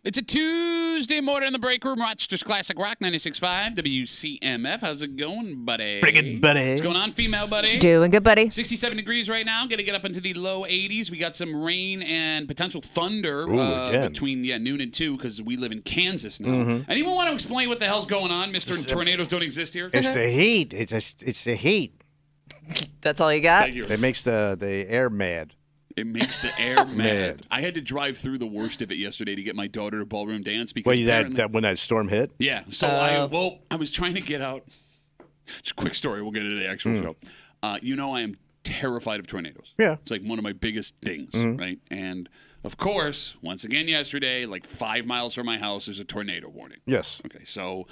It's a Tuesday morning in the break room. Rochester's Classic Rock 96.5 WCMF. How's it going, buddy? Pretty good, buddy. What's going on, female buddy? Doing good, buddy. 67 degrees right now. Going to get up into the low 80s. We got some rain and potential thunder between noon and 2 because we live in Kansas now. Mm-hmm. Anyone want to explain what the hell's going on? Mr. Tornadoes don't exist here? It's the heat. It's the heat. That's all you got? Thank you. It makes the air mad. It makes the air mad. Mad. I had to drive through the worst of it yesterday to get my daughter to ballroom dance because Wait, that when that storm hit? Yeah. So I was trying to get out. Just a quick story. We'll get into the actual show. I am terrified of tornadoes. Yeah. It's like one of my biggest things, right? And of course, once again yesterday, like 5 miles from my house, there's a tornado warning. Yes. Okay, so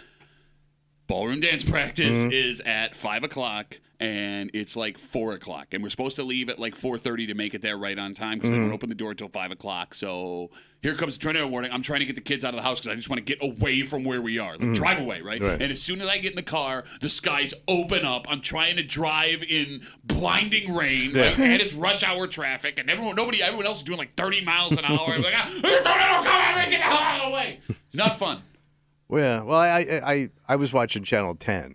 ballroom dance practice is at 5 o'clock. And it's like 4 o'clock. And we're supposed to leave at like 4:30 to make it there right on time because they don't open the door until 5 o'clock. So here comes the tornado warning. I'm trying to get the kids out of the house because I just want to get away from where we are. Like drive away, right? And as soon as I get in the car, the skies open up. I'm trying to drive in blinding rain, right? And it's rush hour traffic. And everyone else is doing like 30 miles an hour. I'm like, there's a tornado coming! Get the hell out of the way! Not fun. Well, I was watching Channel 10,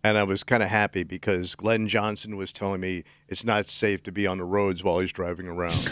and I was kind of happy because Glenn Johnson was telling me it's not safe to be on the roads while he's driving around,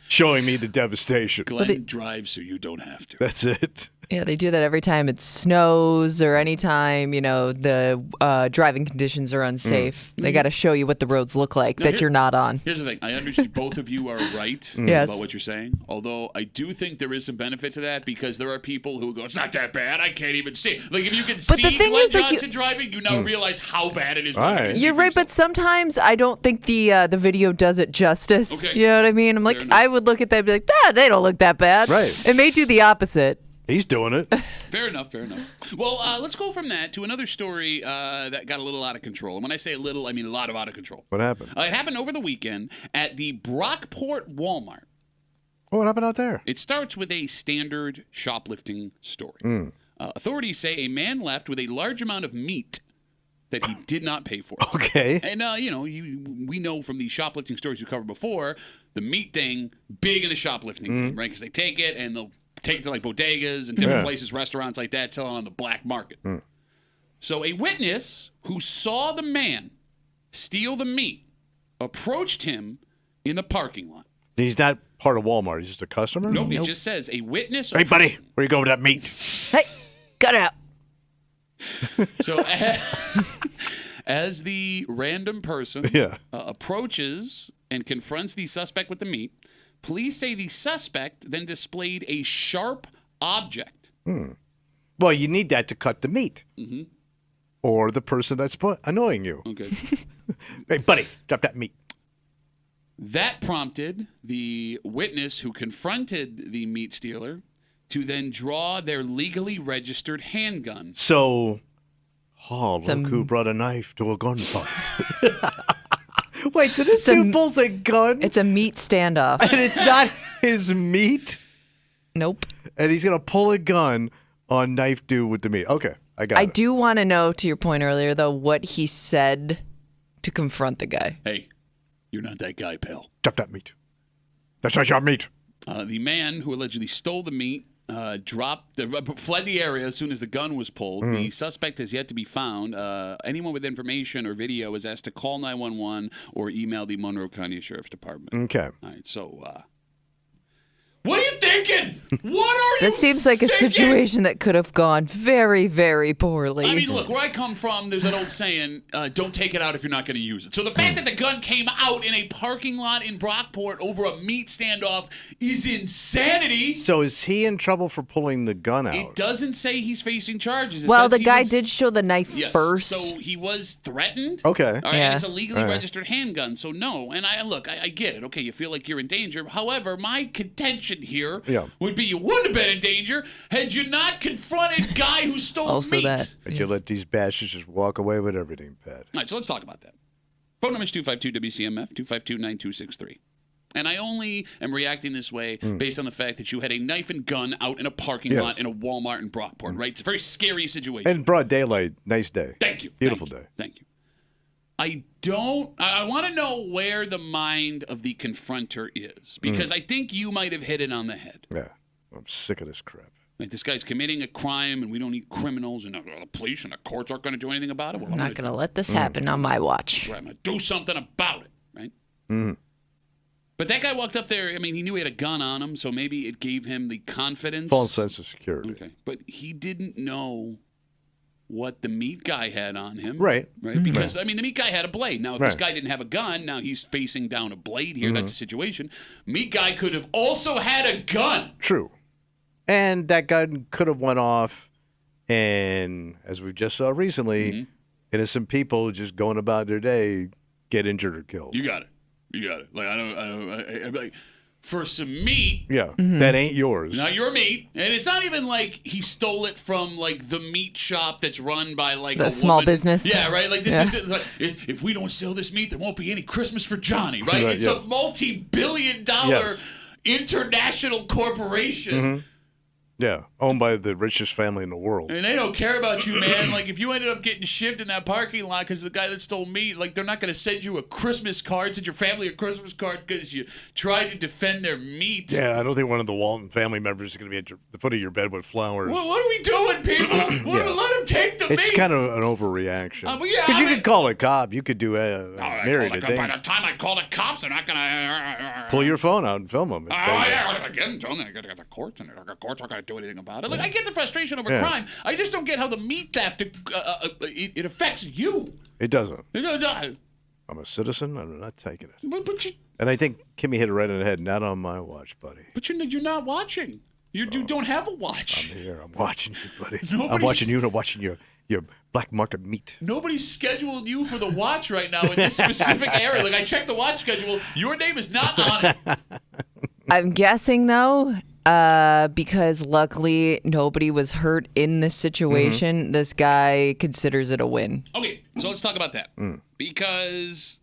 showing me the devastation. Glenn drives so you don't have to. That's it. Yeah, they do that every time it snows or anytime, the driving conditions are unsafe. They got to show you what the roads look like that you're not on. Here's the thing. I understand both of you are right Yes. about what you're saying. Although I do think there is some benefit to that because there are people who go, it's not that bad. I can't even see. Like if you can see Glenn Johnson driving, you now realize how bad it is. Right. You're right, but sometimes I don't think the video does it justice. Okay. You know what I mean? I'm like, I would look at that and be like, they don't look that bad. Right. It may do the opposite. He's doing it. Fair enough. Well, let's go from that to another story that got a little out of control. And when I say a little, I mean a lot of out of control. What happened? It happened over the weekend at the Brockport Walmart. Oh, what happened out there? It starts with a standard shoplifting story. Authorities say a man left with a large amount of meat that he did not pay for. Okay. And, we know from the shoplifting stories we covered before, the meat thing, big in the shoplifting game, right? Because they take it and they'll take it to like bodegas and different places, restaurants like that, selling on the black market. So a witness who saw the man steal the meat approached him in the parking lot. He's not part of Walmart. He's just a customer? Nope. It just says a witness. Hey, buddy, where you go with that meat? Hey, cut it out. So as the random person approaches and confronts the suspect with the meat, police say the suspect then displayed a sharp object. Well, you need that to cut the meat. Or the person that's annoying you. Okay. Hey, buddy, drop that meat. That prompted the witness who confronted the meat stealer to then draw their legally registered handgun. So, look who brought a knife to a gunfight. Wait, so this dude pulls a gun? It's a meat standoff. And it's not his meat? Nope. And he's going to pull a gun on knife dude with the meat. Okay, I got it. I do want to know, to your point earlier, though, what he said to confront the guy. Hey, you're not that guy, pal. Drop that meat. That's not your meat. The man who allegedly stole the meat fled the area as soon as the gun was pulled. The suspect has yet to be found. Anyone with information or video is asked to call 911 or email the Monroe County Sheriff's Department. Okay. All right, so what are you thinking? What are you This seems like a situation that could have gone very, very poorly. I mean, look, where I come from, there's an old saying, don't take it out if you're not going to use it. So the fact that the gun came out in a parking lot in Brockport over a meat standoff is insanity. So is he in trouble for pulling the gun out? It doesn't say he's facing charges. It well, says the guy did show the knife first. So he was threatened. Okay. All right, Yeah. and it's a legally registered handgun. So no, and I get it. Okay, you feel like you're in danger. However, my contention here would be you wouldn't have been in danger had you not confronted guy who stole Also meat. that. But you let these bastards just walk away with everything, Pat. All right, so let's talk about that. Phone number is 252-WCMF, 252-9263. And I only am reacting this way based on the fact that you had a knife and gun out in a parking lot in a Walmart in Brockport, right? It's a very scary situation. And broad daylight, nice day. Thank you. Beautiful day. Thank you. I want to know where the mind of the confronter is, because I think you might have hit it on the head. Yeah. I'm sick of this crap. Like, this guy's committing a crime, and we don't need criminals, and the police and the courts aren't going to do anything about it. Well, I'm not going to let this happen on my watch. I'm going to do something about it, right? Mm-hmm. But that guy walked up there. I mean, he knew he had a gun on him, so maybe it gave him the confidence. False sense of security. Okay, but he didn't know what the meat guy had on him. Right. Because, I mean, the meat guy had a blade. Now, if this Right. guy didn't have a gun, now he's facing down a blade here. That's a situation. Meat guy could have also had a gun. True. And that gun could have went off, and as we just saw recently, innocent people just going about their day get injured or killed. You got it. Like, I like, for some meat. Yeah, that ain't yours. Not your meat. And it's not even like he stole it from, like, the meat shop that's run by, like, The a small woman. business. Yeah, right? Like, this Yeah. is like, if we don't sell this meat, there won't be any Christmas for Johnny, right? Right, It's yes. a multi-billion-dollar international corporation. Yeah, owned by the richest family in the world. And they don't care about you, man. Like, if you ended up getting shipped in that parking lot because the guy that stole meat, like, they're not going to send you a Christmas card, send your family a Christmas card because you tried to defend their meat. Yeah, I don't think one of the Walton family members is going to be at the foot of your bed with flowers. Well, what are we doing, people? Let him take the meat. It's kind of an overreaction. Well, Because yeah, you could call a cop. You could do myriad of by things. the time I call the cops, they're not going to... Pull your phone out and film them. Oh, yeah, again, tell them I got to go to the courts, and the courts aren't going to do anything about it. Like, I get the frustration over crime. I just don't get how the meat theft, it affects you. It doesn't. But I'm a citizen. I'm not taking it. you, And I think Kimmy hit it right in the head. Not on my watch, buddy. you're not watching. You don't have a watch. I'm here. I'm watching you, buddy. Nobody's- I'm watching you and I'm watching your black market meat. Nobody's scheduled you for the watch right now in this specific area. Like, I checked the watch schedule. Your name is not on it. I'm guessing, though, because luckily nobody was hurt in this situation, this guy considers it a win. Okay, so let's talk about that. Because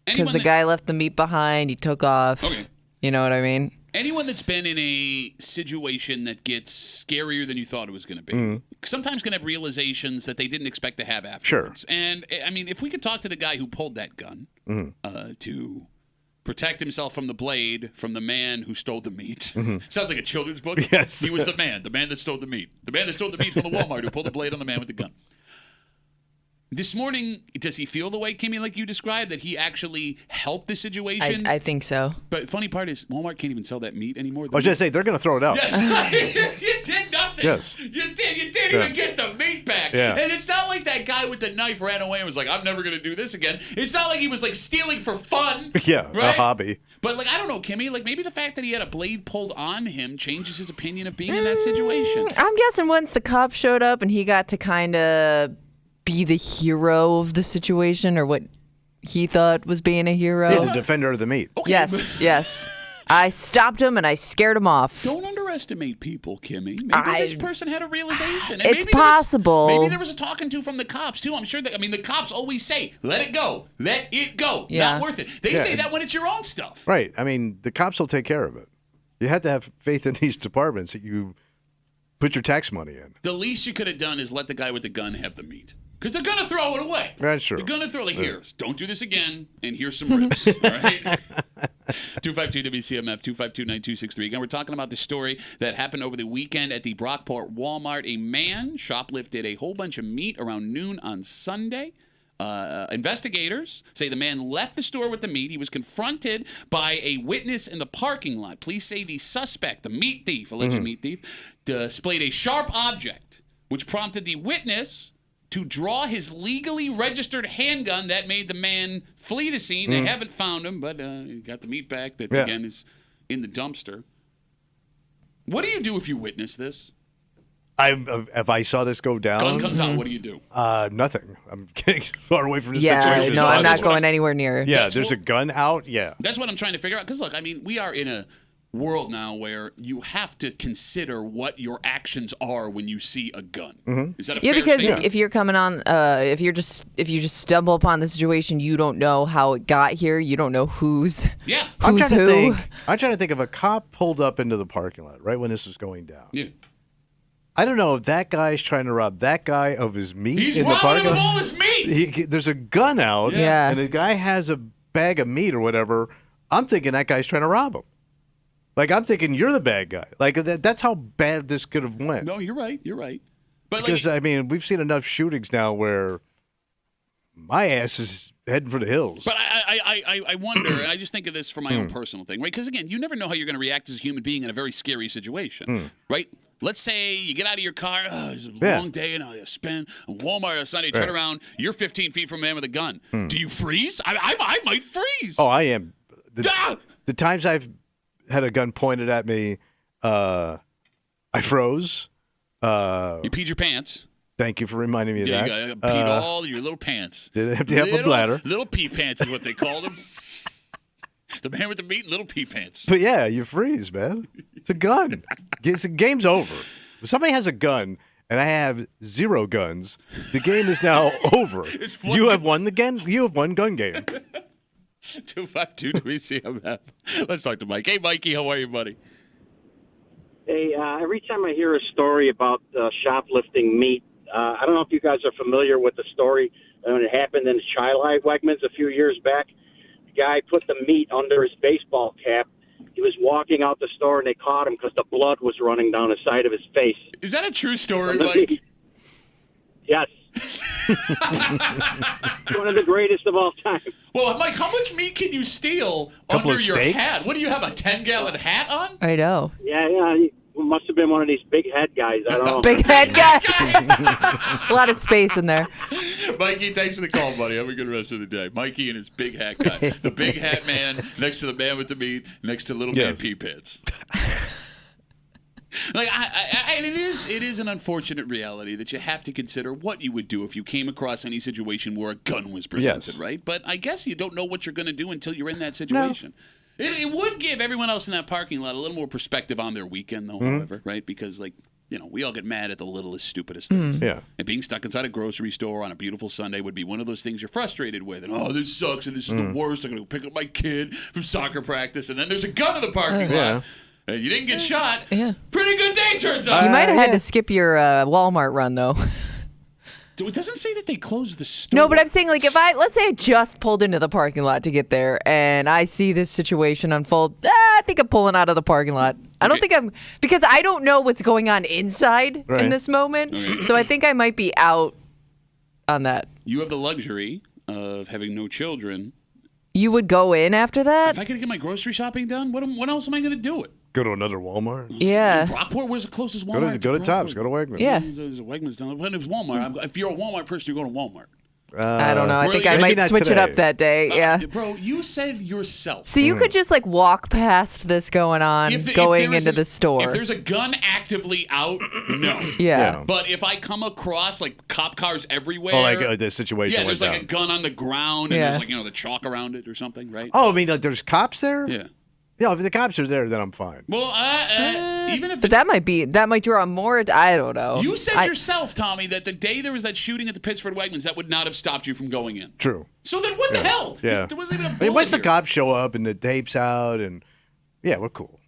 Because the guy left the meat behind, he took off. Okay. You know what I mean? Anyone that's been in a situation that gets scarier than you thought it was going to be, sometimes can have realizations that they didn't expect to have afterwards. And, I mean, if we could talk to the guy who pulled that gun to protect himself from the blade from the man who stole the meat. Sounds like a children's book. Yes. He was the man that stole the meat. The man that stole the meat from the Walmart who pulled the blade on the man with the gun. This morning, does he feel the way, Kimmy, like you described, that he actually helped the situation? I think so. But funny part is, Walmart can't even sell that meat anymore. I was going to say, they're going to throw it out. Yes, you did nothing. Yes. You didn't even get the meat back. Yeah. And it's not like that guy with the knife ran away and was like, I'm never going to do this again. It's not like he was like stealing for fun. Yeah, right? a hobby. But like, I don't know, Kimmy, like maybe the fact that he had a blade pulled on him changes his opinion of being in that situation. I'm guessing once the cops showed up and he got to kind of be the hero of the situation, or what he thought was being a hero. Yeah, the defender of the meat. Okay, Yes. I stopped him and I scared him off. Don't underestimate people, Kimmy. Maybe this person had a realization. And It's maybe possible. Maybe there was a talking to from the cops, too. I'm sure that, I mean, the cops always say, let it go. Let it go. Yeah. Not worth it. They say that when it's your own stuff. Right. I mean, the cops will take care of it. You have to have faith in these departments that you put your tax money in. The least you could have done is let the guy with the gun have the meat. Because they're going to throw it away. That's true. They're going to throw it. Here, don't do this again, and here's some ribs. All right? 252-WCMF, 252-9263. Again, we're talking about the story that happened over the weekend at the Brockport Walmart. A man shoplifted a whole bunch of meat around noon on Sunday. Investigators say the man left the store with the meat. He was confronted by a witness in the parking lot. Police say the suspect, the meat thief, alleged meat thief, displayed a sharp object, which prompted the witness to draw his legally registered handgun. That made the man flee the scene. They haven't found him, but he got the meat back that, again, is in the dumpster. What do you do if you witness this? If I saw this go down, Gun comes out, what do you do? nothing. I'm getting far away from this Yeah, situation. no, I'm that's not what going anywhere near. Yeah, That's there's what- a gun out. Yeah. That's what I'm trying to figure out. Because, look, I mean, we are in a world now where you have to consider what your actions are when you see a gun. Is that a Yeah, fair because statement? if you're coming on, if you just stumble upon the situation, you don't know how it got here. You don't know who's Yeah. I'm who's trying who. to think. I'm trying to think if a cop pulled up into the parking lot right when this was going down. Yeah. I don't know if that guy's trying to rob that guy of his meat He's in the robbing parking him of lot. all his meat. There's a gun out, Yeah. and the guy has a bag of meat or whatever. I'm thinking that guy's trying to rob him. Like, I'm thinking you're the bad guy. Like, that's how bad this could have went. No, you're right. But Because, I mean, we've seen enough shootings now where my ass is heading for the hills. But I wonder, and I just think of this from my own personal thing, right? Because, again, you never know how you're going to react as a human being in a very scary situation, right? Let's say you get out of your car, it's a long day, and you spin, Walmart on Sunday, turn around, you're 15 feet from a man with a gun. Do you freeze? I might freeze. Oh, I am. The times I've had a gun pointed at me, I froze. You peed your pants. Thank you for reminding me of that. You peed all your little pants. Did empty out my bladder. Little pee pants is what they called them. The man with the meat, little pee pants. But yeah, you freeze, man. It's a gun. The game's over. If somebody has a gun and I have 0 guns, the game is now over. You have won the game. You have won gun game. 252 WCMF. Let's talk to Mike. Hey, Mikey, how are you, buddy? Hey, every time I hear a story about shoplifting meat, I don't know if you guys are familiar with the story when it happened in Chi-Li Wegmans a few years back. The guy put the meat under his baseball cap. He was walking out the store, and they caught him because the blood was running down the side of his face. Is that a true story, Mike? Yes. One of the greatest of all time. Well, Mike, how much meat can you steal under your hat? What do you have, a 10-gallon hat on? I know. Yeah. He must have been one of these big head guys. I don't know. Big head guy. A lot of space in there. Mikey, thanks for the call, buddy. Have a good rest of the day. Mikey and his big hat guy. The big hat man next to the man with the meat, next to little man pee pants. Like, and it is an unfortunate reality that you have to consider what you would do if you came across any situation where a gun was presented, right? But I guess you don't know what you're going to do until you're in that situation. No. It would give everyone else in that parking lot a little more perspective on their weekend, though, however, right? Because, like, you know, we all get mad at the littlest, stupidest things. Yeah. And being stuck inside a grocery store on a beautiful Sunday would be one of those things you're frustrated with. And, oh, this sucks, and this is the worst. I'm going to pick up my kid from soccer practice, and then there's a gun in the parking lot. And you didn't get shot. Yeah. Pretty good day, turns out. You might have had to skip your Walmart run, though. So it doesn't say that they closed the store. No, but I'm saying, like, let's say I just pulled into the parking lot to get there, and I see this situation unfold. I think I'm pulling out of the parking lot. I don't think because I don't know what's going on inside in this moment. So I think I might be out on that. You have the luxury of having no children. You would go in after that? If I could get my grocery shopping done, what else am I going to do it? Go to another Walmart. Yeah. Brockport, where's the closest Walmart? Go to Tops. Go to Wegmans. Yeah. There's a Wegmans down there. When it's Walmart, if you're a Walmart person, you're going to Walmart. I don't know. I think I might switch it up that day. Yeah. Bro, you said yourself. So you could just like walk past this going on, going into the store. If there's a gun actively out, no. Yeah. But if I come across like cop cars everywhere. Oh, like the situation. Yeah, there's like a gun on the ground and there's like, the chalk around it or something, right? Oh, I mean, like, there's cops there? Yeah. Yeah, if the cops are there, then I'm fine. Well, even if but that might draw more. I don't know. You said yourself, Tommy, that the day there was that shooting at the Pittsford Wegmans, that would not have stopped you from going in. True. So then what the hell? Yeah. There wasn't even a bullet once the here. cops show up and the tape's out, and we're cool.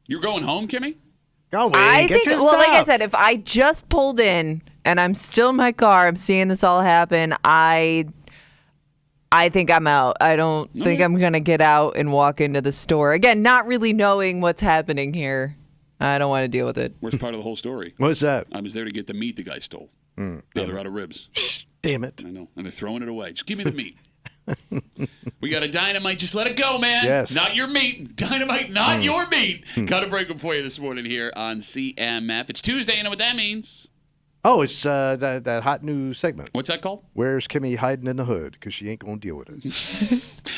You're going home, Kimmy? Go away. I Get think. your Well, stuff. like I said, if I just pulled in and I'm still in my car, I'm seeing this all happen. I think I'm out. I don't think I'm going to get out and walk into the store. Again, not really knowing what's happening here. I don't want to deal with it. Worst part of the whole story. What's that? I was there to get the meat the guy stole. Now they're out of ribs. Damn it. I know. And they're throwing it away. Just give me the meat. We got a dynamite. Just let it go, man. Yes. Not your meat. Dynamite, not your meat. Got to break them for you this morning here on CMF. It's Tuesday. You know what that means? Oh, it's that hot new segment. What's that called? Where's Kimmy hiding in the hood? Because she ain't going to deal with it.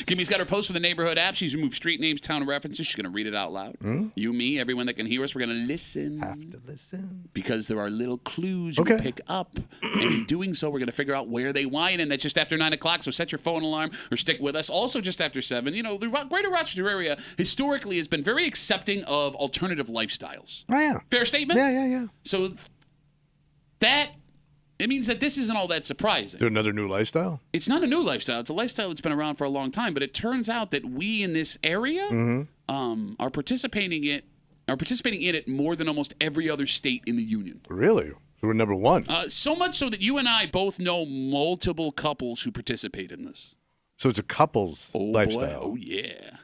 Kimmy's got her post from the neighborhood app. She's removed street names, town references. She's going to read it out loud. You, me, everyone that can hear us, we're going to listen. Have to listen. Because there are little clues you can pick up. And in doing so, we're going to figure out where they whine. And that's just after 9 o'clock. So set your phone alarm or stick with us. Also just after 7. You know, the greater Rochester area historically has been very accepting of alternative lifestyles. Oh, yeah. Fair statement? Yeah. So it means that this isn't all that surprising. Do another new lifestyle? It's not a new lifestyle. It's a lifestyle that's been around for a long time. But it turns out that we in this area are participating in it more than almost every other state in the union. Really? So we're number one. So much so that you and I both know multiple couples who participate in this. So it's a couple's lifestyle. Boy. Oh, yeah.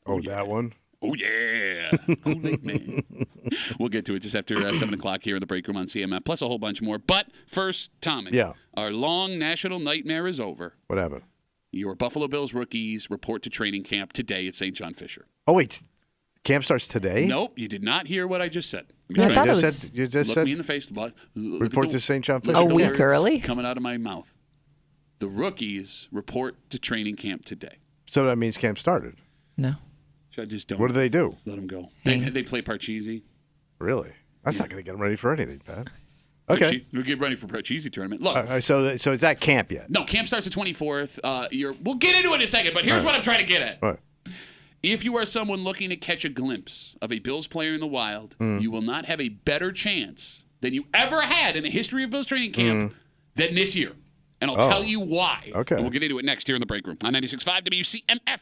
Oh, that one? Oh, yeah. Kool-Aid Man. We'll get to it just after 7 o'clock here in the break room on CMF, plus a whole bunch more. But first, Tommy. Yeah. Our long national nightmare is over. What happened? Your Buffalo Bills rookies report to training camp today at St. John Fisher. Oh, wait. Camp starts today? Nope, you did not hear what I just said. I thought it was You just Look said me in the face. report to St. John Fisher. a week early. Coming out of my mouth. The rookies report to training camp today. So that means camp started. No. I just don't. What do they do? Let them go. They play Parcheesi. Really? That's not going to get them ready for anything, Pat. Okay. We'll get ready for Parcheesi tournament. Look. So it's at camp yet? No, camp starts the 24th. We'll get into it in a second, but here's what I'm trying to get at. All right. If you are someone looking to catch a glimpse of a Bills player in the wild, you will not have a better chance than you ever had in the history of Bills training camp than this year. And I'll tell you why. Okay. And we'll get into it next here in the break room on 96.5 WCMF.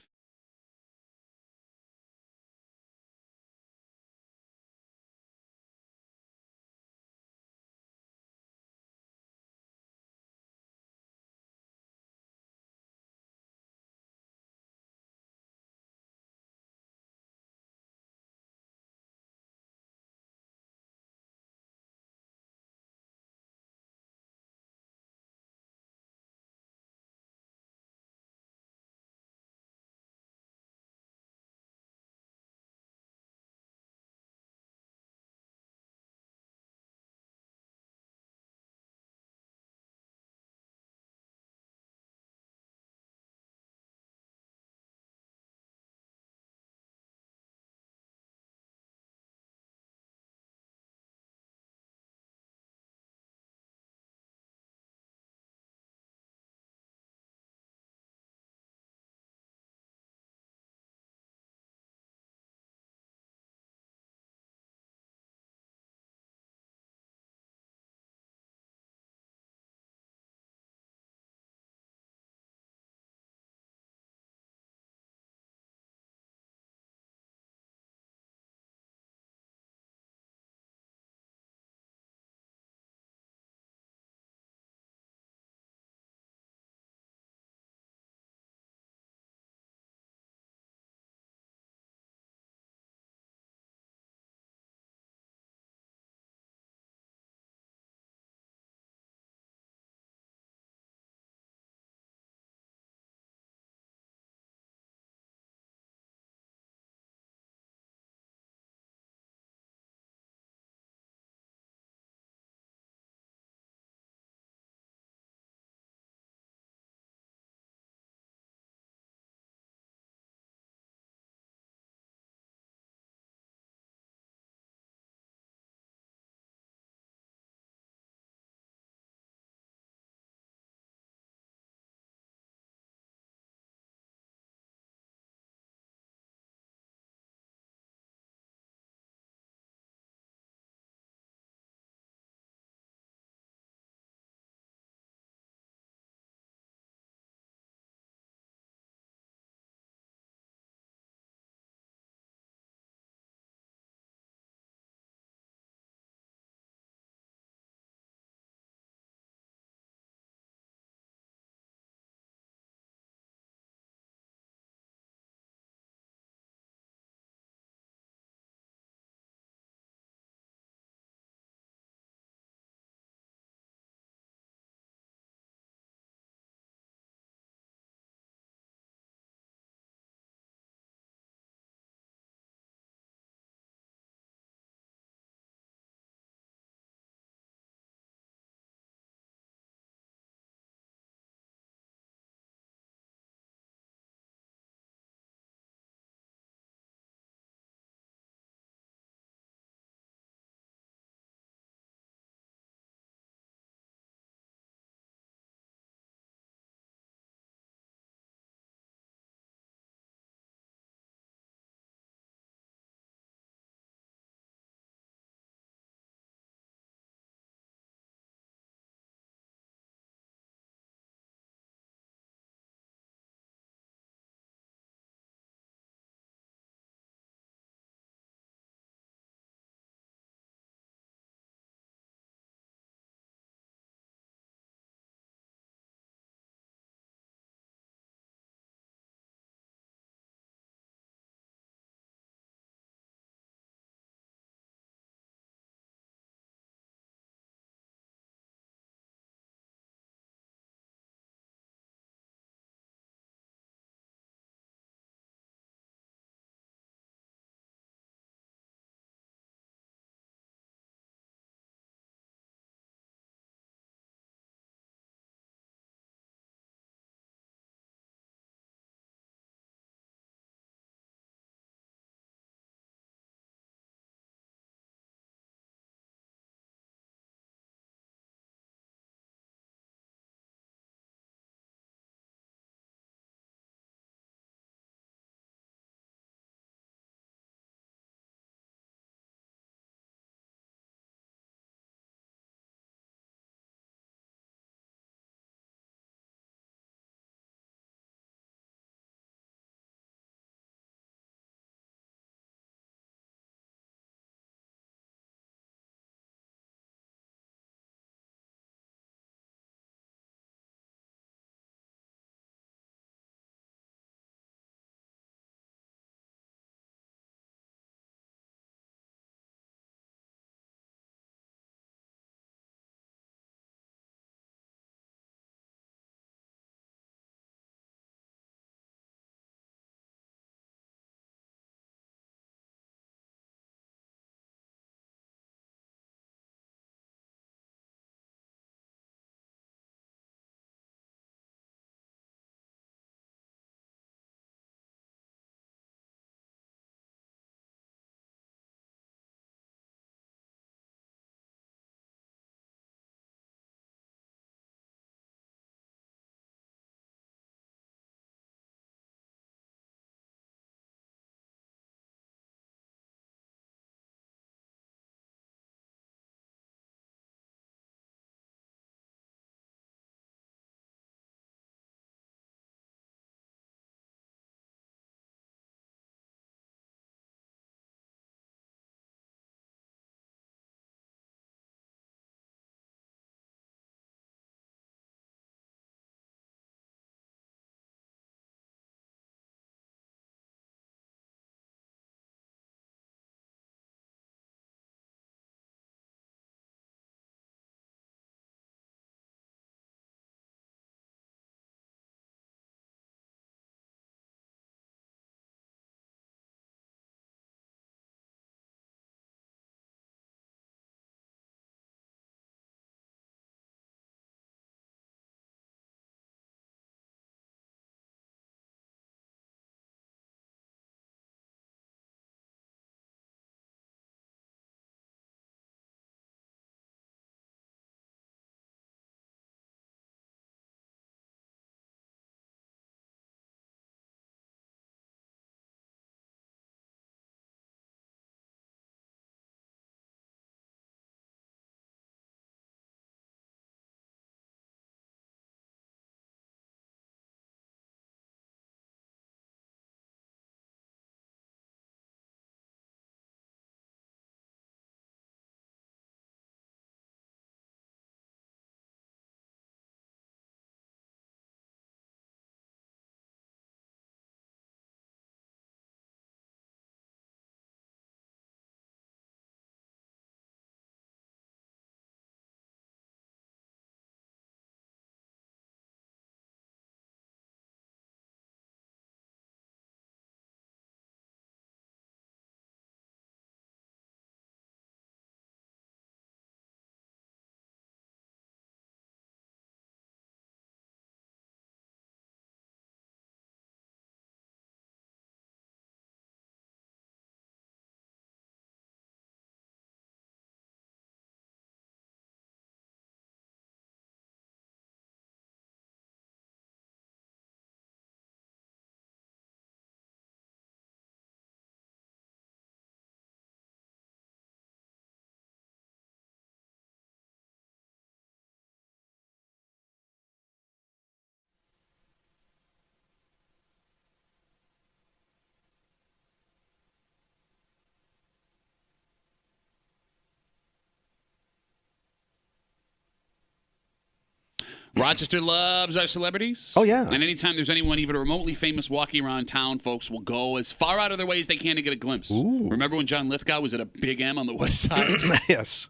Rochester loves our celebrities. Oh, yeah. And anytime there's anyone even remotely famous walking around town, folks will go as far out of their way as they can to get a glimpse. Ooh. Remember when John Lithgow was at a Big M on the west side? Yes.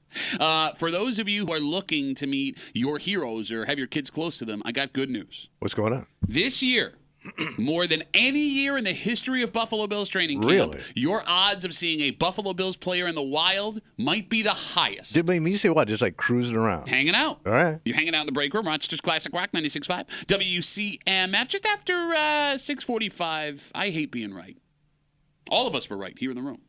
For those of you who are looking to meet your heroes or have your kids close to them, I got good news. What's going on? This year, more than any year in the history of Buffalo Bills training camp, Really? your odds of seeing a Buffalo Bills player in the wild might be the highest. Did you say what? Just like cruising around? Hanging out. All right. You're hanging out in the break room, Rochester's Classic Rock 96.5, WCMF, just after 6:45. I hate being right. All of us were right here in the room.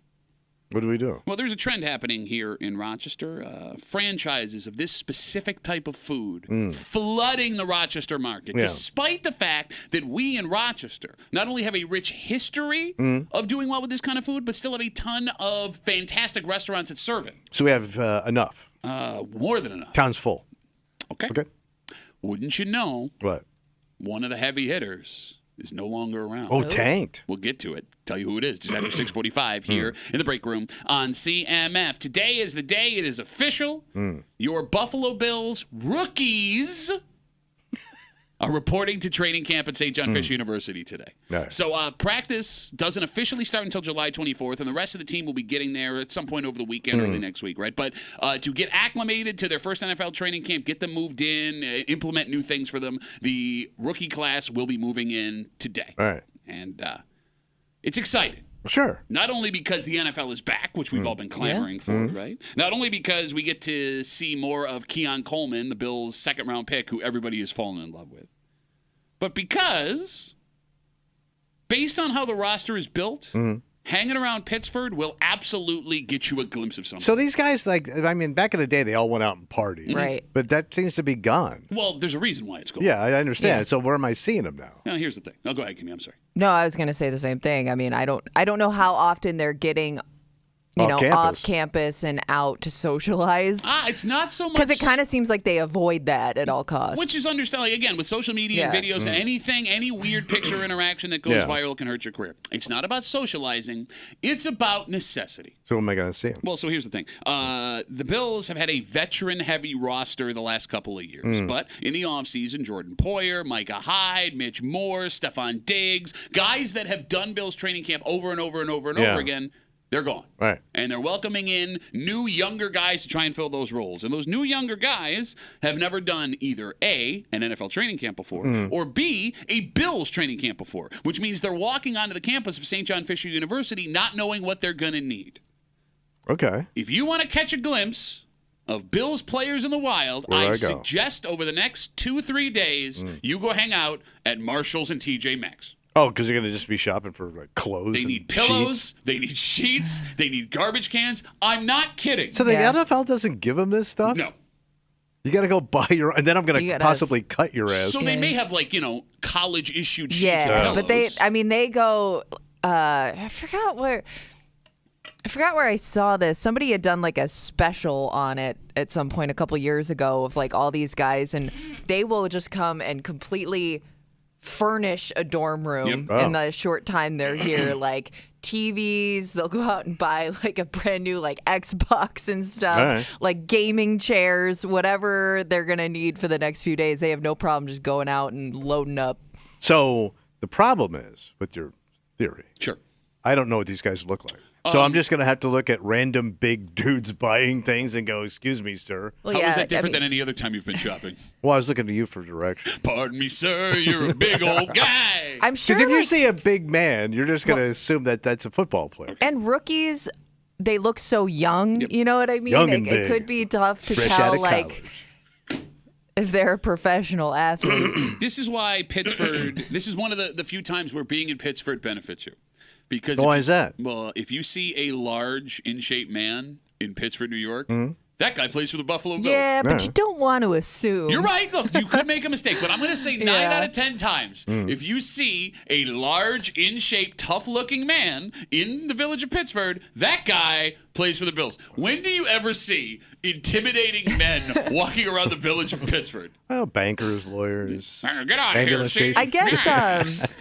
What do we do? Well, there's a trend happening here in Rochester. Franchises of this specific type of food flooding the Rochester market, despite the fact that we in Rochester not only have a rich history of doing well with this kind of food, but still have a ton of fantastic restaurants that serve it. So we have enough. More than enough. Town's full. Okay. Okay. Wouldn't you know, What? one of the heavy hitters is no longer around. Oh, tanked. We'll get to it. Tell you who it is just after 6:45 here in the break room on CMF. Today is the day. It is official. Your Buffalo Bills rookies are reporting to training camp at St. John Fisher University today. Nice. So practice doesn't officially start until July 24th, and the rest of the team will be getting there at some point over the weekend, early next week, right? But to get acclimated to their first NFL training camp, get them moved in, implement new things for them, the rookie class will be moving in today. All right. And it's exciting. Sure. Not only because the NFL is back, which we've all been clamoring for, right? Not only because we get to see more of Keon Coleman, the Bills' second-round pick, who everybody has fallen in love with, but because, based on how the roster is built, hanging around Pittsford will absolutely get you a glimpse of something. So these guys, back in the day, they all went out and partied. Right. But that seems to be gone. Well, there's a reason why it's gone. Yeah, I understand. Yeah. So where am I seeing them now? Now, here's the thing. Oh, go ahead, Kimmy. I'm sorry. No, I was going to say the same thing. I mean, I don't know how often they're getting, Off-campus. off campus and out to socialize. It's not so much. Because it kind of seems like they avoid that at all costs. Which is understandable. Again, with social media and videos, anything, any weird picture interaction that goes viral can hurt your career. It's not about socializing. It's about necessity. So am I going to see them? Well, so here's the thing. The Bills have had a veteran-heavy roster the last couple of years. But in the offseason, Jordan Poyer, Micah Hyde, Mitch Moore, Stephon Diggs, guys that have done Bills training camp over and over and over and over again, they're gone. Right. And they're welcoming in new, younger guys to try and fill those roles. And those new, younger guys have never done either A, an NFL training camp before, or B, a Bills training camp before, which means they're walking onto the campus of St. John Fisher University not knowing what they're going to need. Okay. If you want to catch a glimpse of Bills players in the wild, Where do I go? suggest over the next 2-3 days, you go hang out at Marshall's and TJ Maxx. Oh, because you're going to just be shopping for clothes. They need pillows. They need sheets. They need garbage cans. I'm not kidding. So the NFL doesn't give them this stuff? No. You got to go buy your own, and then I'm going to possibly cut your ass. So they may have college issued sheets and yeah, pillows. but they go. I forgot where I saw this. Somebody had done a special on it at some point a couple years ago of all these guys, and they will just come and completely furnish a dorm room in the short time they're here. TVs, they'll go out and buy a brand new Xbox and stuff, gaming chairs, whatever they're gonna need for the next few days. They have no problem just going out and loading up. So the problem is with your theory. Sure. I don't know what these guys look like. So I'm just going to have to look at random big dudes buying things and go, excuse me, sir. Well, How is that different than any other time you've been shopping? Well, I was looking to you for direction. Pardon me, sir. You're a big old guy. I'm sure. Because if you see a big man, you're just going to assume that that's a football player. And rookies, they look so young. Yep. You know what I mean? Young and It big. could be tough to Fresh tell, out of college. if they're a professional athlete. This is why Pittsford, this is one of the few times where being in Pittsford benefits you. Because Why is that? Well, if you see a large, in-shape man in Pittsford, New York, that guy plays for the Buffalo Bills. Yeah, but you don't want to assume. You're right. Look, you could make a mistake, but I'm going to say 9 Yeah. out of 10 times, if you see a large, in-shape, tough-looking man in the village of Pittsford, that guy plays for the Bills. When do you ever see intimidating men walking around the village of Pittsford? Well, bankers, lawyers. Get out of here, Ambulance see? station. I guess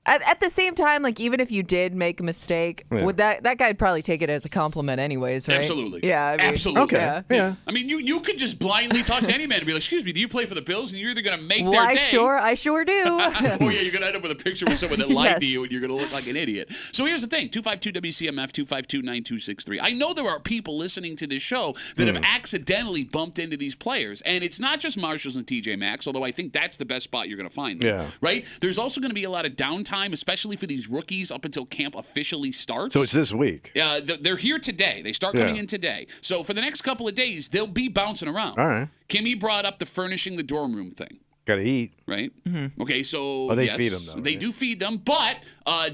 At the same time, like even if you did make a mistake, would that guy'd probably take it as a compliment anyways, right? Absolutely. Yeah. I mean, absolutely. Okay. Yeah. I mean, you could just blindly talk to any man and be like, "Excuse me, do you play for the Bills?" And you're either going to make their day. I sure do. Oh yeah, you're going to end up with a picture with someone that lied to Yes. you, and you're going to look like an idiot. So here's the thing: 252 WCMF 252-9263. I know there are people listening to this show that have accidentally bumped into these players, and it's not just Marshalls and TJ Maxx, although I think that's the best spot you're going to find them. Yeah. Right? There's also going to be a lot of downtime, especially for these rookies up until camp officially starts. So it's this week. They're here today. They start coming in today. So for the next couple of days, they'll be bouncing around. All right. Kimmy brought up the furnishing the dorm room thing. Got to eat. Right? Mm-hmm. Okay, so they yes, feed them, though, they right? do feed them, but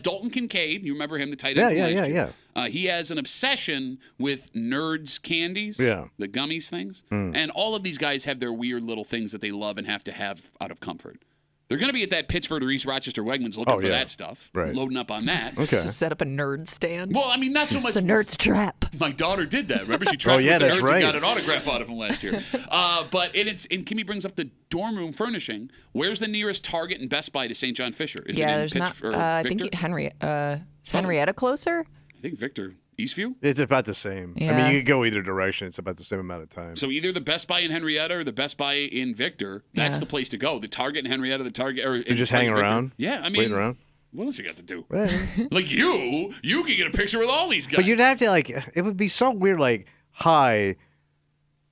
Dalton Kincaid, you remember him, the tight end from last year? He has an obsession with Nerds candies, the gummies things, and all of these guys have their weird little things that they love and have to have out of comfort. They're going to be at that Pittsford or East Rochester Wegmans looking for that stuff, loading up on that. Okay. Just set up a nerd stand. Well, I mean, not so much. It's a nerd's trap. My daughter did that. Remember, she trapped with the that's nerds right. and got an autograph out of him last year. But Kimmy brings up the dorm room furnishing. Where's the nearest Target and Best Buy to St. John Fisher? Is it in there's not. I think is Henrietta closer? I think Victor. Eastview? It's about the same. Yeah. I mean, you could go either direction. It's about the same amount of time. So either the Best Buy in Henrietta or the Best Buy in Victor, that's the place to go. The Target in Henrietta, the Target... Or You just hang around? Yeah, I mean... Waiting around? What else you got to do? Yeah. Like you can get a picture with all these guys. But you'd have to, like, it would be so weird, like, hi,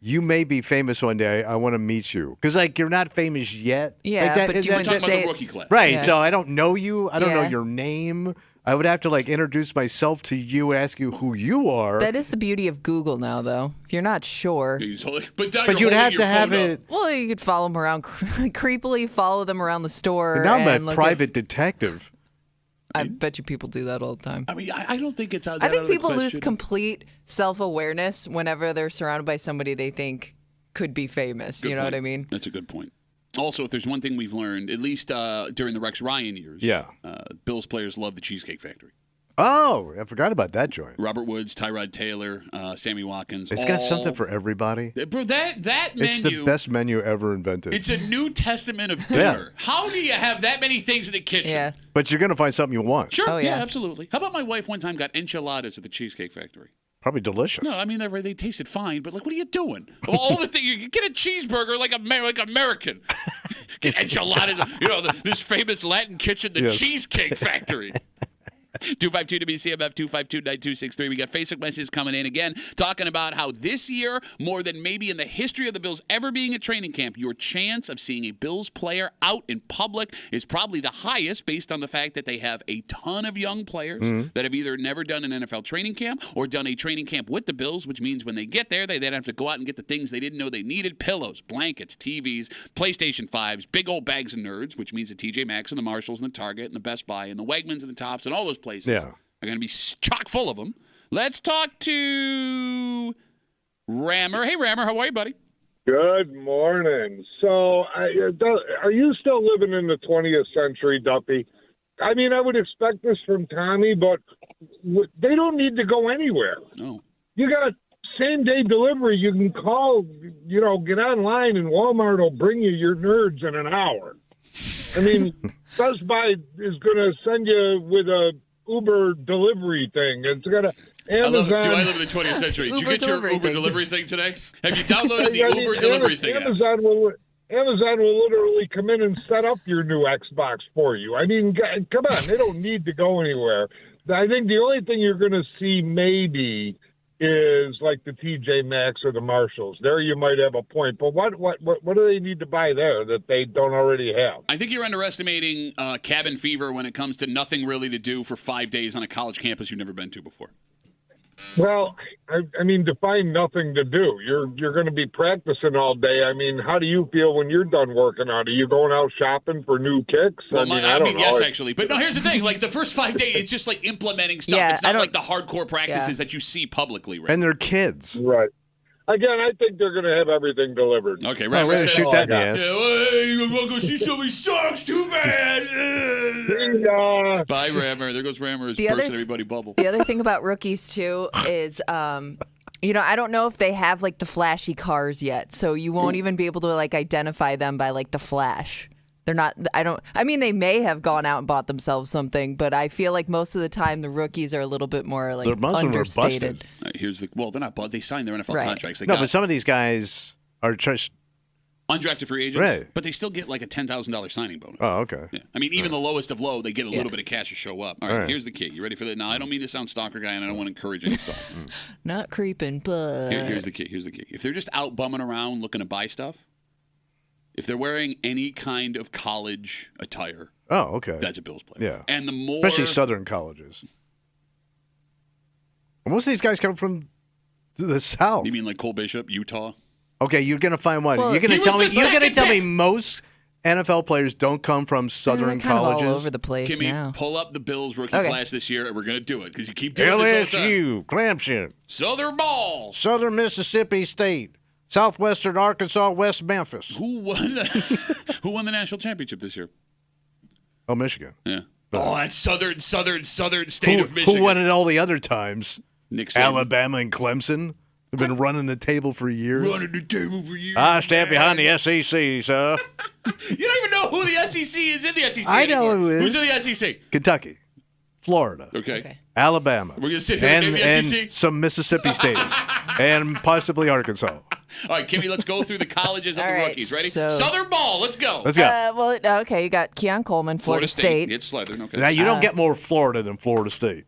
you may be famous one day. I want to meet you. Because, like, you're not famous yet. Yeah, like that, but you We're wouldn't talking about say the rookie class. Right, Yeah. so I don't know you. I don't know Yeah. your name. I would have to, like, introduce myself to you, ask you who you are. That is the beauty of Google now, though. If you're not sure. But You'd have to have it. Well, you could follow them around, creepily follow them around the store. Now I'm and a look private detective. I bet you people do that all the time. I mean, I don't think it's out I there. think people lose complete self-awareness whenever they're surrounded by somebody they think could be famous. You know what I mean? That's a good point. Also, if there's one thing we've learned, at least during the Rex Ryan years, Bills players love the Cheesecake Factory. Oh, I forgot about that joint. Robert Woods, Tyrod Taylor, Sammy Watkins. It's got something for everybody. Bro, that menu. It's the best menu ever invented. It's a New Testament of dinner. How do you have that many things in the kitchen? Yeah. But you're going to find something you want. Sure, Oh, yeah, yeah. absolutely. How about my wife one time got enchiladas at the Cheesecake Factory? Probably delicious. No, I mean, they tasted fine, but like, what are you doing? Well, all the thing, you get a cheeseburger like American. Get enchiladas, this famous Latin kitchen, the Cheesecake Factory. 252-WCMF, 252-9263. We got Facebook messages coming in again, talking about how this year, more than maybe in the history of the Bills ever being at training camp, your chance of seeing a Bills player out in public is probably the highest based on the fact that they have a ton of young players that have either never done an NFL training camp or done a training camp with the Bills, which means when they get there, they then have to go out and get the things they didn't know they needed: pillows, blankets, TVs, PlayStation 5s, big old bags of nerds, which means the TJ Maxx and the Marshalls and the Target and the Best Buy and the Wegmans and the Tops and all those places are going to be chock full of them. Let's talk to Rammer. Hey, Rammer, how are you, buddy? Good morning. So, are you still living in the 20th century, Duffy? I mean, I would expect this from Tommy, but they don't need to go anywhere. Oh. You got same-day delivery. You can call, get online, and Walmart will bring you your nerds in an hour. I mean, Best Buy is going to send you with a Uber delivery thing. It's got a Amazon. Do I live in the 20th century? Did you get your Uber delivery thing today? Have you downloaded the I Uber delivery thing? Amazon will literally come in and set up your new Xbox for you. I mean, come on, they don't need to go anywhere. I think the only thing you're going to see maybe is like the TJ Maxx or the Marshalls. There you might have a point, but what do they need to buy there that they don't already have? I think you're underestimating cabin fever when it comes to nothing really to do for 5 days on a college campus you've never been to before. Well, I mean, define nothing to do. You're going to be practicing all day. I mean, how do you feel when you're done working out? Are you going out shopping for new kicks? Well, I don't know. Yes, actually. But no, here's the thing. Like, the first 5 days, it's just like implementing stuff. Yeah, it's not like the hardcore practices that you see publicly, right? And they're kids. Right. Again, I think they're going to have everything delivered. Okay, Right, Rammer shoot says, that in the ass. hey, you want to go see somebody sucks? Too bad. Bye, Rammer. There goes Rammer. Is bursting everybody bubble. The other thing about rookies, too, is, I don't know if they have, like, the flashy cars yet. So you won't even be able to, like, identify them by, like, the flash. They're not. I mean, they may have gone out and bought themselves something, but I feel like most of the time the rookies are a little bit more like understated. They're not. They signed their NFL contracts. But some of these guys are just undrafted free agents, right. But they still get like a $10,000 signing bonus. Oh, okay. Yeah. I mean, even the lowest of low, they get a little bit of cash to show up. All right, here's the key. You ready for that? Now, I don't mean to sound stalker guy, and I don't want to encourage any stuff. Not creeping, but here's the key. If they're just out bumming around looking to buy stuff, if they're wearing any kind of college attire, that's a Bills player. Yeah, and the more, especially Southern colleges. Most of these guys come from the South. You mean like Cole Bishop, Utah? Okay, you're gonna find one. Well, you're gonna tell me most NFL players don't come from Southern colleges. All over the place. Kimmy, pull up the Bills rookie class this year, and we're gonna do it because you keep doing this all the time. LSU, Clemson, Southern Ball, Southern Mississippi State, Southwestern Arkansas, West Memphis. Who won the national championship this year? Oh, Michigan. Yeah. Oh, that's Southern state of Michigan. Who won it all the other times? Nick Saban. Alabama and Clemson. They've been running the table for years. I stand behind the SEC, sir. You don't even know who the SEC is in the SEC I know anymore. who is. Who's in the SEC? Kentucky, Florida, Okay. Alabama. We're going to sit here and name the SEC? And some Mississippi states, and possibly Arkansas. All right, Kimmy, let's go through the colleges of the rookies. Ready? So, Southern Ball, let's go. Let's go. Okay, you got Keon Coleman, Florida State. It's Southern, okay. Now, you don't get more Florida than Florida State.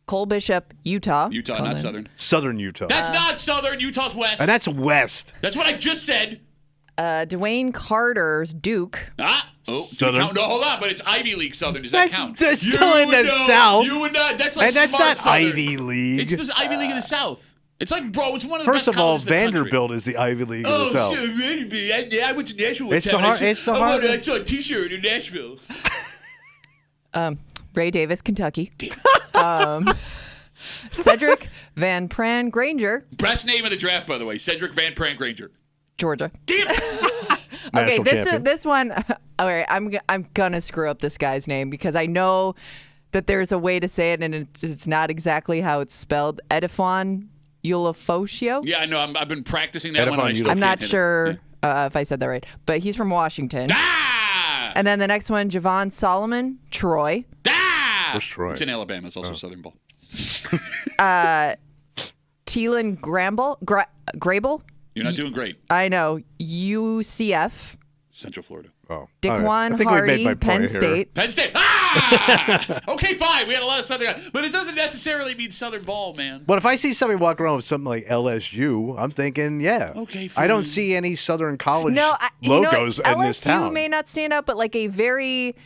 Cole Bishop, Utah. Utah, not Southern. Southern Utah. That's not Southern. Utah's West. And that's West. That's what I just said. Dwayne Carter's Duke. Southern. No, hold on, but it's Ivy League Southern. Does that count? That's still in the South. You would not. That's like and that's smart not Southern. Ivy League. It's the Ivy League in the South. It's like, bro, it's one of the First best of all, colleges in the country. Vanderbilt is the Ivy League of the South. Oh, shit, I went to Nashville. It's the hard. I saw a T-shirt in Nashville. Ray Davis, Kentucky. Cedric Van Pran Granger. Best name of the draft, by the way. Cedric Van Pran Granger. Georgia. Damn it! Okay, this one. All right, I'm gonna screw up this guy's name because I know that there's a way to say it and it's not exactly how it's spelled. Edifon Ulafosio. Yeah, I know. I've been practicing that Edifon one. And I'm not sure if I said that right, but he's from Washington. Ah! And then the next one, Javon Solomon, Troy. Ah! Where's Troy? It's in Alabama. It's also Southern Ball. Teelan Grable. You're not doing great. I know. UCF. Central Florida. Oh. Dickwan Hardy, Penn State. Penn State. Ah! Okay, fine. We had a lot of Southern guys. But it doesn't necessarily mean Southern Ball, man. But if I see somebody walk around with something like LSU, I'm thinking, Okay, fine. I don't see any Southern College logos in this town. LSU may not stand out, but like a very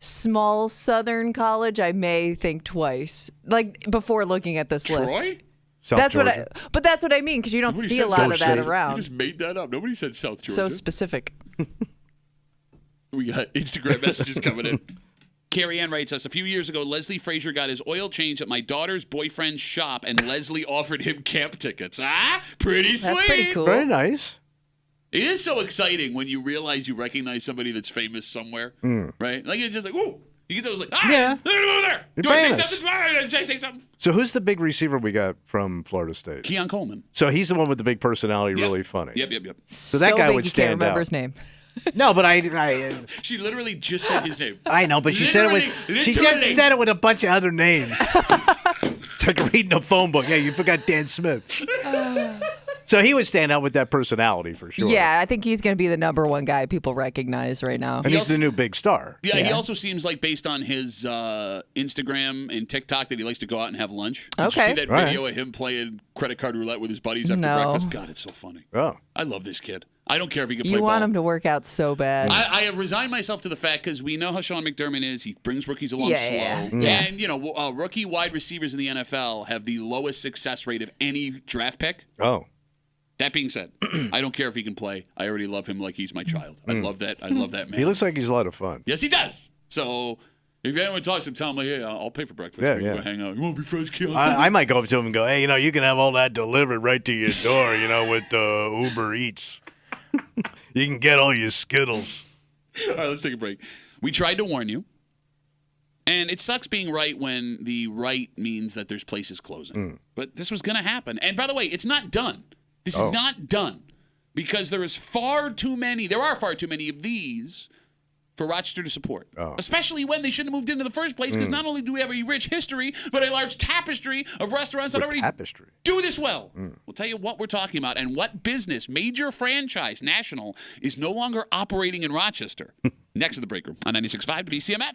small Southern college, I may think twice, like before looking at this list. Troy? South Georgia. But that's what I mean because you don't see a lot of that around. You just made that up. Nobody said South Georgia. So specific. We got Instagram messages coming in. Carrie Ann writes us, a few years ago, Leslie Frazier got his oil changed at my daughter's boyfriend's shop, and Leslie offered him camp tickets. Pretty sweet. That's pretty cool. Very nice. It is so exciting when you realize you recognize somebody that's famous somewhere, right? Like, it's just like, ooh. You get those like, yeah. There. Do I say something? Should I say something? So who's the big receiver we got from Florida State? Keon Coleman. So he's the one with the big personality, really funny. Yep. So that guy big would you stand can't remember out. his name. No, but I She literally just said his name. I know, but she said it with she just said it with a bunch of other names. It's like reading a phone book. Yeah, you forgot Dan Smith. So he would stand out with that personality for sure. Yeah, I think he's going to be the number one guy people recognize right now. And he's the new big star. Yeah, he also seems like based on his Instagram and TikTok that he likes to go out and have lunch. Did you see that video of him playing credit card roulette with his buddies after breakfast? God, it's so funny. Oh. I love this kid. I don't care if he can play ball. You want him to work out so bad. I have resigned myself to the fact because we know how Sean McDermott is. He brings rookies along slow. Yeah. And, rookie wide receivers in the NFL have the lowest success rate of any draft pick. Oh. That being said, I don't care if he can play. I already love him like he's my child. I love that. I love that man. He looks like he's a lot of fun. Yes, he does. So if anyone talks to him, tell him, like, hey, I'll pay for breakfast. Yeah, we can go hang out. You want to be friends, Keon? I might go up to him and go, hey, you can have all that delivered right to your door, with Uber Eats. You can get all your Skittles. All right, let's take a break. We tried to warn you. And it sucks being right when the right means that there's places closing. But this was going to happen. And by the way, it's not done. This is not done because there are far too many of these for Rochester to support, Oh. especially when they shouldn't have moved in the first place, because not only do we have a rich history, but a large tapestry of restaurants that already Tapestry. do this well. We'll tell you what we're talking about and what business, major franchise, national, is no longer operating in Rochester. Next to the break room on 96.5 WCMF.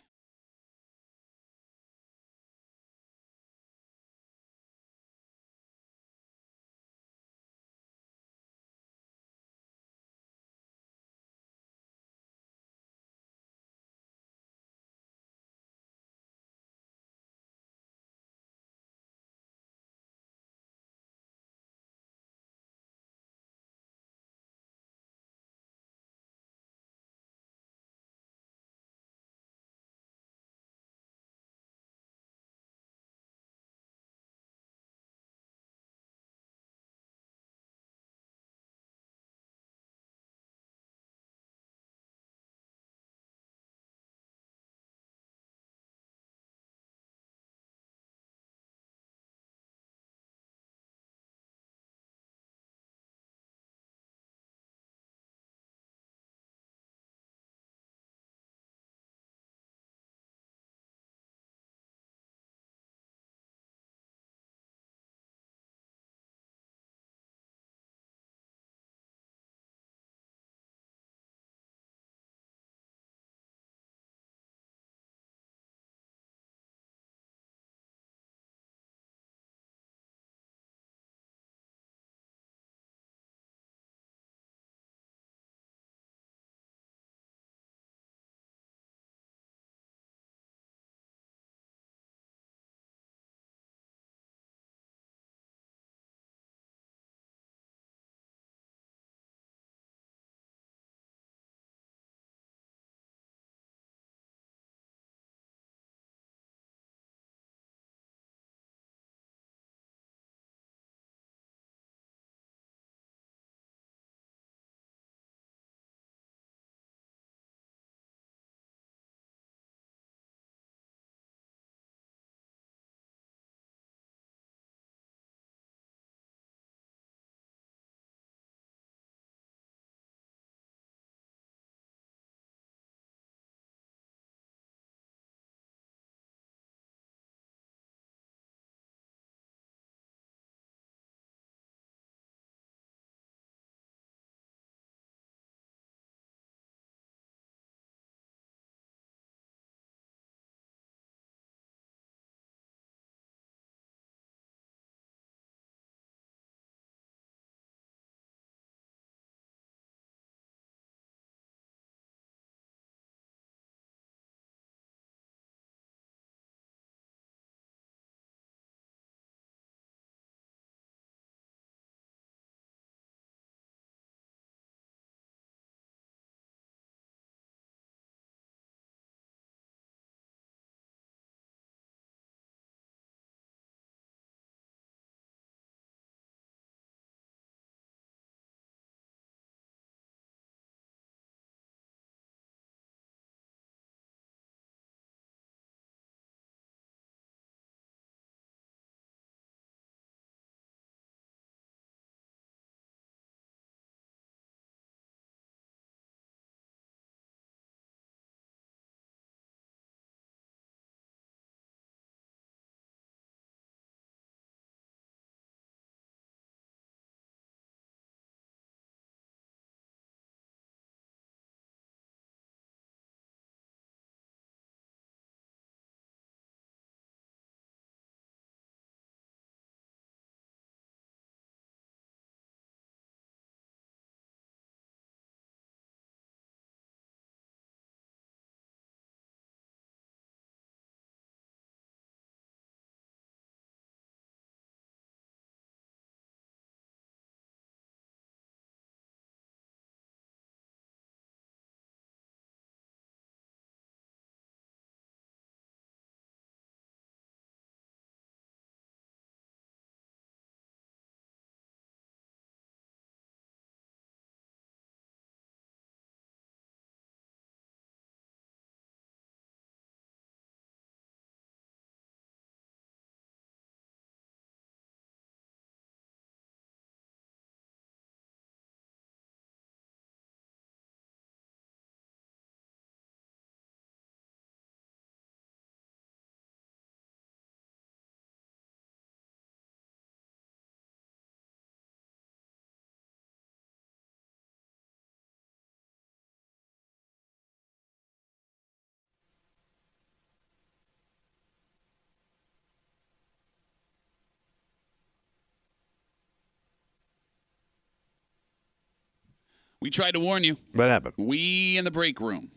We tried to warn you. What happened? We in the break room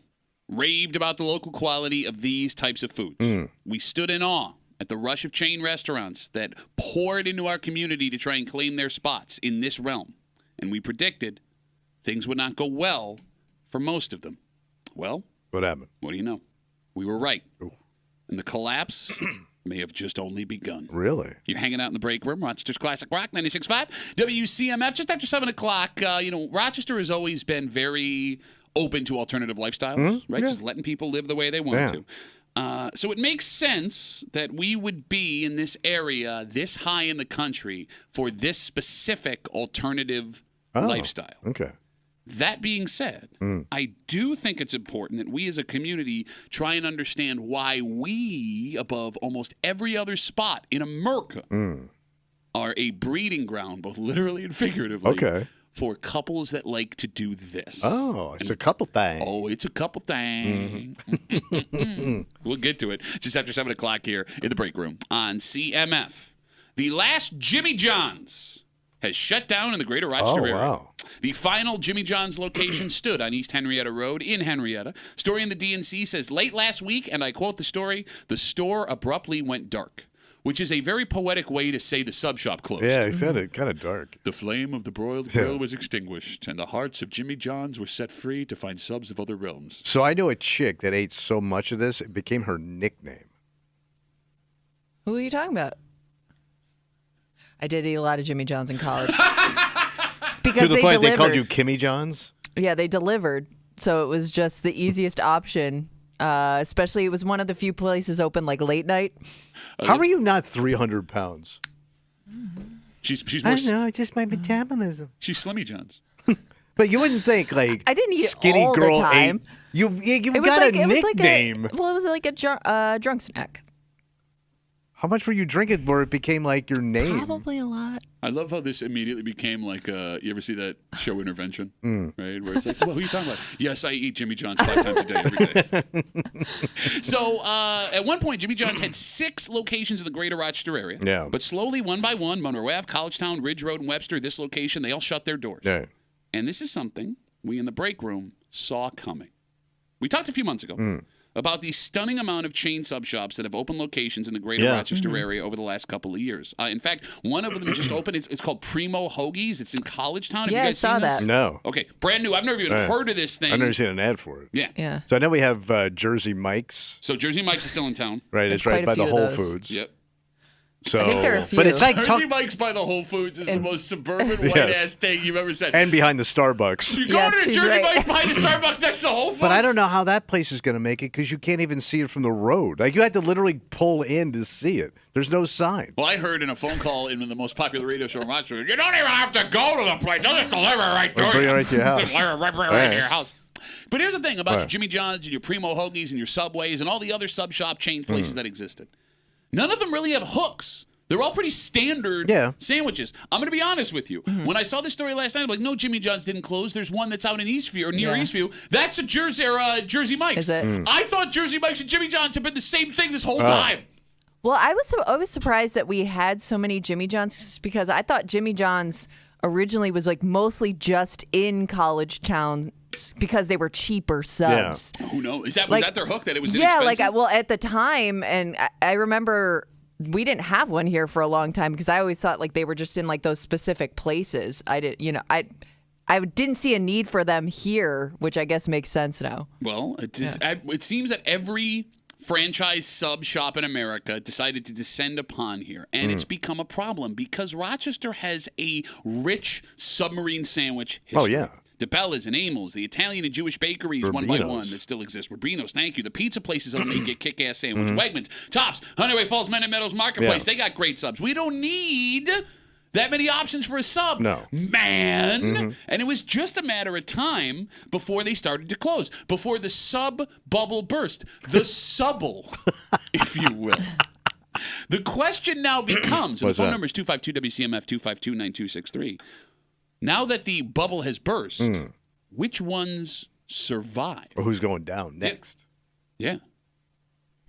raved about the local quality of these types of foods. We stood in awe at the rush of chain restaurants that poured into our community to try and claim their spots in this realm. And we predicted things would not go well for most of them. Well, What happened? what do you know? We were right. And the collapse may have just only begun. Really? You're hanging out in the break room, Rochester's Classic Rock, 96.5, WCMF, just after 7 o'clock. Rochester has always been very open to alternative lifestyles, right? Yeah. Just letting people live the way they want to. So it makes sense that we would be in this area this high in the country for this specific alternative lifestyle. Okay. That being said, I do think it's important that we as a community try and understand why we, above almost every other spot in America, are a breeding ground, both literally and figuratively, for couples that like to do this. Oh, it's a couple thing. Oh, it's a couple thing. We'll get to it just after 7 o'clock here in the break room on CMF. The last Jimmy John's has shut down in the greater Rochester area. Wow. The final Jimmy John's location stood on East Henrietta Road in Henrietta. Story in the DNC says, late last week, and I quote the story, the store abruptly went dark, which is a very poetic way to say the sub shop closed. Yeah, he said it kind of dark. The flame of the broiled grill was extinguished, and the hearts of Jimmy John's were set free to find subs of other realms. So I know a chick that ate so much of this, it became her nickname. Who are you talking about? I did eat a lot of Jimmy John's in college. Because To the point they delivered. called you Kimmy John's? Yeah, they delivered. So it was just the easiest option. Especially it was one of the few places open like late night. How are you not 300 pounds? She's more. just my metabolism. She's Slimmy John's. But you wouldn't think like I didn't eat skinny all the girl time. ate. You It was got like a it was like nickname. it was like a drunk snack. How much were you drinking where it became like your name? Probably a lot. I love how this immediately became like you ever see that show Intervention, right? Where it's like, well, who are you talking about? Yes, I eat Jimmy John's 5 times a day, every day. So at one point, Jimmy John's had 6 locations in the greater Rochester area. Yeah. But slowly, one by one, Monroe Ave, Collegetown, Ridge Road, and Webster, this location, they all shut their doors. Yeah. And this is something we in the break room saw coming. We talked a few months ago about the stunning amount of chain sub shops that have opened locations in the greater Rochester area over the last couple of years. In fact, one of them just opened. It's called Primo Hoagies. It's in Collegetown. Have you guys I saw seen this? that. No. Okay, brand new. I've never even heard of this thing. I've never seen an ad for it. Yeah. Yeah. So I know we have Jersey Mike's. So Jersey Mike's is still in town. Right, it's There's right quite by a the few Whole of those. Foods. Yep. So, I think there are a few. but it's like Jersey Mike's by the Whole Foods is the most suburban white-ass thing you've ever said. and behind the Starbucks. You go Yes, to the he's Jersey right. Mike's behind the Starbucks next to Whole Foods. But I don't know how that place is going to make it because you can't even see it from the road. Like you had to literally pull in to see it. There's no sign. Well, I heard in a phone call in the most popular radio show in Rochester, you don't even have to go to the place. They'll just deliver right to They'll bring you. it right to your house. Deliver right Right. to your house. But here's the thing about your Right. Jimmy John's and your Primo Hoagies and your Subways and all the other sub shop chain places that existed. None of them really have hooks. They're all pretty standard sandwiches. I'm going to be honest with you. When I saw this story last night, I'm like, no, Jimmy John's didn't close. There's one that's out in Eastview or near Eastview. That's a Jersey Mike's. Is it? I thought Jersey Mike's and Jimmy John's have been the same thing this whole time. Well, I was surprised that we had so many Jimmy John's because I thought Jimmy John's originally was like mostly just in college towns because they were cheaper subs. Who knows? Was that their hook that it was Yeah, inexpensive? well, at the time, and I remember we didn't have one here for a long time because I always thought like they were just in like those specific places. I didn't see a need for them here, which I guess makes sense now. Well, it seems that every franchise sub shop in America decided to descend upon here, and it's become a problem because Rochester has a rich submarine sandwich history. Oh, yeah. DeBella's and Amel's, the Italian and Jewish bakeries, one by Rubino's. one that still exist. Rubino's, thank you. The pizza places that'll make you a kick-ass sandwich. Wegmans, Tops, Honeyway Falls, Men and Meadows Marketplace. They got great subs. We don't need that many options for a sub. No. Man. And it was just a matter of time before they started to close, before the sub bubble burst. The subble, if you will. The question now becomes, and the What's phone that? number is 252-WCMF, 252-9263. Now that the bubble has burst, which ones survive? Or who's going down next? Yeah.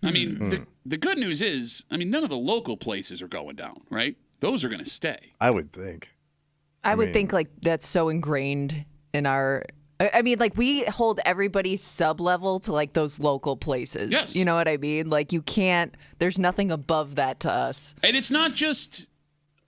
I mean, the good news is, none of the local places are going down, right? Those are going to stay. I would think. I would think like that's so ingrained in our. I mean, like, we hold everybody sub-level to, like, those local places. Yes. You know what I mean? Like, you can't, there's nothing above that to us. And it's not just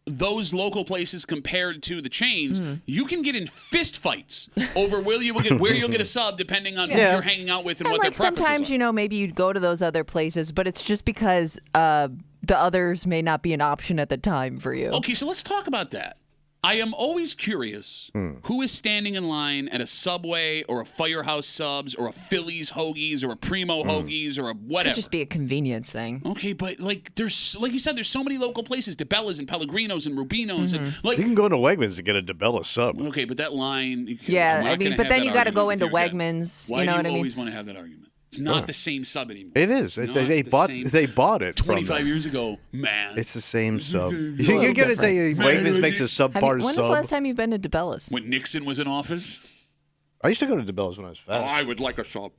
those local places compared to the chains. You can get in fist fights over where you'll get a sub depending on who you're hanging out with and what their preferences sometimes, are. maybe you'd go to those other places, but it's just because the others may not be an option at the time for you. Okay, so let's talk about that. I am always curious who is standing in line at a Subway or a Firehouse Subs or a Phillies Hoagies or a Primo Hoagies or a whatever. Could just be a convenience thing. Okay, but there's like you said, there's so many local places, DeBellas and Pellegrinos and Rubinos and You can go to Wegmans and get a DeBella sub. Okay, but that line. Yeah, I mean, but then you got to go into Wegmans. Why you know do what you I mean? always want to have that argument? It's not the same sub anymore. It is. They bought it 25 years ago, man. It's the same sub. You're going to tell you Wegmans makes a subpar When's sub. the last time you've been to DeBellas? When Nixon was in office? I used to go to DeBellas when I was fat. Oh, I would like a sub.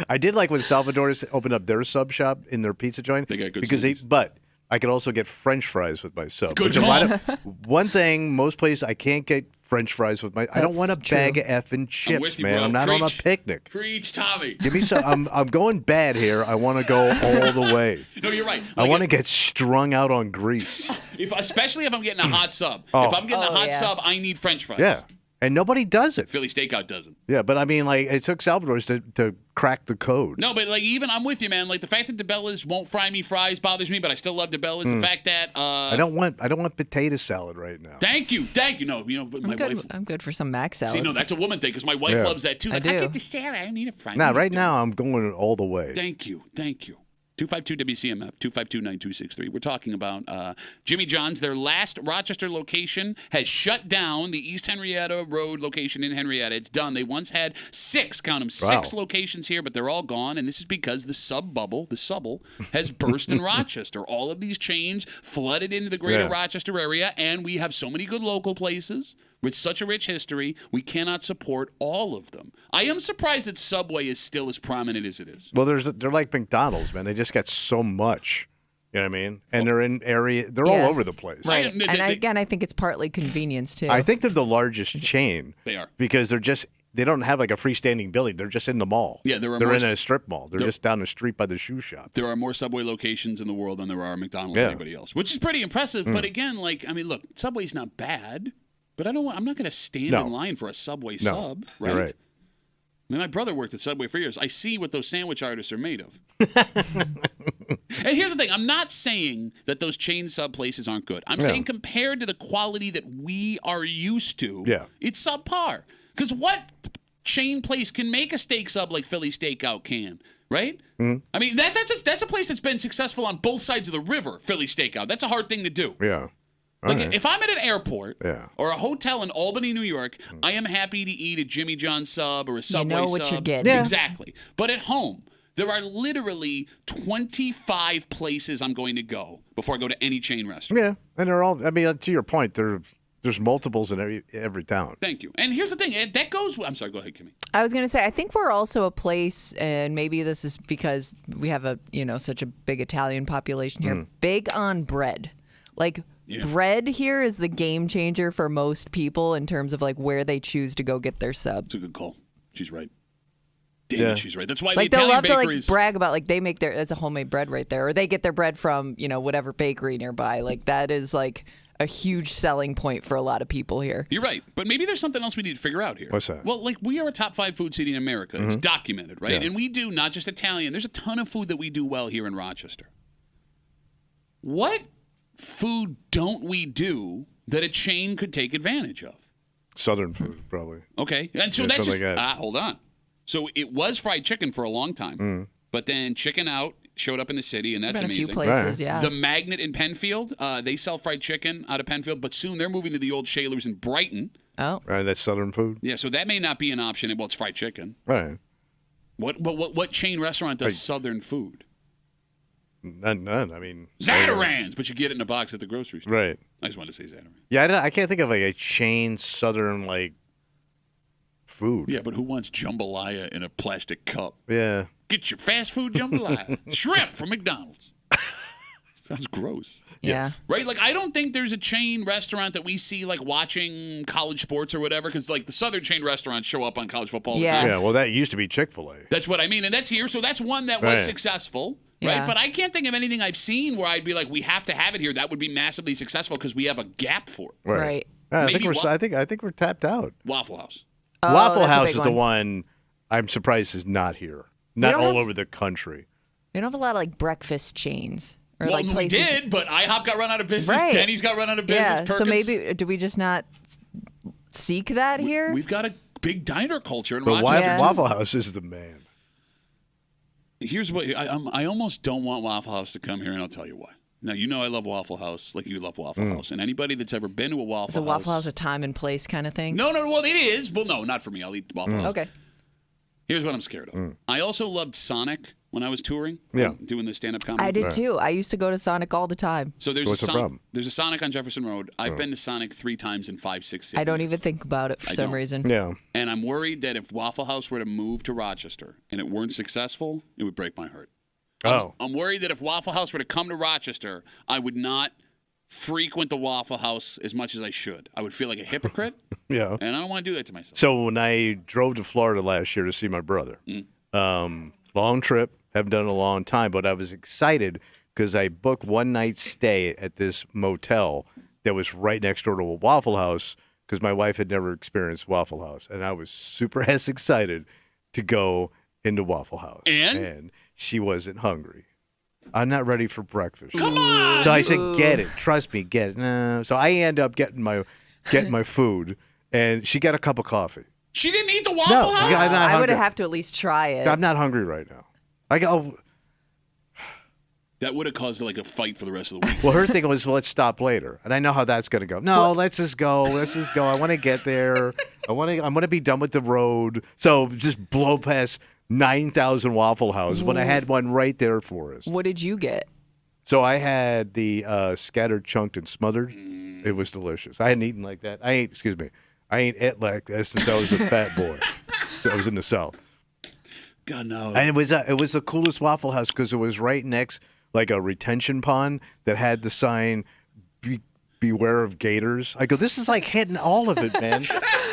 I did like when Salvador's opened up their sub shop in their pizza joint. They got good because but I could also get French fries with my sub. Good One thing, most places I can't get French fries with my. I don't want a bag of effing chips, with you, man. bro. I'm not on a picnic. Preach, Tommy. Give me some. I'm going bad here. I want to go all the way. No, you're right. I want to get strung out on grease. Especially if I'm getting a hot sub. If I'm getting a hot sub, I need French fries. Yeah. And nobody does it. Philly Steakout doesn't. Yeah, but I mean, like, it took Salvador's to crack the code. No, but like even I'm with you, man. Like the fact that DeBellas won't fry me fries bothers me, but I still love DeBellas. The fact that I don't want potato salad right now. Thank you. No, but my wife. I'm good for some mac salad. See, no, that's a woman thing because my wife loves that too. Like, I do. get the salad. I don't need a fry. Nah, right now I'm going all the way. Thank you. 252 WCMF, 252-9263. We're talking about Jimmy John's. Their last Rochester location has shut down. The East Henrietta Road location in Henrietta. It's done. They once had 6 locations here, but they're all gone. And this is because the subble, has burst in Rochester. All of these chains flooded into the greater Rochester area, and we have so many good local places with such a rich history, we cannot support all of them. I am surprised that Subway is still as prominent as it is. Well, they're like McDonald's, man. They just got so much. You know what I mean? And they're in they're all over the place. Right. And I think it's partly convenience, too. I think they're the largest chain. They are. Because they don't have like a freestanding building. They're just in the mall. Yeah, they're in a strip mall. They're just down the street by the shoe shop. There are more Subway locations in the world than there are McDonald's or anybody else, which is pretty impressive. But again, look, Subway's not bad. But I'm not going to stand in line for a Subway sub, right? You're right? I mean, my brother worked at Subway for years. I see what those sandwich artists are made of. And here's the thing. I'm not saying that those chain sub places aren't good. I'm saying compared to the quality that we are used to, it's subpar. Because what chain place can make a steak sub like Philly Steakout can, right? Mm-hmm. I mean, that's a place that's been successful on both sides of the river, Philly Steakout. That's a hard thing to do. Yeah. Like if I'm at an airport or a hotel in Albany, New York, I am happy to eat a Jimmy John's sub or a Subway sub. You know what you're getting. Yeah. Exactly. But at home, there are literally 25 places I'm going to go before I go to any chain restaurant. Yeah, and they're all. I mean, to your point, there's multiples in every town. Thank you. And here's the thing. That goes. I'm sorry. Go ahead, Kimmy. I was going to say, I think we're also a place, and maybe this is because we have such a big Italian population here, big on bread. Like, bread here is the game changer for most people in terms of like where they choose to go get their sub. It's a good call. She's right. Damn it, she's right. That's why like the Italian they'll love bakeries... to like brag about like they make it's a homemade bread right there, or they get their bread from whatever bakery nearby. Like that is like a huge selling point for a lot of people here. You're right, but maybe there's something else we need to figure out here. What's that? Well, like we are a top 5 food city in America. It's documented, right? And we do not just Italian. There's a ton of food that we do well here in Rochester. What food don't we do that a chain could take advantage of? Southern food, probably. Okay, and so that's just like hold on. So it was fried chicken for a long time, but then Chicken Out showed up in the city, and that's Been amazing. A few places, yeah. The Magnet in Penfield, they sell fried chicken out of Penfield, but soon they're moving to the old Shaler's in Brighton. Oh, right, that's Southern food. Yeah, so that may not be an option. Well, it's fried chicken. Right. What chain restaurant does Southern food? None. I mean, Zatarain's, but you get it in a box at the grocery store. Right. I just wanted to say Zatarain. Yeah, I can't think of like a chain Southern like food. Yeah, but who wants jambalaya in a plastic cup? Yeah. Get your fast food jambalaya. Shrimp from McDonald's. Sounds gross. Yeah. Right? Like, I don't think there's a chain restaurant that we see, like, watching college sports or whatever, because, like, the Southern chain restaurants show up on college football all the time. Yeah, well, that used to be Chick-fil-A. That's what I mean. And that's here. So that's one that was successful. Right. Yeah. But I can't think of anything I've seen where I'd be like, we have to have it here. That would be massively successful because we have a gap for it. Right. I Maybe think we're tapped out. Waffle House. Oh, Waffle that's a House big is the one I'm surprised is not here. Not all over the country. We don't have a lot of like breakfast chains. Or Well, like we places. did, but IHOP got run out of business. Right. Denny's got run out of business. Yeah, Perkins. so maybe do we just not seek that here? We've got a big diner culture in But Rochester. too. Waffle House is the man. Here's what I almost don't want Waffle House to come here, and I'll tell you why. Now, you know I love Waffle House like you love Waffle House. And anybody that's ever been to a Waffle House. Is a Waffle House a time and place kind of thing? No, well, it is. Well, no, not for me. I'll eat Waffle House. Okay. Here's what I'm scared of. I also loved Sonic when I was touring. Yeah. Doing the stand-up comedy. I did too. I used to go to Sonic all the time. So there's What's the problem? There's a Sonic on Jefferson Road. I've been to Sonic 3 times in 5, 6 cities. I don't even think about it for some don't. reason. Yeah. And I'm worried that if Waffle House were to move to Rochester and it weren't successful, it would break my heart. I'm worried that if Waffle House were to come to Rochester, I would not frequent the Waffle House as much as I should. I would feel like a hypocrite, Yeah. and I don't want to do that to myself. So when I drove to Florida last year to see my brother, long trip, haven't done it in a long time, but I was excited because I booked one night stay at this motel that was right next door to a Waffle House because my wife had never experienced Waffle House, and I was super excited to go into Waffle House. And she wasn't hungry. I'm not ready for breakfast. Come on! So I said, get it. Trust me, get it. No. So I end up getting my food, and she got a cup of coffee. She didn't eat the Waffle House? I'm not I would hungry. have to at least try it. I'm not hungry right now. I go. That would have caused like a fight for the rest of the week. Well, her thing was, well, let's stop later, and I know how that's going to go. No, let's just go. Let's just go. I want to get there. I want to be done with the road. So just blow past 9,000 Waffle Houses when I had one right there for us. What did you get? So I had the scattered, chunked, and smothered. It was delicious. I hadn't eaten like that. I ain't ate like that since I was a fat boy. So I was in the South. God, no. And it was the coolest Waffle House because it was right next, like a retention pond that had the sign, beware of gators. I go, this is like hitting all of it, man.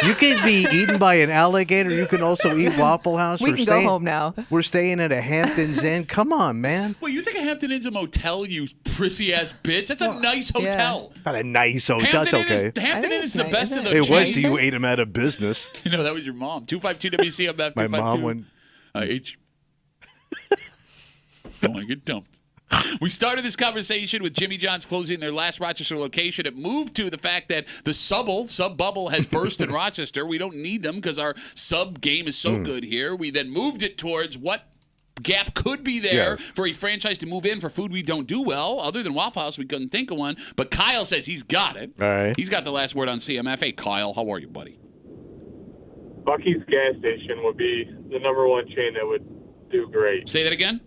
You can be eaten by an alligator. You can also eat Waffle House. We can go home now. We're staying at a Hamptons Inn. Come on, man. Wait, you think a Hampton Inn's a motel, you prissy-ass bitch? That's a nice hotel. Not a nice hotel. That's okay. Hampton Inn is the nice, best isn't of the It was chains. till you ate them out of business. You know, that was your mom. 252 WCMF. My mom went. Don't want to get dumped. We started this conversation with Jimmy John's closing their last Rochester location. It moved to the fact that the sub bubble has burst in Rochester. We don't need them because our sub game is so good here. We then moved it towards what gap could be there for a franchise to move in for food we don't do well. Other than Waffle House, we couldn't think of one. But Kyle says he's got it. All right. He's got the last word on CMF. Hey, Kyle, how are you, buddy? Bucky's gas station would be the number one chain that would do great. Say that again?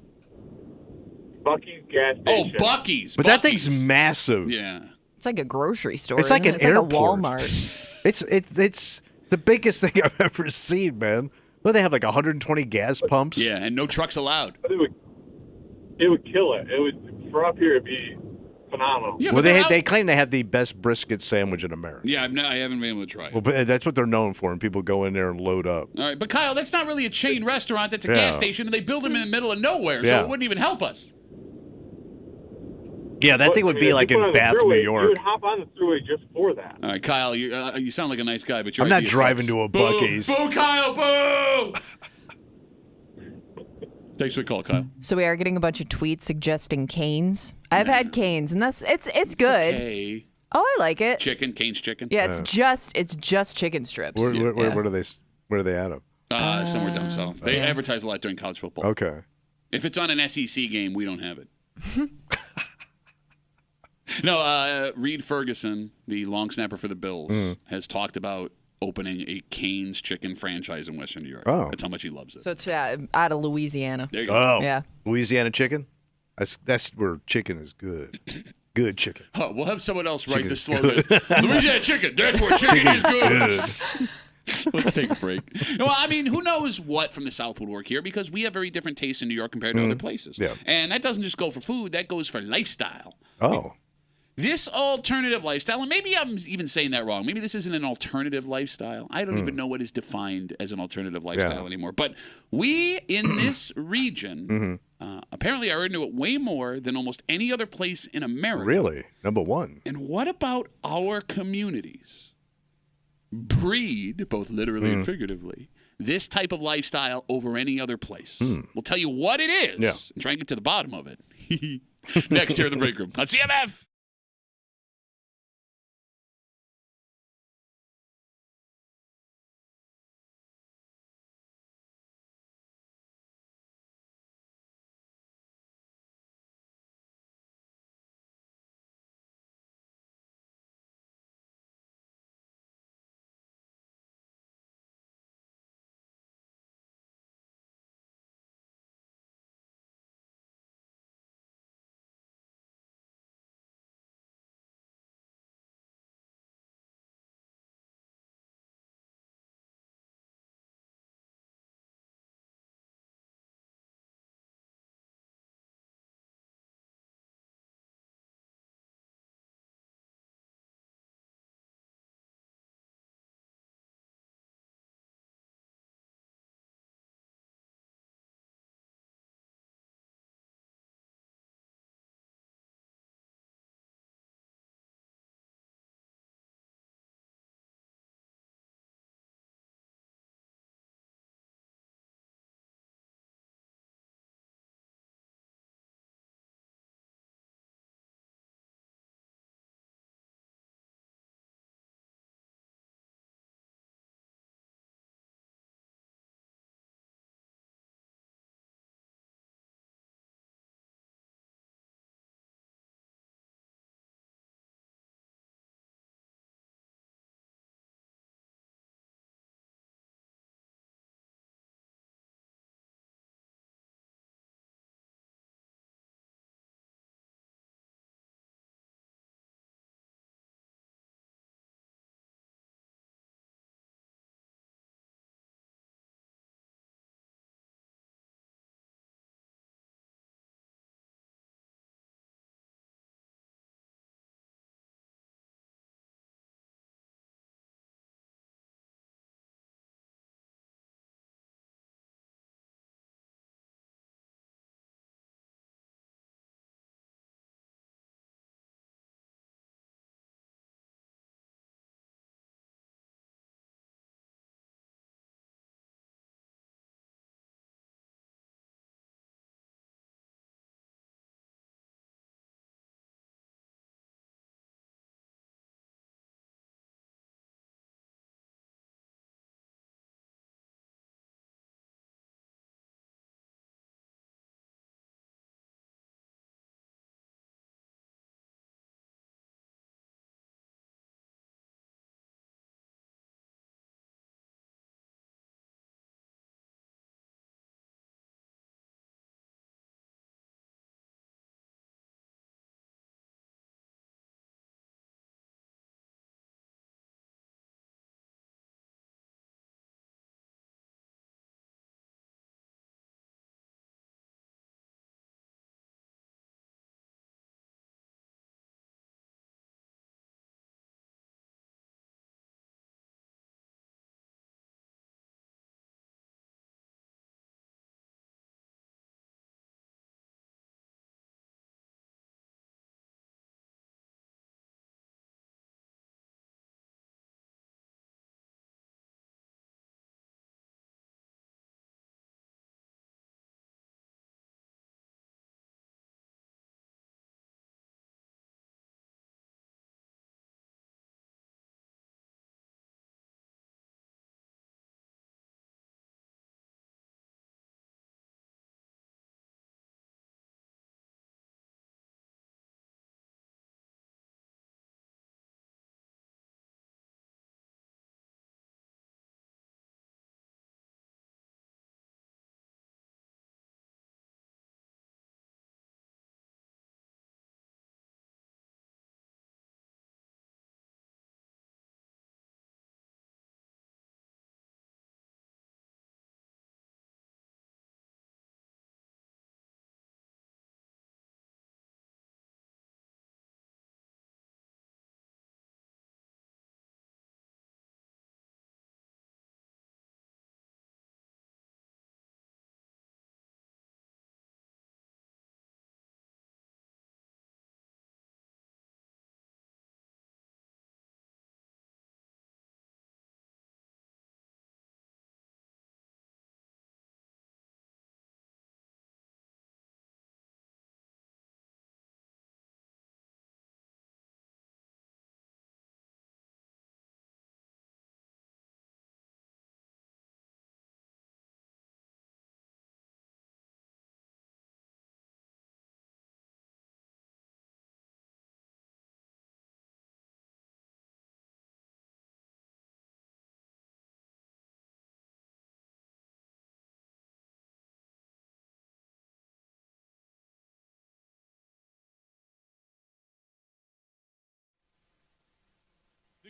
Bucky's gas Oh, station. Bucky's. But that thing's massive. Yeah. It's like a grocery store. It's like isn't an it? It's airport. like a Walmart. It's the biggest thing I've ever seen, man. Well, they have like 120 gas pumps. Yeah, and no trucks allowed. It would kill it. It would, for up here, it'd be phenomenal. Yeah, Well, but they claim they have the best brisket sandwich in America. Yeah, I haven't been able to try it. Well, but that's what they're known for, and people go in there and load up. All right, but Kyle, that's not really a chain restaurant. That's a gas station, and they build them in the middle of nowhere, so it wouldn't even help us. Yeah, that thing would be like in Bath, New York. You would hop on the thruway just for that. All right, Kyle, you sound like a nice guy, but you're I'm not driving to a Buc-ee's. Boo, Kyle, boo! Thanks for the call, Kyle. So we are getting a bunch of tweets suggesting Cane's. I've had Cane's, and it's good. Okay. Oh, I like it. Chicken, Cane's chicken. Yeah, it's just chicken strips. Where Yeah. are they out of? Somewhere down south. They advertise a lot during college football. Okay. If it's on an SEC game, we don't have it. No, Reed Ferguson, the long snapper for the Bills, has talked about opening a Cane's chicken franchise in Western New York. Oh. That's how much he loves it. So it's out of Louisiana. There you go. Oh, Yeah. Louisiana chicken. That's where chicken is good. Good chicken. Oh, we'll have someone else write the Chicken's slogan. Louisiana chicken. That's where chicken is good. Let's take a break. No, I mean, who knows what from the South would work here because we have very different tastes in New York compared to other places. Yeah. And that doesn't just go for food. That goes for lifestyle. Oh. This alternative lifestyle, and maybe I'm even saying that wrong. Maybe this isn't an alternative lifestyle. I don't even know what is defined as an alternative lifestyle anymore. But we in this region apparently are into it way more than almost any other place in America. Really? Number one. And what about our communities breed, both literally and figuratively, this type of lifestyle over any other place? We'll tell you what it is and try and get to the bottom of it. Next here in the break room on CMF.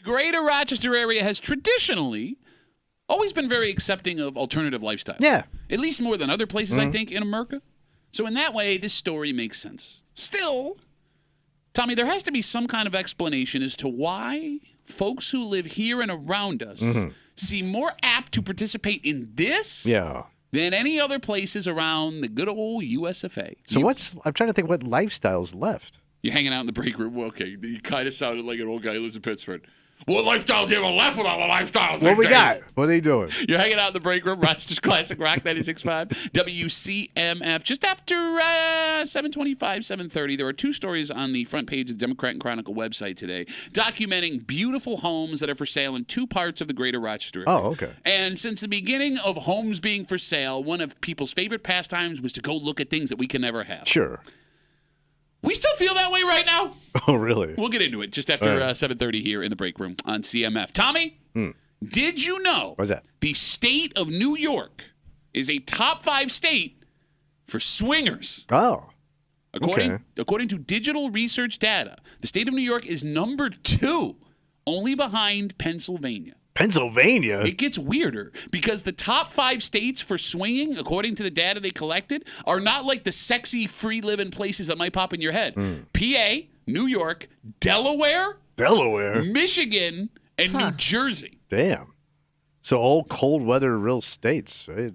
The greater Rochester area has traditionally always been very accepting of alternative lifestyles. Yeah. At least more than other places, I think, in America. So in that way, this story makes sense. Still, Tommy, there has to be some kind of explanation as to why folks who live here and around us seem more apt to participate in this than any other places around the good old USFA. So I'm trying to think what lifestyles left. You're hanging out in the break room. Well, okay, you kind of sounded like an old guy who lives in Pittsburgh. What lifestyles even left with all the lifestyles? What we days? got? What are you doing? You're hanging out in the break room. Rochester's Classic Rock 96.5. WCMF. Just after 7:25, 7:30, there are two stories on the front page of the Democrat and Chronicle website today documenting beautiful homes that are for sale in two parts of the greater Rochester area. Oh, okay. And since the beginning of homes being for sale, one of people's favorite pastimes was to go look at things that we can never have. Sure. We still feel that way right now. Oh, really? We'll get into it just after 7:30 here in the break room on CMF. Tommy, did you know What's that? the state of New York is a top 5 state for swingers? Oh. According to digital research data, the state of New York is number 2, only behind Pennsylvania. Pennsylvania? It gets weirder because the top 5 states for swinging, according to the data they collected, are not like the sexy, free-living places that might pop in your head. PA, New York, Delaware, Michigan, and New Jersey. Damn. So all cold weather real states, right?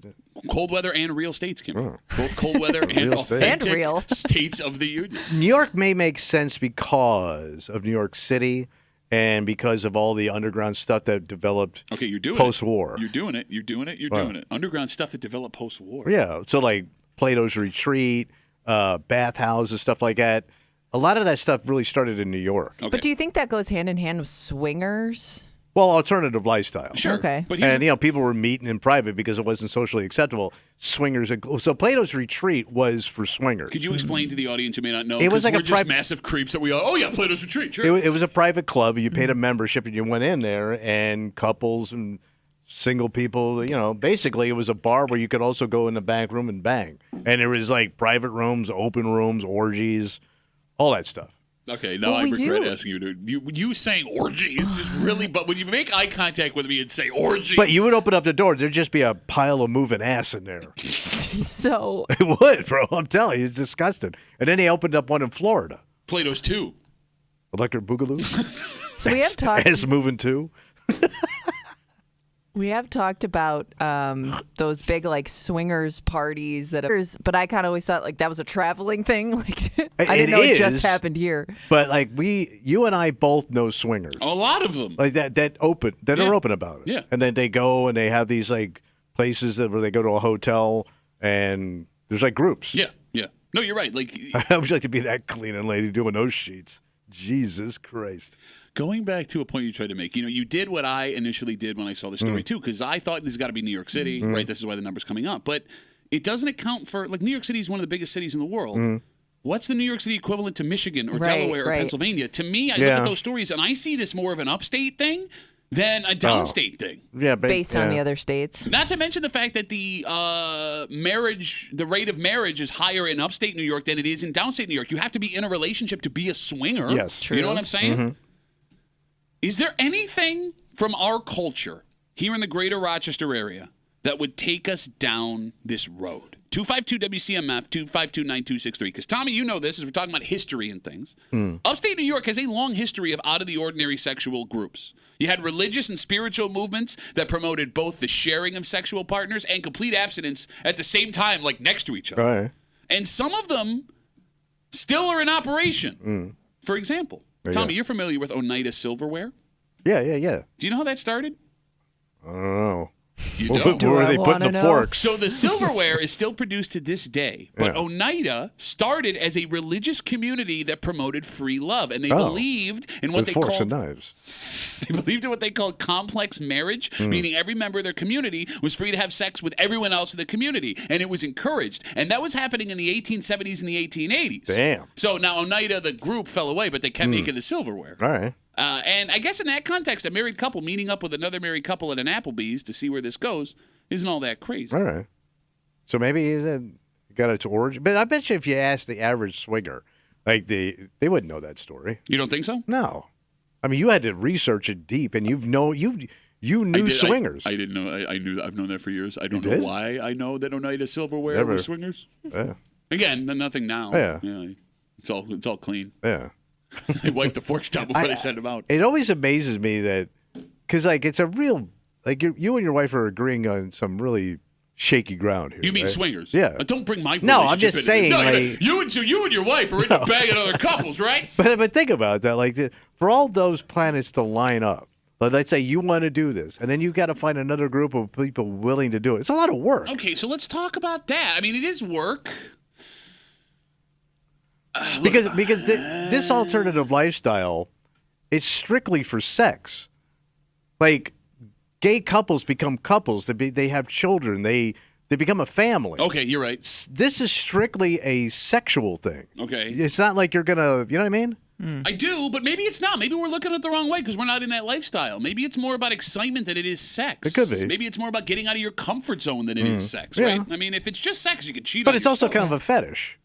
Cold weather and real states, Kim. Both cold weather and authentic real states of the union. New York may make sense because of New York City and because of all the underground stuff that developed post-war. You're doing it. You're doing it. Underground stuff that developed post-war. Yeah. So like Plato's Retreat, bathhouses, stuff like that. A lot of that stuff really started in New York. Okay. But do you think that goes hand in hand with swingers? Well, alternative lifestyle. Sure. Okay. But people were meeting in private because it wasn't socially acceptable. Swingers. So Plato's Retreat was for swingers. Could you explain to the audience who may not know? It was like we're just massive creeps that we all. Oh yeah, Plato's Retreat. Sure. It was a private club. You paid a membership and you went in there, and couples and single people. Basically it was a bar where you could also go in the back room and bang. And it was like private rooms, open rooms, orgies, all that stuff. Okay, now I regret asking you to. You saying orgies is really, but when you make eye contact with me and say orgies. But you would open up the door, there'd just be a pile of moving ass in there. So. It would, bro. I'm telling you, it's disgusting. And then they opened up one in Florida. Plato's 2. Electric Boogaloo. So we have talked. Ass moving 2. We have talked about those big like swingers parties but I kind of always thought like that was a traveling thing. Like I didn't know it just happened here. But like you and I both know swingers. A lot of them. Like that are open about it. Yeah. And then they go and they have these like places where they go to a hotel and there's like groups. Yeah. No, you're right. Like I would like to be that cleaning lady doing those sheets. Jesus Christ. Going back to a point you tried to make, you did what I initially did when I saw the story too, because I thought this has got to be New York City, right? This is why the number's coming up. But it doesn't account for, like, New York City is one of the biggest cities in the world. What's the New York City equivalent to Michigan or Delaware or Pennsylvania? To me, I look at those stories and I see this more of an upstate thing than a downstate thing. Yeah, based on the other states. Not to mention the fact that the rate of marriage is higher in upstate New York than it is in downstate New York. You have to be in a relationship to be a swinger. Yes. True. You know what I'm saying? Is there anything from our culture here in the greater Rochester area that would take us down this road? 252-WCMF, 252-9263. Because, Tommy, you know this as we're talking about history and things. Upstate New York has a long history of out-of-the-ordinary sexual groups. You had religious and spiritual movements that promoted both the sharing of sexual partners and complete abstinence at the same time, like next to each other. All right. And some of them still are in operation. For example, Tommy, you're familiar with Oneida Silverware? Yeah. Do you know how that started? I don't know. You don't? Where are they putting the forks? So the silverware is still produced to this day, but Oneida started as a religious community that promoted free love, and they believed in what forks and knives. They believed in what they called complex marriage, meaning every member of their community was free to have sex with everyone else in the community, and it was encouraged. And that was happening in the 1870s and the 1880s. Damn. So now Oneida, the group, fell away, but they kept making the silverware. All right. And I guess in that context, a married couple meeting up with another married couple at an Applebee's to see where this goes isn't all that crazy. All right. So maybe he got its origin. But I bet you if you ask the average swinger, like they wouldn't know that story. You don't think so? No. I mean, you had to research it deep, and you knew swingers. I didn't know. I've known that for years. I don't know did? why I know they don't know the silverware Never. with swingers. Yeah. Again, nothing now. Yeah. It's all clean. Yeah. They wipe the forks down before they send them out. It always amazes me that, because like it's a real, like you and your wife are agreeing on some really shaky ground here. You mean right? swingers? Yeah. Don't bring my No, I'm relationship just into saying, No, like- you and your wife are into bagging other couples, right? But think about that, like for all those planets to line up. Like, let's say you want to do this, and then you got to find another group of people willing to do it. It's a lot of work. Okay, so let's talk about that. I mean, it is work. Because this alternative lifestyle is strictly for sex. Like gay couples become couples. They have children. They become a family. Okay, you're right. This is strictly a sexual thing. Okay. It's not like you're gonna. You know what I mean? I do, but maybe it's not. Maybe we're looking at it the wrong way because we're not in that lifestyle. Maybe it's more about excitement than it is sex. It could be. Maybe it's more about getting out of your comfort zone than it is sex, Yeah. right? I mean, if it's just sex, you can cheat on But it's also yourself. kind of a fetish.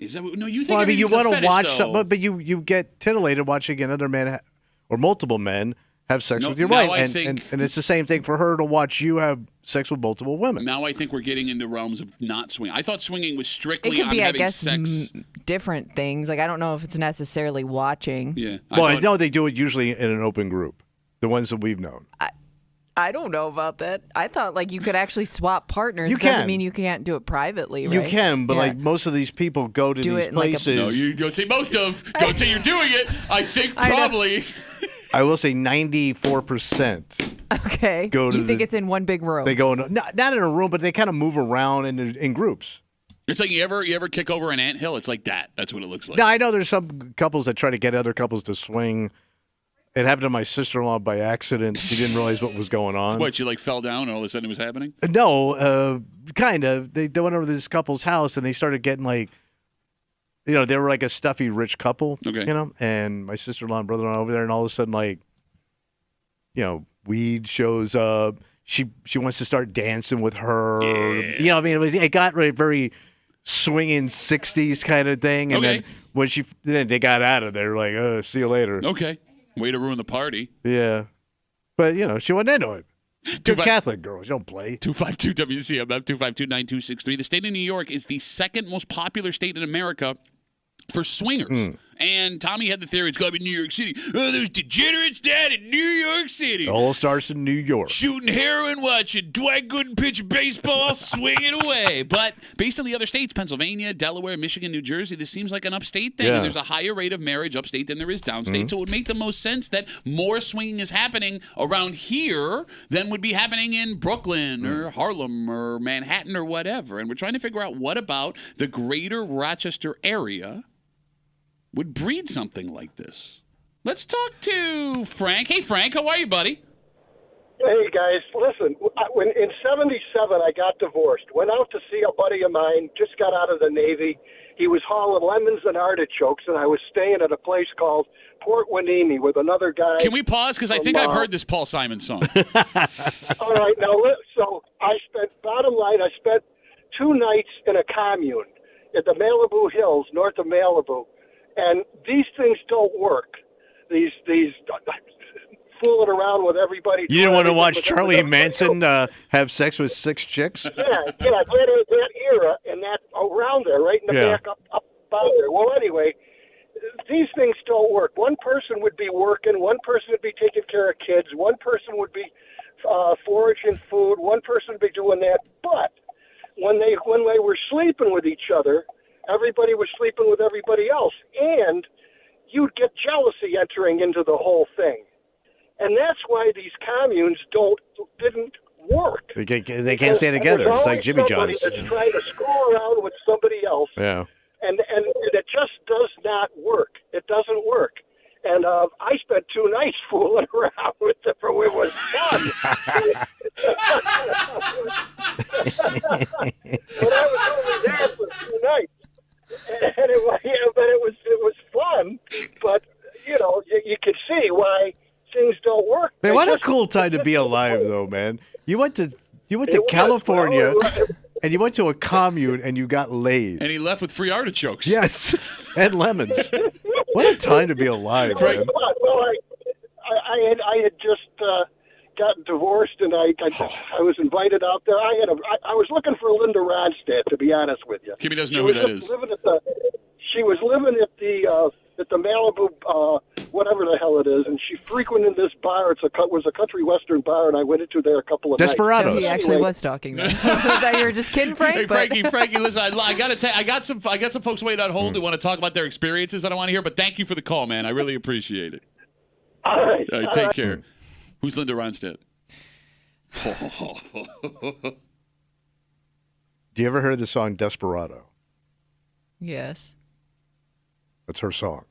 Is that no? You think Well, I mean, you want to watch, though. but you get titillated watching another man or multiple men have sex No, with your now wife, I and, think- and it's the same thing for her to watch you have sex with multiple women. Now I think we're getting into realms of not swinging. I thought swinging was It strictly could I'm be, I having guess, sex. different things. Like I don't know if it's necessarily watching. Yeah. Well, I thought- know they do it usually in an open group, the ones that we've known. I don't know about that. I thought like you could actually swap partners. You Doesn't can. mean you can't do it privately, right? You can, but Yeah. like most of these people go to Do these it in, like, a- places. No, you don't say most of. Don't say you're doing it. I think I know. probably. I will say 94% Okay. Go to you think the- it's in one big room? they go in, not in a room, but they kind of move around in groups. It's like you ever kick over an anthill? It's like that. That's what it looks like. Now I know there's some couples that try to get other couples to swing. It happened to my sister-in-law by accident. She didn't realize what was going on. What, you like fell down and all of a sudden it was happening? No, kind of. They went over to this couple's house and they started getting like, they were like a stuffy rich couple. Okay. And my sister-in-law and brother-in-law over there, and all of a sudden, like, weed shows up. She wants to start dancing with her. Yeah. It got very swinging 60s kind of thing. And Okay. then when they got out of there, like, see you later. Okay. Way to ruin the party. Yeah. But, she wasn't into it. Good Two- Catholic girls. You don't play. 252 WCMF 252-9263. The state of New York is the second most popular state in America for swingers. And Tommy had the theory it's got to be New York City. Oh, there's degenerates down in New York City. It all starts in New York. Shooting heroin, watching Dwight Gooden pitch baseball, swinging away. But based on the other states, Pennsylvania, Delaware, Michigan, New Jersey, this seems like an upstate thing. Yeah. And there's a higher rate of marriage upstate than there is downstate. So it would make the most sense that more swinging is happening around here than would be happening in Brooklyn or Harlem or Manhattan or whatever. And we're trying to figure out what about the greater Rochester area would breed something like this. Let's talk to Frank. Hey, Frank, how are you, buddy? Hey, guys, listen, when in 77, I got divorced. Went out to see a buddy of mine, just got out of the Navy. He was hauling lemons and artichokes, and I was staying at a place called Port Hueneme with another guy. Can we pause? Because I think I've heard this Paul Simon song. All right, now, so bottom line, I spent 2 nights in a commune at the Malibu Hills, north of Malibu. And these things don't work. These fooling around with everybody. You didn't want to watch But- Charlie Manson have sex with 6 chicks? Yeah, that era and that around there, right in the Yeah. back, up out there. Well, anyway, these things don't work. One person would be working, one person would be taking care of kids, one person would be foraging food, one person would be doing that. But when they were sleeping with each other, everybody was sleeping with everybody else, and you'd get jealousy entering into the whole thing. And that's why these communes didn't work. They can't stay together. There's It's like always Jimmy somebody John's. that's trying to screw around with somebody else, Yeah. and it just does not work. It doesn't work. And I spent 2 nights fooling around with them. It was fun. But I was only there for 2 nights. And it was fun, but you can see why things don't work. Man, what a cool time to be alive, though, man. You went to It was. California, Well, and you went to a commune, and you got laid. And he left with free artichokes. Yes, and lemons. What a time to be alive, man. Well, I had just gotten divorced, and I was invited out there. I was looking for Linda Ronstadt, to be honest with you. Kimmy doesn't know who that is. She was living at the Malibu, whatever the hell it is, and she frequented this bar. It was a country western bar, and I went into there a couple of Desperados. nights. He actually was talking. I thought you were just kidding, Frank. Hey, Frankie, listen, I got some folks waiting on hold who want to talk about their experiences that I want to hear. But thank you for the call, man. I really appreciate it. All right. Take care. Who's Linda Ronstadt? Do you ever hear the song Desperado? Yes. That's her song.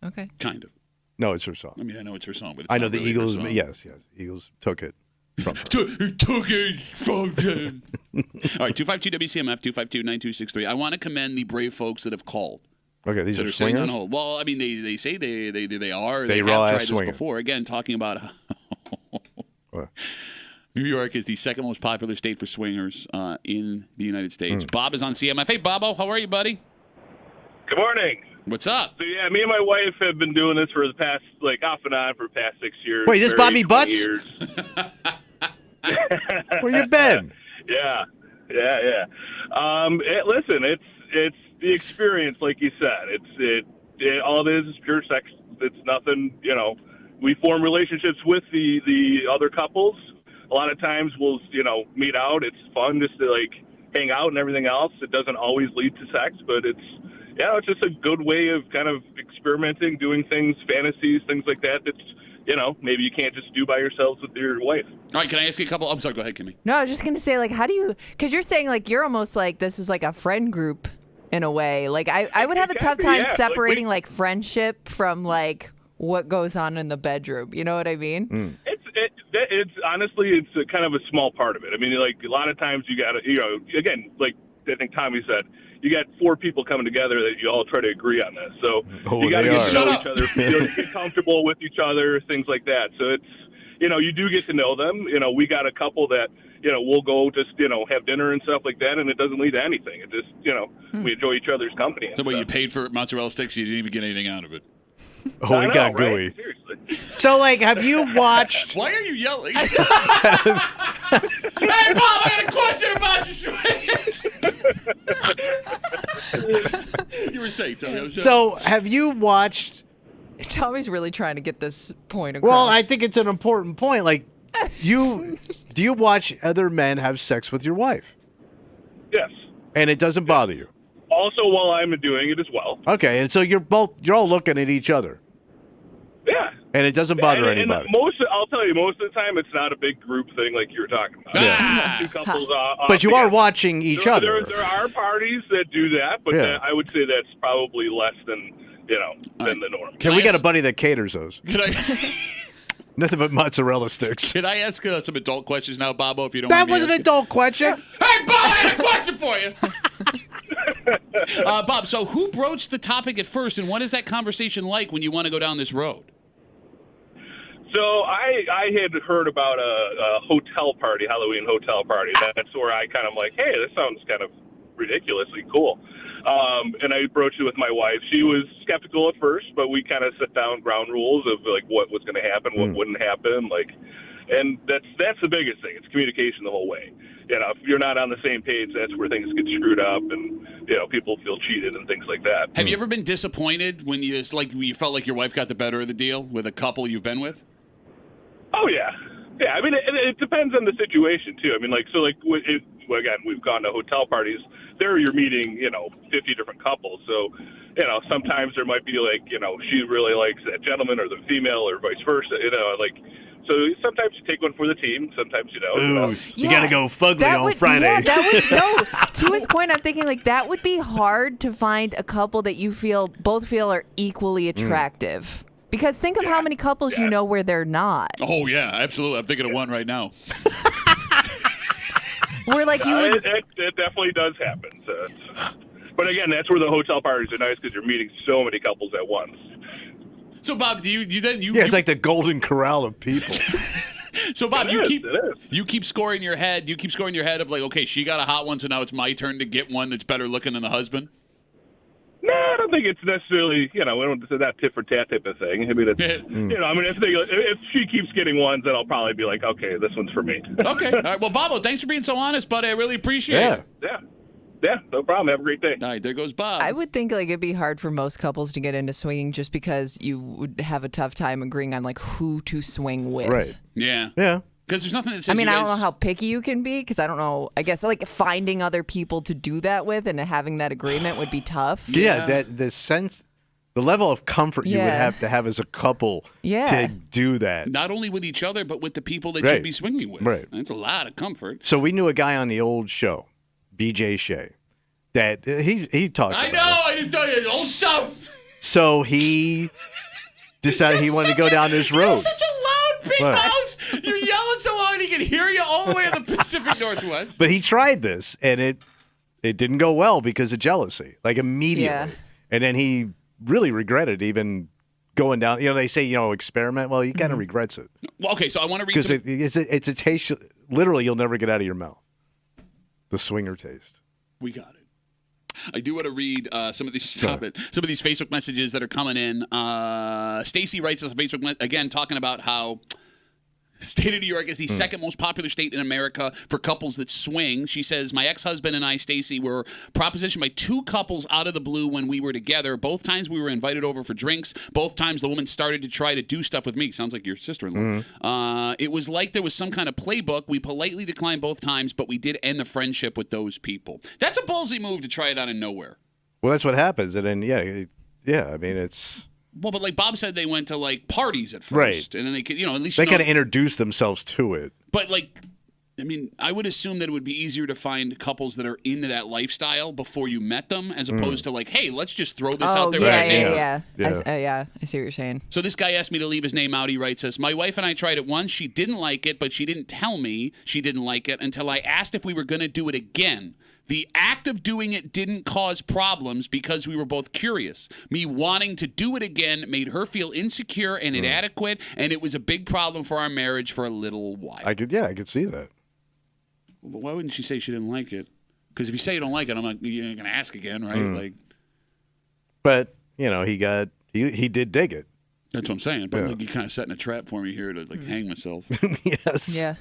Okay. Kind of. No, it's her song. I mean, I know it's her song, but it's I know not the really Eagles. her song. Yes. Eagles took it from her. Took it from them. All right, 252-WCMF, 252-9263. I want to commend the brave folks that have called. Okay, these That are are sitting on swingers? hold. Well, I mean, they say they are. They They raw have ass tried this swinger. before. Again, talking about What? New York is the second most popular state for swingers in the United Hmm. States. Bob is on CMF. Hey, Bobo, how are you, buddy? Good morning. What's up? So yeah, me and my wife have been doing this for the past, off and on for the past 6 years. Wait, this Bobby 20 Butts? years. Where you been? Yeah. Listen, it's the experience, like you said. All it is pure sex. It's nothing. We form relationships with the other couples. A lot of times we'll meet out. It's fun just to hang out and everything else. It doesn't always lead to sex, but it's just a good way of kind of experimenting, doing things, fantasies, things like that. That's maybe you can't just do by yourselves with your wife. All right, can I ask you a couple? I'm sorry, go ahead, Kimmy. No, I was just going to say, how do you, because you're saying, you're almost this is a friend group in a way. I would have a tough time separating, friendship from, what goes on in the bedroom. You know what I mean? Mm. It's honestly, it's a kind of a small part of it. I mean, a lot of times you got to, again, I think Tommy said, you got 4 people coming together that you all try to agree on this. So you got to get to know each other, get comfortable with each other, things like that. So it's, you do get to know them. We got a couple that, we'll go just, have dinner and stuff like that, and it doesn't lead to anything. It just, we enjoy each other's company. So, you paid for mozzarella sticks, you didn't even get anything out of it. Oh, we got gooey. Right? Seriously. So, have you watched? Why are you yelling? Hey, Bob, I got a question about you. You were saying, Tommy. So, have you watched? Tommy's really trying to get this point across. Well, I think it's an important point. Do you watch other men have sex with your wife? Yes. And it doesn't bother you? Also, while I'm doing it as well. Okay, and so you're all looking at each other. Yeah. And it doesn't bother anybody. I'll tell you, most of the time, it's not a big group thing like you were talking about. Yeah. 2 couples. But you are watching each other. There are parties that do that, but I would say that's probably less than than the norm. We got a buddy that caters those. Can I? Nothing but mozzarella sticks. Can I ask some adult questions now, Bobo, if you don't That mind me was an asking? adult question. Hey, Bob, I got a question for you. Bob, so who broached the topic at first, and what is that conversation like when you want to go down this road? So I had heard about a hotel party, Halloween hotel party. That's where I kind of hey, this sounds kind of ridiculously cool. And I broached it with my wife. She was skeptical at first, but we kind of set down ground rules of what was going to happen, what wouldn't happen, and that's the biggest thing. It's communication the whole way. If you're not on the same page, that's where things get screwed up, and people feel cheated and things like that. Have you ever been disappointed when you felt like your wife got the better of the deal with a couple you've been with? Oh yeah. I mean, it depends on the situation too. I mean, again, we've gone to hotel parties. There, you're meeting 50 different couples. So, sometimes there might be she really likes that gentleman or the female or vice versa. So sometimes you take one for the team. Sometimes you don't. Ooh, you got to go fugly on Friday. Yeah, to his point, I'm thinking that would be hard to find a couple that you both feel are equally attractive. Because think of how many couples you know where they're not. Oh, yeah, absolutely. I'm thinking of one right now. Where you would... It definitely does happen. So but again, that's where the hotel parties are nice because you're meeting so many couples at once. So, Bob, do you then... it's like the golden corral of people. So, Bob, you keep scoring your head. You keep scoring your head of okay, she got a hot one, so now it's my turn to get one that's better looking than the husband? No, I don't think it's necessarily, we don't say that tit for tat type of thing. I mean, it's, if she keeps getting ones, then I'll probably be like, okay, this one's for me. Okay. All right. Well, Bobo, thanks for being so honest, buddy. I really appreciate it. Yeah, no problem. Have a great day. All right, there goes Bob. I would think it'd be hard for most couples to get into swinging just because you would have a tough time agreeing on who to swing with. Right. Yeah. Yeah. Because there's nothing that says. I don't know how picky you can be because I don't know. I guess finding other people to do that with and having that agreement would be tough. Yeah, the level of comfort you would have to have as a couple to do that. Not only with each other, but with the people that you'd be swinging with. Right. That's a lot of comfort. So we knew a guy on the old show, BJ Shea, that he talked. I know. I just tell you old stuff. So he decided he wanted to go down this road. You have such a loud big mouth. You're yelling so loud he can hear you all the way in the Pacific Northwest. But he tried this, and it didn't go well because of jealousy, immediately. Yeah. And then he really regretted even going down. They say, experiment. Well, he kind of regrets it. Well, okay, so I want to read some. Because it's a taste, literally, you'll never get out of your mouth. The swinger taste. We got it. I do want to read some of these Facebook messages that are coming in. Stacy writes us on Facebook again talking about how state of New York is the second most popular state in America for couples that swing. She says, my ex-husband and I, Stacy, were propositioned by two couples out of the blue when we were together. Both times we were invited over for drinks. Both times the woman started to try to do stuff with me. Sounds like your sister-in-law. It was like there was some kind of playbook. We politely declined both times, but we did end the friendship with those people. That's a ballsy move to try it out of nowhere. Well, that's what happens. And then, it's... Well, but like Bob said, they went to parties at first, right? And then they could, at least they kind of introduce themselves to it. But I would assume that it would be easier to find couples that are into that lifestyle before you met them, as opposed to hey, let's just throw this out there. Yeah. I see what you're saying. So this guy asked me to leave his name out. He writes us, my wife and I tried it once. She didn't like it, but she didn't tell me she didn't like it until I asked if we were going to do it again. The act of doing it didn't cause problems because we were both curious. Me wanting to do it again made her feel insecure and inadequate, and it was a big problem for our marriage for a little while. I could see that. But why wouldn't she say she didn't like it? Because if you say you don't like it, you're not going to ask again, right? But he did dig it. That's what I'm saying. But you're kind of setting a trap for me here to hang myself. Yes. Yeah.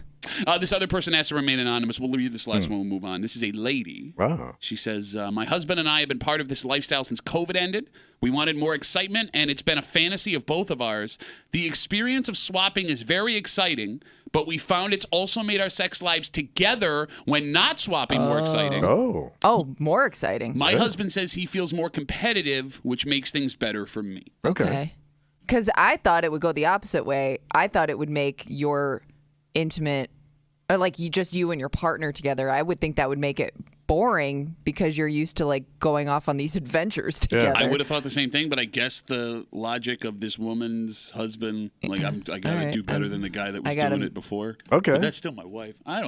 This other person has to remain anonymous. We'll read this last one. We'll move on. This is a lady. Wow. She says, my husband and I have been part of this lifestyle since COVID ended. We wanted more excitement, and it's been a fantasy of both of ours. The experience of swapping is very exciting, but we found it's also made our sex lives together when not swapping more exciting. Oh, more exciting. My husband says he feels more competitive, which makes things better for me. Okay. Because I thought it would go the opposite way. I thought it would make your intimate, or you and your partner together. I would think that would make it boring because you're used to going off on these adventures together. I would have thought the same thing, but I guess the logic of this woman's husband, I gotta do better than the guy that was doing it before. Okay, but that's still my wife. I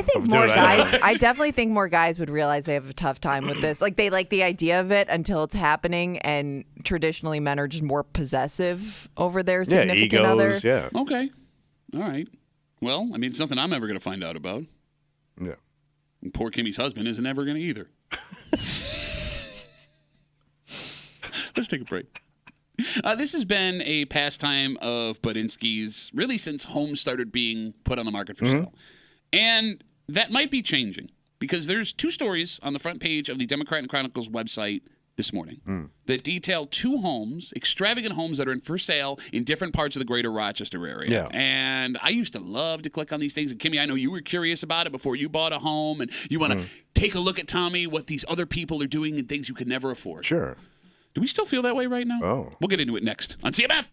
think more guys. I definitely think more guys would realize they have a tough time with this. They like the idea of it until it's happening, and traditionally men are just more possessive over their significant other. Yeah. Okay. All right. Well, it's nothing I'm ever going to find out about. Yeah. And poor Kimmy's husband isn't ever going to either. Let's take a break. This has been a pastime of Budinsky's really since homes started being put on the market for sale. And that might be changing because there's two stories on the front page of the Democrat and Chronicles website this morning that detail two homes, extravagant homes that are for sale in different parts of the greater Rochester area. Yeah. And I used to love to click on these things. And Kimmy, I know you were curious about it before you bought a home, and you want to take a look at, Tommy, what these other people are doing and things you could never afford. Sure. Do we still feel that way right now? Oh. We'll get into it next on CMF.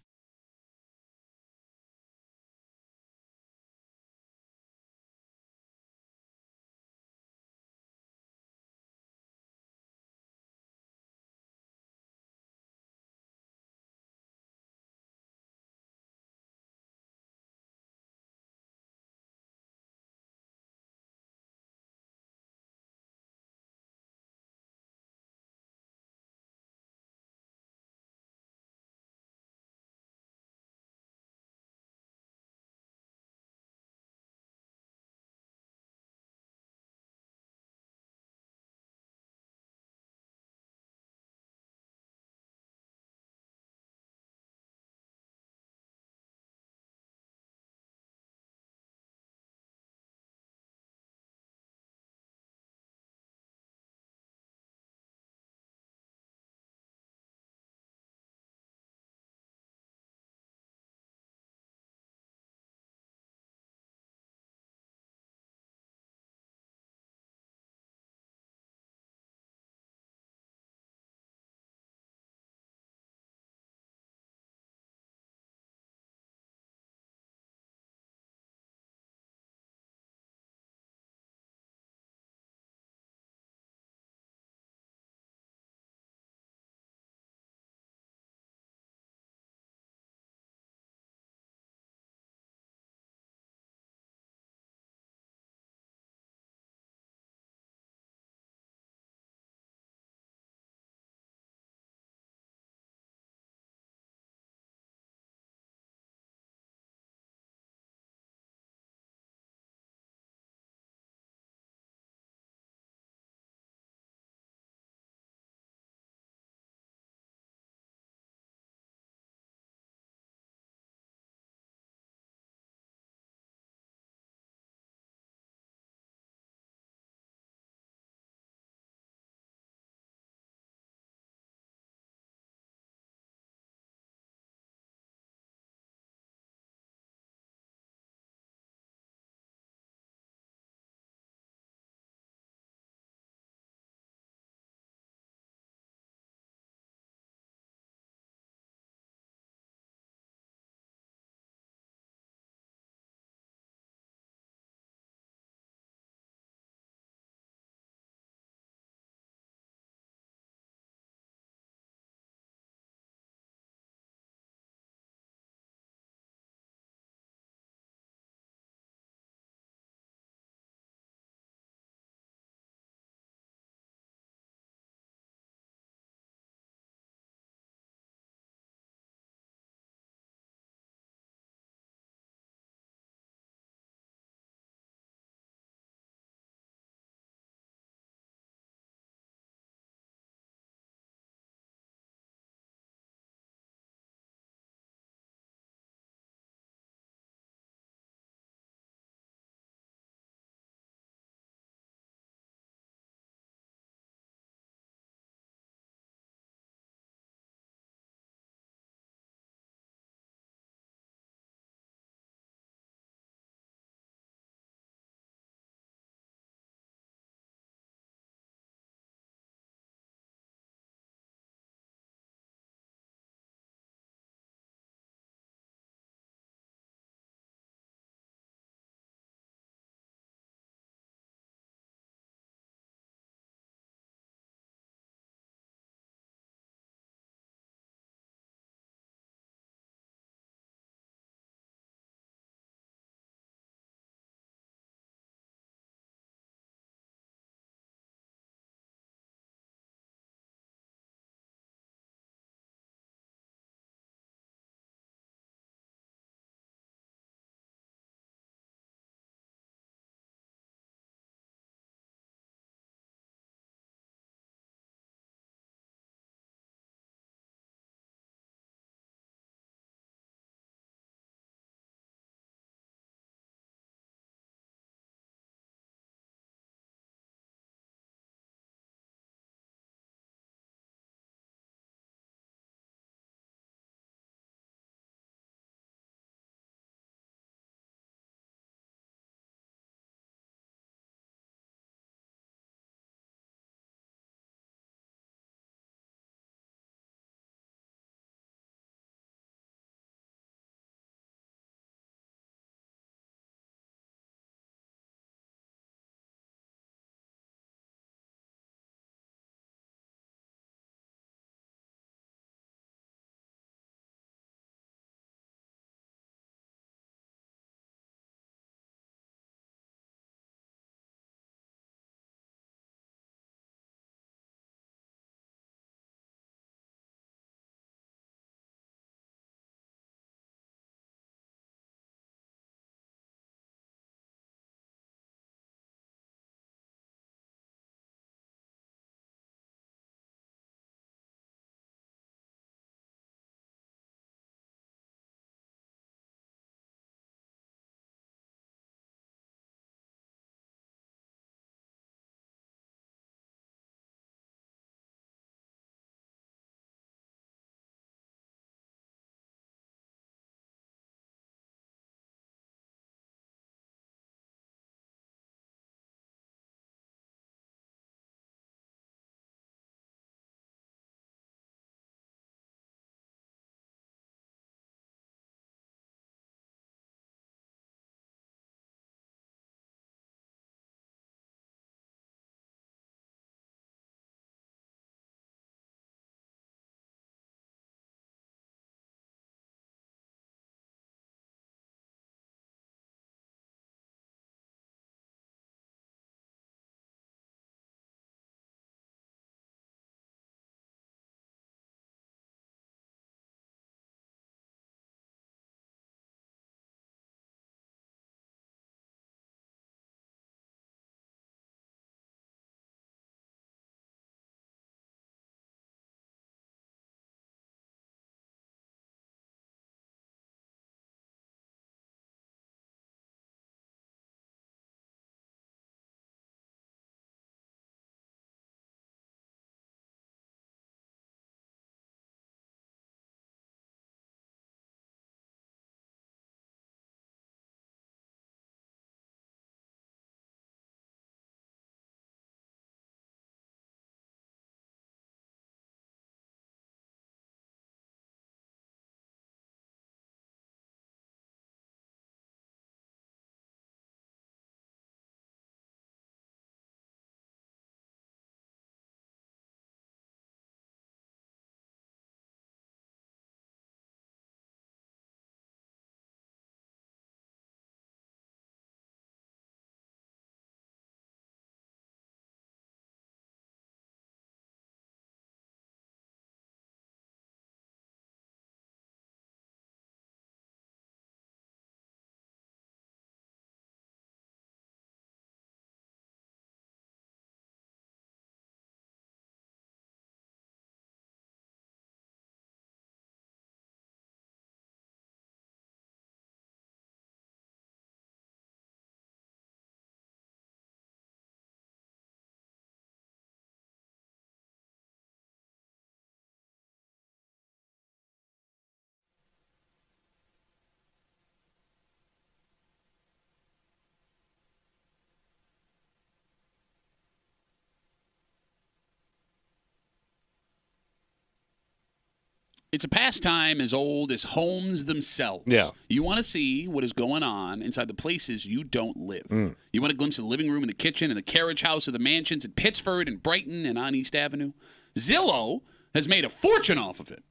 It's a pastime as old as homes themselves. Yeah. You want to see what is going on inside the places you don't live. You want a glimpse of the living room and the kitchen and the carriage house of the mansions in Pittsford and Brighton and on East Avenue. Zillow has made a fortune off of it.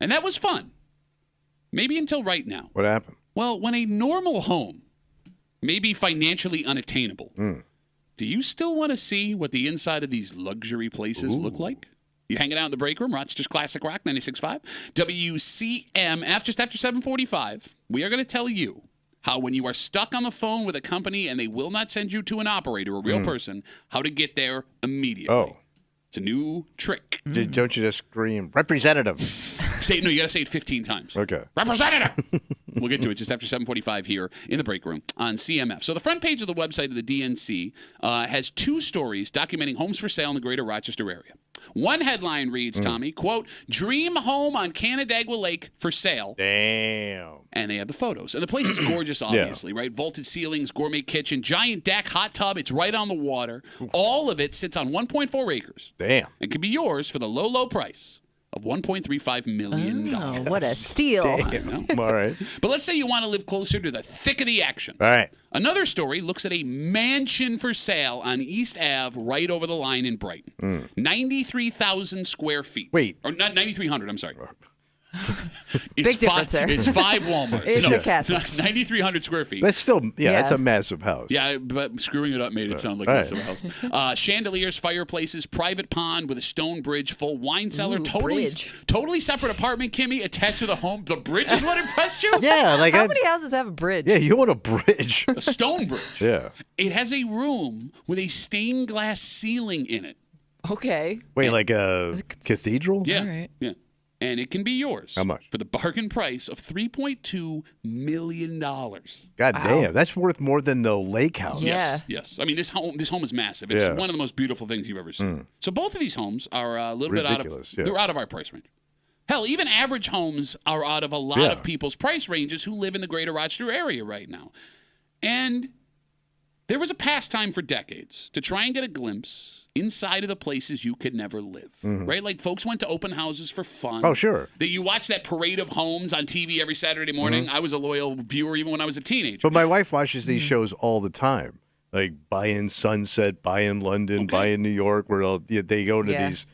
And that was fun. Maybe until right now. What happened? Well, when a normal home may be financially unattainable, do you still want to see what the inside of these luxury places look like? You hanging out in the break room, Rochester's Classic Rock 96.5, WCMF, just after 7:45. We are going to tell you how when you are stuck on the phone with a company and they will not send you to an operator, a real person, how to get there immediately. Oh. It's a new trick. Don't you just scream, representative? No, you got to say it 15 times. Okay. Representative! We'll get to it just after 7:45 here in the break room on CMF. So the front page of the website of the DNC has 2 stories documenting homes for sale in the greater Rochester area. One headline reads, Tommy, quote, dream home on Canandaigua Lake for sale. Damn. And they have the photos. And the place is gorgeous, obviously, right? Vaulted ceilings, gourmet kitchen, giant deck, hot tub. It's right on the water. All of it sits on 1.4 acres. Damn. It can be yours for the low, low price of $1.35 million. Oh, what a steal. Damn. All right. But let's say you want to live closer to the thick of the action. All right. Another story looks at a mansion for sale on East Ave right over the line in Brighton. 93,000 square feet. Wait. Or not 9,300, I'm sorry. Big difference there. It's 5 Walmarts. It's a castle. 9,300 square feet. That's still, that's a massive house. Yeah, but screwing it up made it sound like a massive house. Chandeliers, fireplaces, private pond with a stone bridge, full wine cellar, totally separate apartment, Kimmy, attached to the home. The bridge is what impressed you? Yeah, like How many houses have a bridge? Yeah, you want a bridge. A stone bridge. Yeah. It has a room with a stained glass ceiling in it. Okay. Wait, like a cathedral? Yeah. All right. Yeah. And it can be yours. How much? For the bargain price of $3.2 million. God damn, that's worth more than the lake house. Yeah. Yes. I mean, this home is massive. It's one of the most beautiful things you've ever seen. So both of these homes are a little bit out of they're out of our price range. Hell, even average homes are out of a lot of people's price ranges who live in the greater Rochester area right now. And there was a pastime for decades to try and get a glimpse inside of the places you could never live, right? Like folks went to open houses for fun. Oh, sure. That you watch that parade of homes on TV every Saturday morning. I was a loyal viewer even when I was a teenager. But my wife watches these shows all the time, like Buy in Sunset, Buy in London, Buy in New York, where they go to these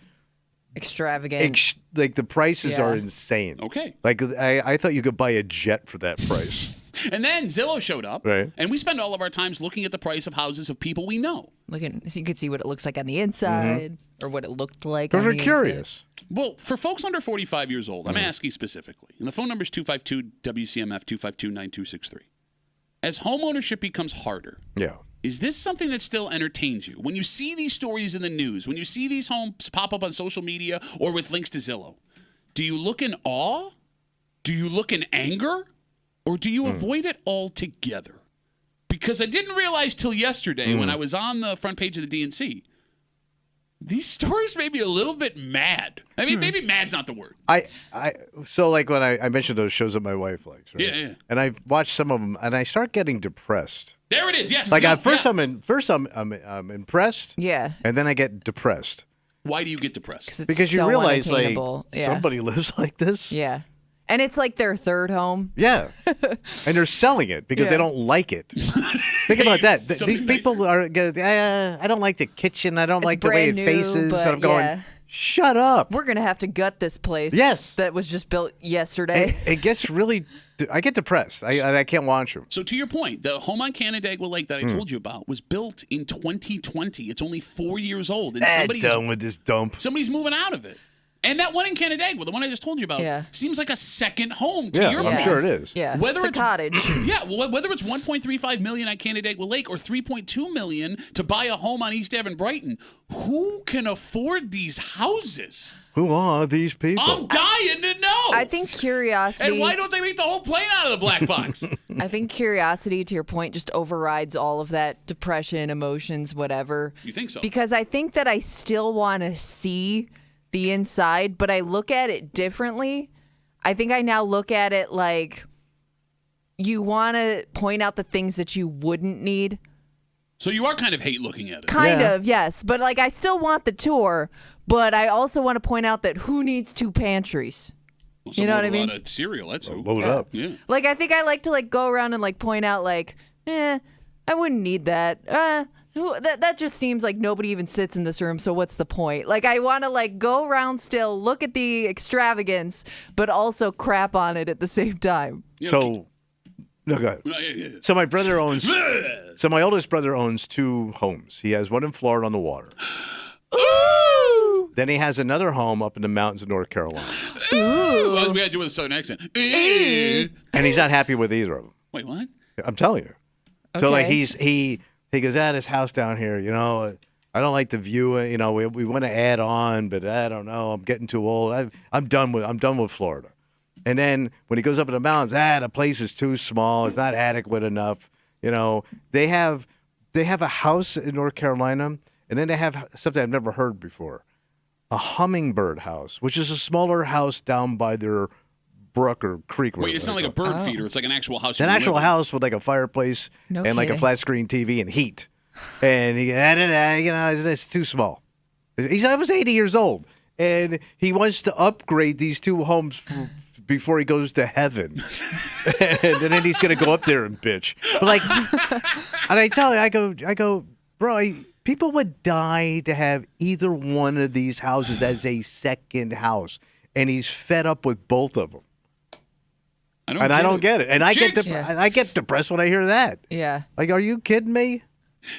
extravagant. Like the prices are insane. Okay. Like I thought you could buy a jet for that price. And then Zillow showed up, right? And we spend all of our times looking at the price of houses of people we know. So you could see what it looks like on the inside or what it looked like on the inside. Because we're curious. Well, for folks under 45 years old, I'm asking specifically, and the phone number is 252-WCMF, 252-9263. As homeownership becomes harder, is this something that still entertains you? When you see these stories in the news, when you see these homes pop up on social media or with links to Zillow, do you look in awe? Do you look in anger? Or do you avoid it altogether? Because I didn't realize till yesterday when I was on the front page of the DNC, these stories made me a little bit mad. I mean, maybe mad's not the word. So like when I mentioned those shows that my wife likes, right? Yeah. And I watched some of them, and I start getting depressed. There it is. Yes. Like at first, I'm impressed. Yeah. And then I get depressed. Why do you get depressed? Because you realize like somebody lives like this. Yeah. And it's like their third home. Yeah. And they're selling it because they don't like it. Think about that. These people are, I don't like the kitchen. I don't like the way it faces. And I'm going, shut up. We're going to have to gut this place. Yes. That was just built yesterday. It gets really, I get depressed. I can't watch them. So to your point, the home on Canandaigua Lake that I told you about was built in 2020. It's only 4 years old. And somebody's done with this dump. Somebody's moving out of it. And that one in Canandaigua, the one I just told you about, seems like a second home to your I'm sure it is. Yeah, whether it's a cottage. Whether it's $1.35 million on Canandaigua Lake or $3.2 million to buy a home on East Ave in Brighton, who can afford these houses? Who are these people? I'm dying to know. I think curiosity. And why don't they make the whole plane out of the black box? I think curiosity, to your point, just overrides all of that depression, emotions, whatever. You think so? Because I think that I still want to see the inside, but I look at it differently. I think I now look at it like you want to point out the things that you wouldn't need. So you are kind of hate looking at it. Kind of, yes. But like I still want the tour, but I also want to point out that who needs 2 pantries? Well, You know what I A mean? lot of cereal. That's who. Load up. Yeah. Like, I think I like to like go around and like point out like, I wouldn't need that. That just seems like nobody even sits in this room, so what's the point? Like, I want to like go around still, look at the extravagance, but also crap on it at the same time. So, no, go ahead. Yeah. So my brother owns. So my oldest brother owns 2 homes. He has one in Florida on the water. Ooh! Then he has another home up in the mountains of North Carolina. Ooh. Well, we had to do with a southern accent. And he's not happy with either of them. Wait, what? I'm telling you. So like Okay. he goes, this house down here, I don't like the view. We want to add on, but I don't know. I'm getting too old. I'm done with Florida. And then when he goes up in the mountains, the place is too small. It's not adequate enough. They have a house in North Carolina, and then they have something I've never heard before, a hummingbird house, which is a smaller house down by their brook or creek. Wait, it's not like a bird feeder. It's like an actual house. It's an actual house with like a fireplace No and like a kidding. flat screen TV and heat. And it's too small. He's almost 80 years old, and he wants to upgrade these 2 homes before he goes to heaven. And then he's gonna go up there and bitch. But like, and I tell you, I go, bro. People would die to have either one of these houses as a second house, and he's fed up with both of them. I don't get it. And I Jinx! get depressed when I hear that. Yeah. Like, are you kidding me?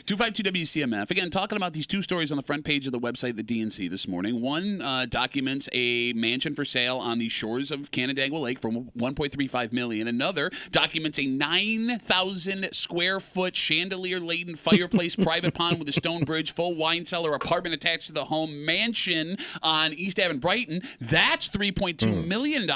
252 WCMF. Again, talking about these 2 stories on the front page of the website, the DNC, this morning. One documents a mansion for sale on the shores of Canandaigua Lake for $1.35 million. Another documents a 9,000 square foot chandelier-laden fireplace private pond with a stone bridge, full wine cellar, apartment attached to the home, mansion on East Ave in Brighton. That's $3.2 million.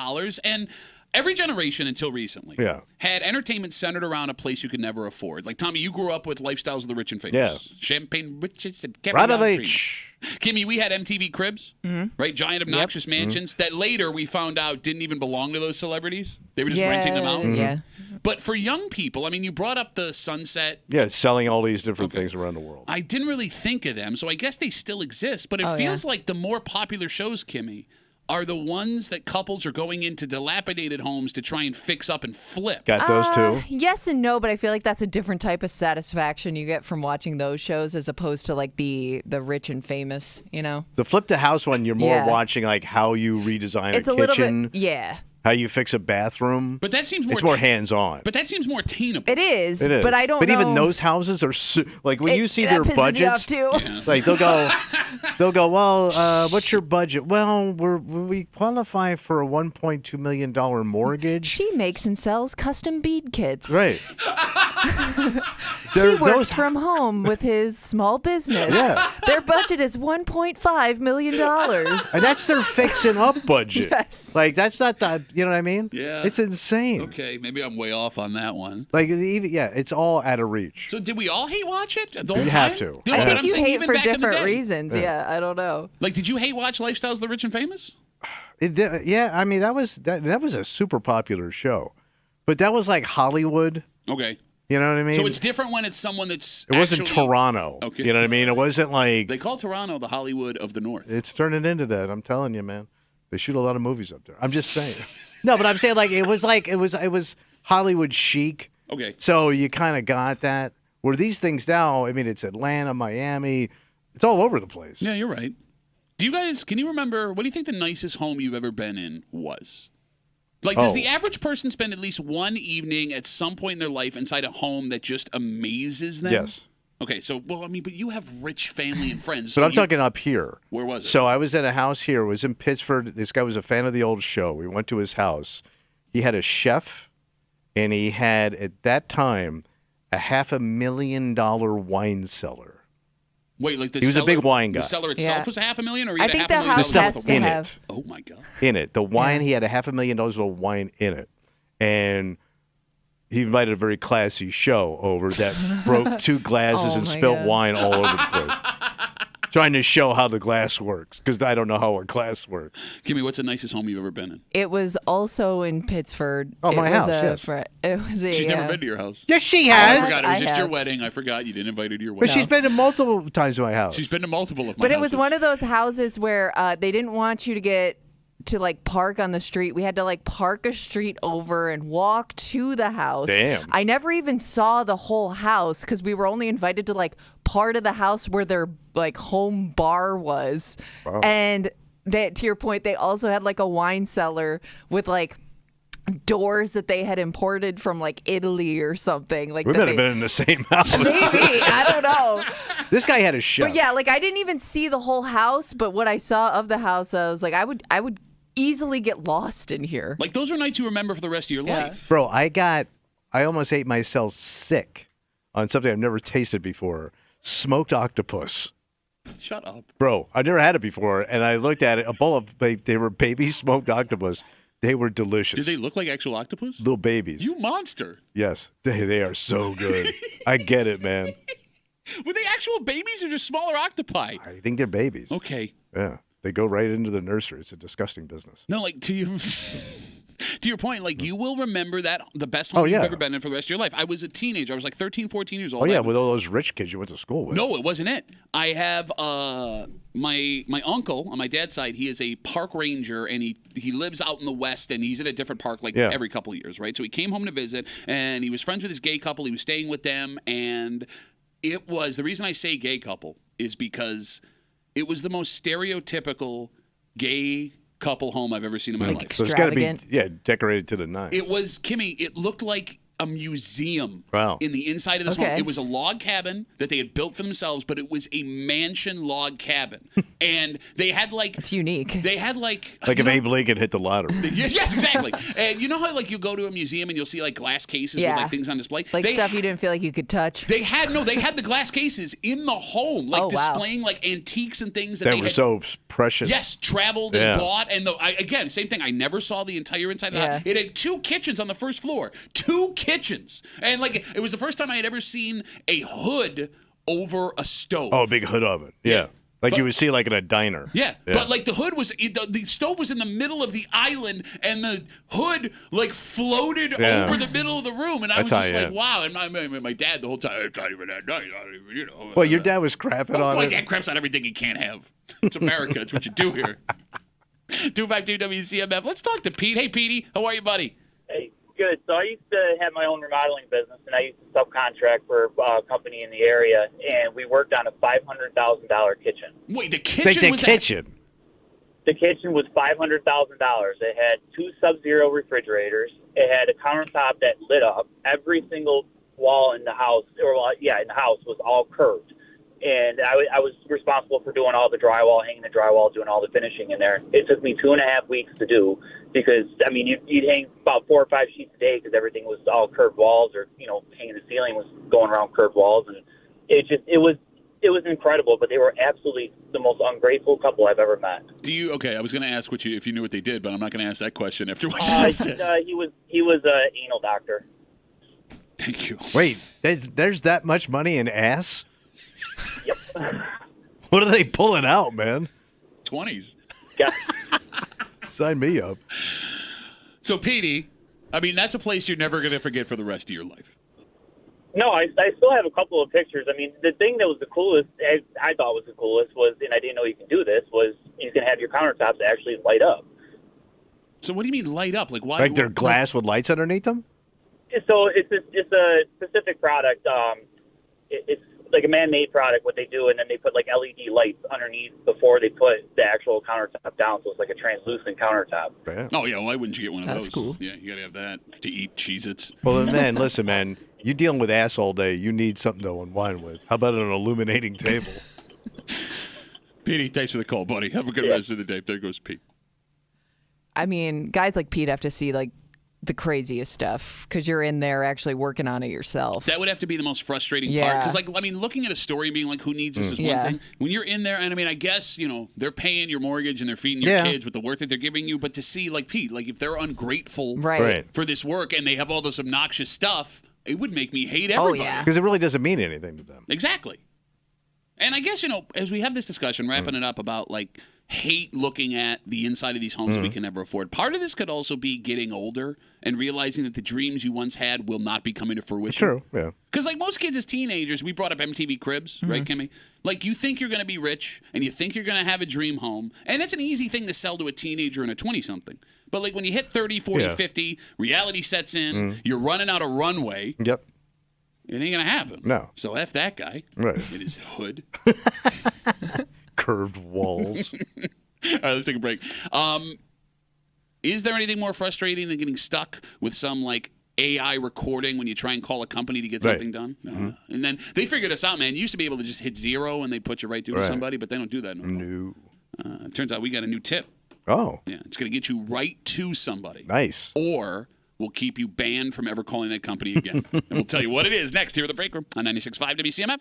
And every generation until recently had entertainment centered around a place you could never afford. Like, Tommy, you grew up with Lifestyles of the Rich and Famous. Champagne Riches and Robert Caviar H. Kimmy, we had MTV Cribs, right? Giant obnoxious mansions that later we found out didn't even belong to those celebrities. They were just renting them out. Yeah. But for young people, I mean, you brought up the Sunset. Yeah, it's selling all these different things around the world. I didn't really think of them, so I guess they still exist. But it feels like the more popular shows, Kimmy, are the ones that couples are going into dilapidated homes to try and fix up and flip. Got those too? Yes and no, but I feel like that's a different type of satisfaction you get from watching those shows as opposed to like the rich and famous, The flip to house one, you're more watching like how you redesign It's a a little kitchen, bit, how you fix a bathroom. But that seems more It's more hands-on. But that seems more attainable. It is, It is. but I don't know. But even those houses are like when you see their that pisses budgets, you off too. like they'll go, well, what's your budget? Well, we qualify for a $1.2 million mortgage. She makes and sells custom bead kits. Right. He works from home with his small business. Yeah. Their budget is $1.5 million. And that's their fixing up budget. Yes. Like that's not the, you know what I mean? Yeah. It's insane. Okay, maybe I'm way off on that one. Like even it's all out of reach. So did we all hate watch it the whole You time? have to. No, I but think I'm you saying hate even for back in the different day. reasons. Yeah, I don't know. Like, did you hate watch Lifestyles of the Rich and Famous? Yeah, I mean that was a super popular show, but that was like Hollywood. Okay. You know what I mean? So it's different when it's someone that's It wasn't actually- Toronto. Okay. You know what I mean? It wasn't like They call Toronto the Hollywood of the North. it's turning into that. I'm telling you, man. They shoot a lot of movies up there. I'm just saying. No, but I'm saying like it was Hollywood chic. Okay. So you kind of got that. Where these things now, I mean, it's Atlanta, Miami, it's all over the place. Yeah, you're right. Can you remember, what do you think the nicest home you've ever been in was? Like, does the average person spend at least one evening at some point in their life inside a home that just amazes them? Yes. Okay, so, well, I mean, but you have rich family and friends. But I'm talking up here. Where was it? So I was at a house here. It was in Pittsford. This guy was a fan of the old show. We went to his house. He had a chef, and he had, at that time, a $500,000 wine cellar. Wait, like the He was a cellar, big wine guy. The cellar itself was $500,000, or he I had think $500,000 the house worth has of to wine? have. Oh my god! In it, the wine, he had a $500,000 worth of wine in it, and he invited a very classy show over that broke 2 glasses Oh and my spilt God. wine all over the place, trying to show how the glass works because I don't know how a glass works. Kimmy, what's the nicest home you've ever been in? It was also in Pittsford. Oh, my It was house, a yes. It was a, She's never been to your house. Yes, she I has. forgot. It was I just your have. wedding. I forgot you didn't invite her to your But wedding. she's been to multiple times to my house. She's been to multiple of my But it was houses. one of those houses where they didn't want you to get to like park on the street. We had to like park a street over and walk to the house. Damn. I never even saw the whole house because we were only invited to like part of the house where their like home bar was. Wow. And they, to your point, they also had like a wine cellar with like doors that they had imported from like Italy or something. Like We might have been in the same house. maybe, I don't know. This guy had a chef. But yeah, like I didn't even see the whole house, but what I saw of the house, I was like, I would easily get lost in here. Like those are nights you remember for the rest of your life. Bro, I almost ate myself sick on something I've never tasted before. Smoked octopus. Shut up. Bro, I never had it before, and I looked at it, a bowl of, they were baby smoked octopus. They were delicious. Did they look like actual octopus? Little babies. You monster. Yes, they are so good. I get it, man. Were they actual babies or just smaller octopi? I think they're babies. Okay. Yeah, they go right into the nursery. It's a disgusting business. No, like to you. To your point, like you will remember that the best home you've ever been in for the rest of your life. I was a teenager. I was like 13, 14 years old. Oh, yeah, with all those rich kids you went to school with. No, it wasn't it. I have my uncle on my dad's side. He is a park ranger, and he lives out in the West, and he's at a different park like every couple of years, right? So he came home to visit, and he was friends with this gay couple. He was staying with them, and it was, the reason I say gay couple is because it was the most stereotypical gay couple home I've ever seen in my life. So it's got to be, decorated to the nines. It was, Kimmy, it looked like a museum in the inside of this Okay. home. It was a log cabin that they had built for themselves, but it was a mansion log cabin. And they had like... It's unique. They had like... Like if Abe Lincoln hit the lottery. Yes, exactly. And you know how like you go to a museum and you'll see like glass cases with like things on display? Like stuff you didn't feel like you could touch. They had the glass cases in the home, like displaying like antiques and things that they were had, so precious. Yes, traveled and bought. And again, same thing. I never saw the entire inside of the house. It had 2 kitchens on the first floor. 2 kitchens. And like it was the first time I had ever seen a hood over a stove. Oh, a big hood oven. Yeah. Like you would see like in a diner. Yeah, but like the hood was, the stove was in the middle of the island, and the hood like floated over the middle of the room, and I was just like, wow. And my dad the whole time, it's not even that nice, you know. Well, your dad was crapping on my it. dad craps on everything he can't have. It's America. It's what you do here. 252 WCMF. Let's talk to Pete. Hey, Petey, how are you, buddy? Hey, good. So I used to have my own remodeling business, and I used to subcontract for a company in the area, and we worked on a $500,000 kitchen. Wait, the kitchen was kitchen? The kitchen was $500,000. It had 2 Sub-Zero refrigerators. It had a countertop that lit up. Every single wall in the house, in the house was all curved. And I was responsible for doing all the drywall, hanging the drywall, doing all the finishing in there. It took me 2.5 weeks to do because, I mean, you'd hang about 4 or 5 sheets a day because everything was all curved walls, or, you know, hanging the ceiling was going around curved walls. And it was incredible, but they were absolutely the most ungrateful couple I've ever met. Okay, I was going to ask if you knew what they did, but I'm not going to ask that question after what you just said. He was an anal doctor. Thank you. Wait, there's that much money in ass? Yep. What are they pulling out, man? 20s. Yeah. Sign me up. So, Petey, I mean, that's a place you're never going to forget for the rest of your life. No, I still have a couple of pictures. I mean, the thing that was the coolest, I thought was the coolest was, and I didn't know you can do this, was you can have your countertops actually light up. So what do you mean light up? Like why? Like they're glass with lights underneath them? So it's a specific product. It's like a man-made product, what they do, and then they put like LED lights underneath before they put the actual countertop down, so it's like a translucent countertop. Oh, yeah, why wouldn't you get one of those? That's cool. Yeah, you got to have that to eat Cheez-Its. Well, man, listen, man, you dealing with ass all day, you need something to unwind with. How about an illuminating table? Petey, thanks for the call, buddy. Have a good rest of the day. There goes Pete. I mean, guys like Pete have to see like the craziest stuff because you're in there actually working on it yourself. That would have to be the most frustrating part. Because, like, I mean, looking at a story and being like, who needs this is one thing. When you're in there, and I mean, I guess, you know, they're paying your mortgage and they're feeding your kids with the work that they're giving you. But to see, like, Pete, like, if they're ungrateful for this work and they have all this obnoxious stuff, it would make me hate everybody. Because it really doesn't mean anything to them. Exactly. And I guess, as we have this discussion, wrapping it up about like hate looking at the inside of these homes that we can never afford. Part of this could also be getting older and realizing that the dreams you once had will not be coming to fruition. True, yeah. Because like most kids as teenagers, we brought up MTV Cribs, right, Kimmy? Like you think you're going to be rich and you think you're going to have a dream home. And it's an easy thing to sell to a teenager and a 20-something. But like when you hit 30, 40, 50, reality sets in, you're running out of runway. Yep. It ain't going to happen. No. So F that guy. Right. In his hood. Curved walls. All right, let's take a break. Is there anything more frustrating than getting stuck with some like AI recording when you try and call a company to get something done? No. And then they figured us out, man. You used to be able to just hit 0 and they put you right through to somebody, but they don't do that no more. No. Turns out we got a new tip. Oh. Yeah, it's going to get you right to somebody. Nice. Or we'll keep you banned from ever calling that company again. And we'll tell you what it is next here at the Break Room on 96.5 WCMF.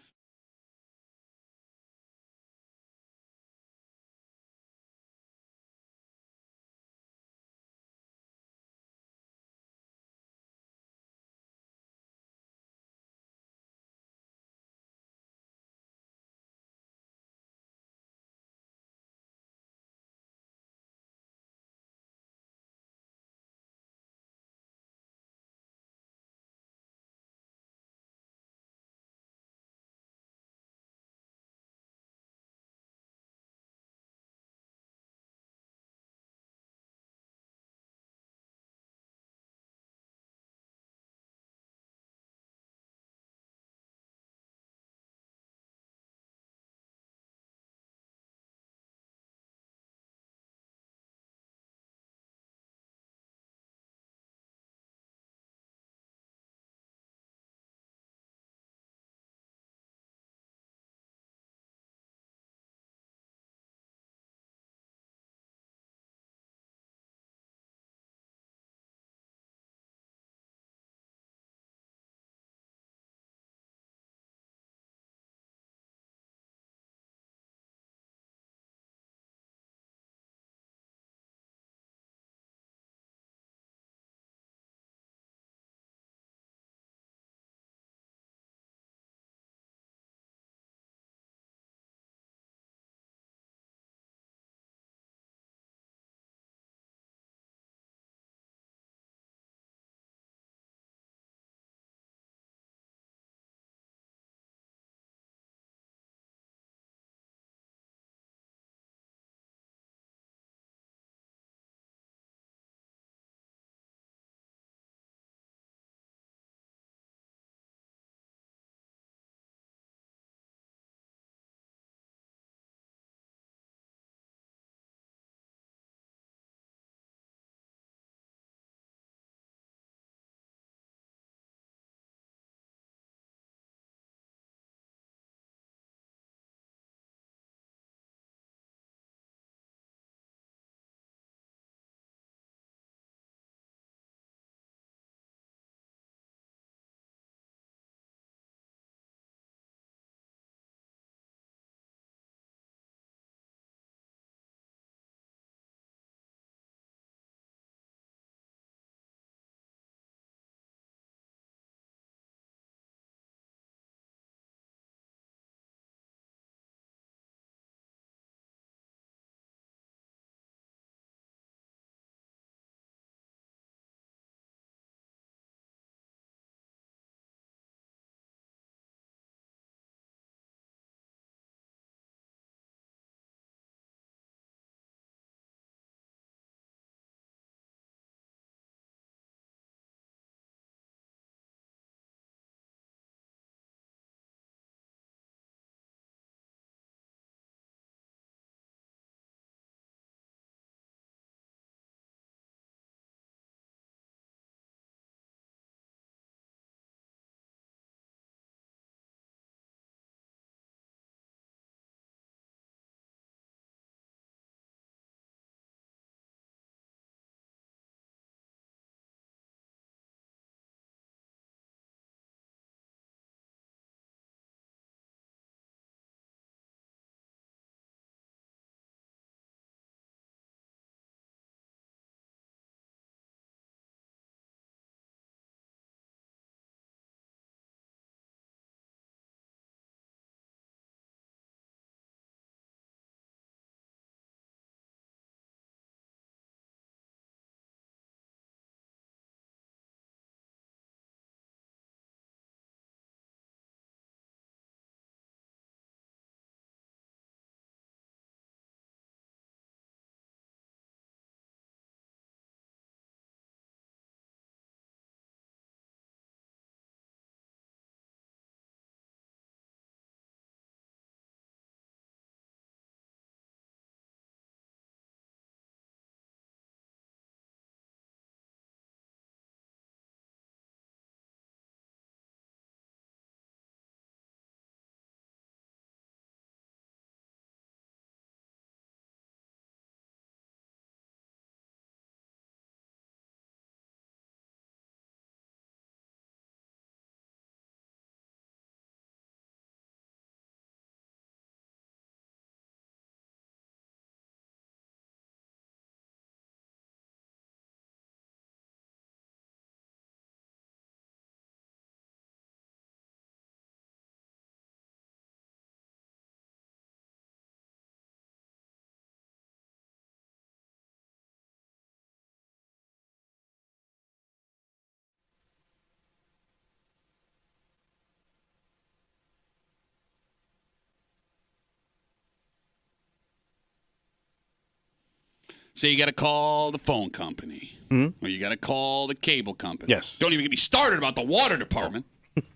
Say you got to call the phone company. Or you got to call the cable company. Yes. Don't even get me started about the water department.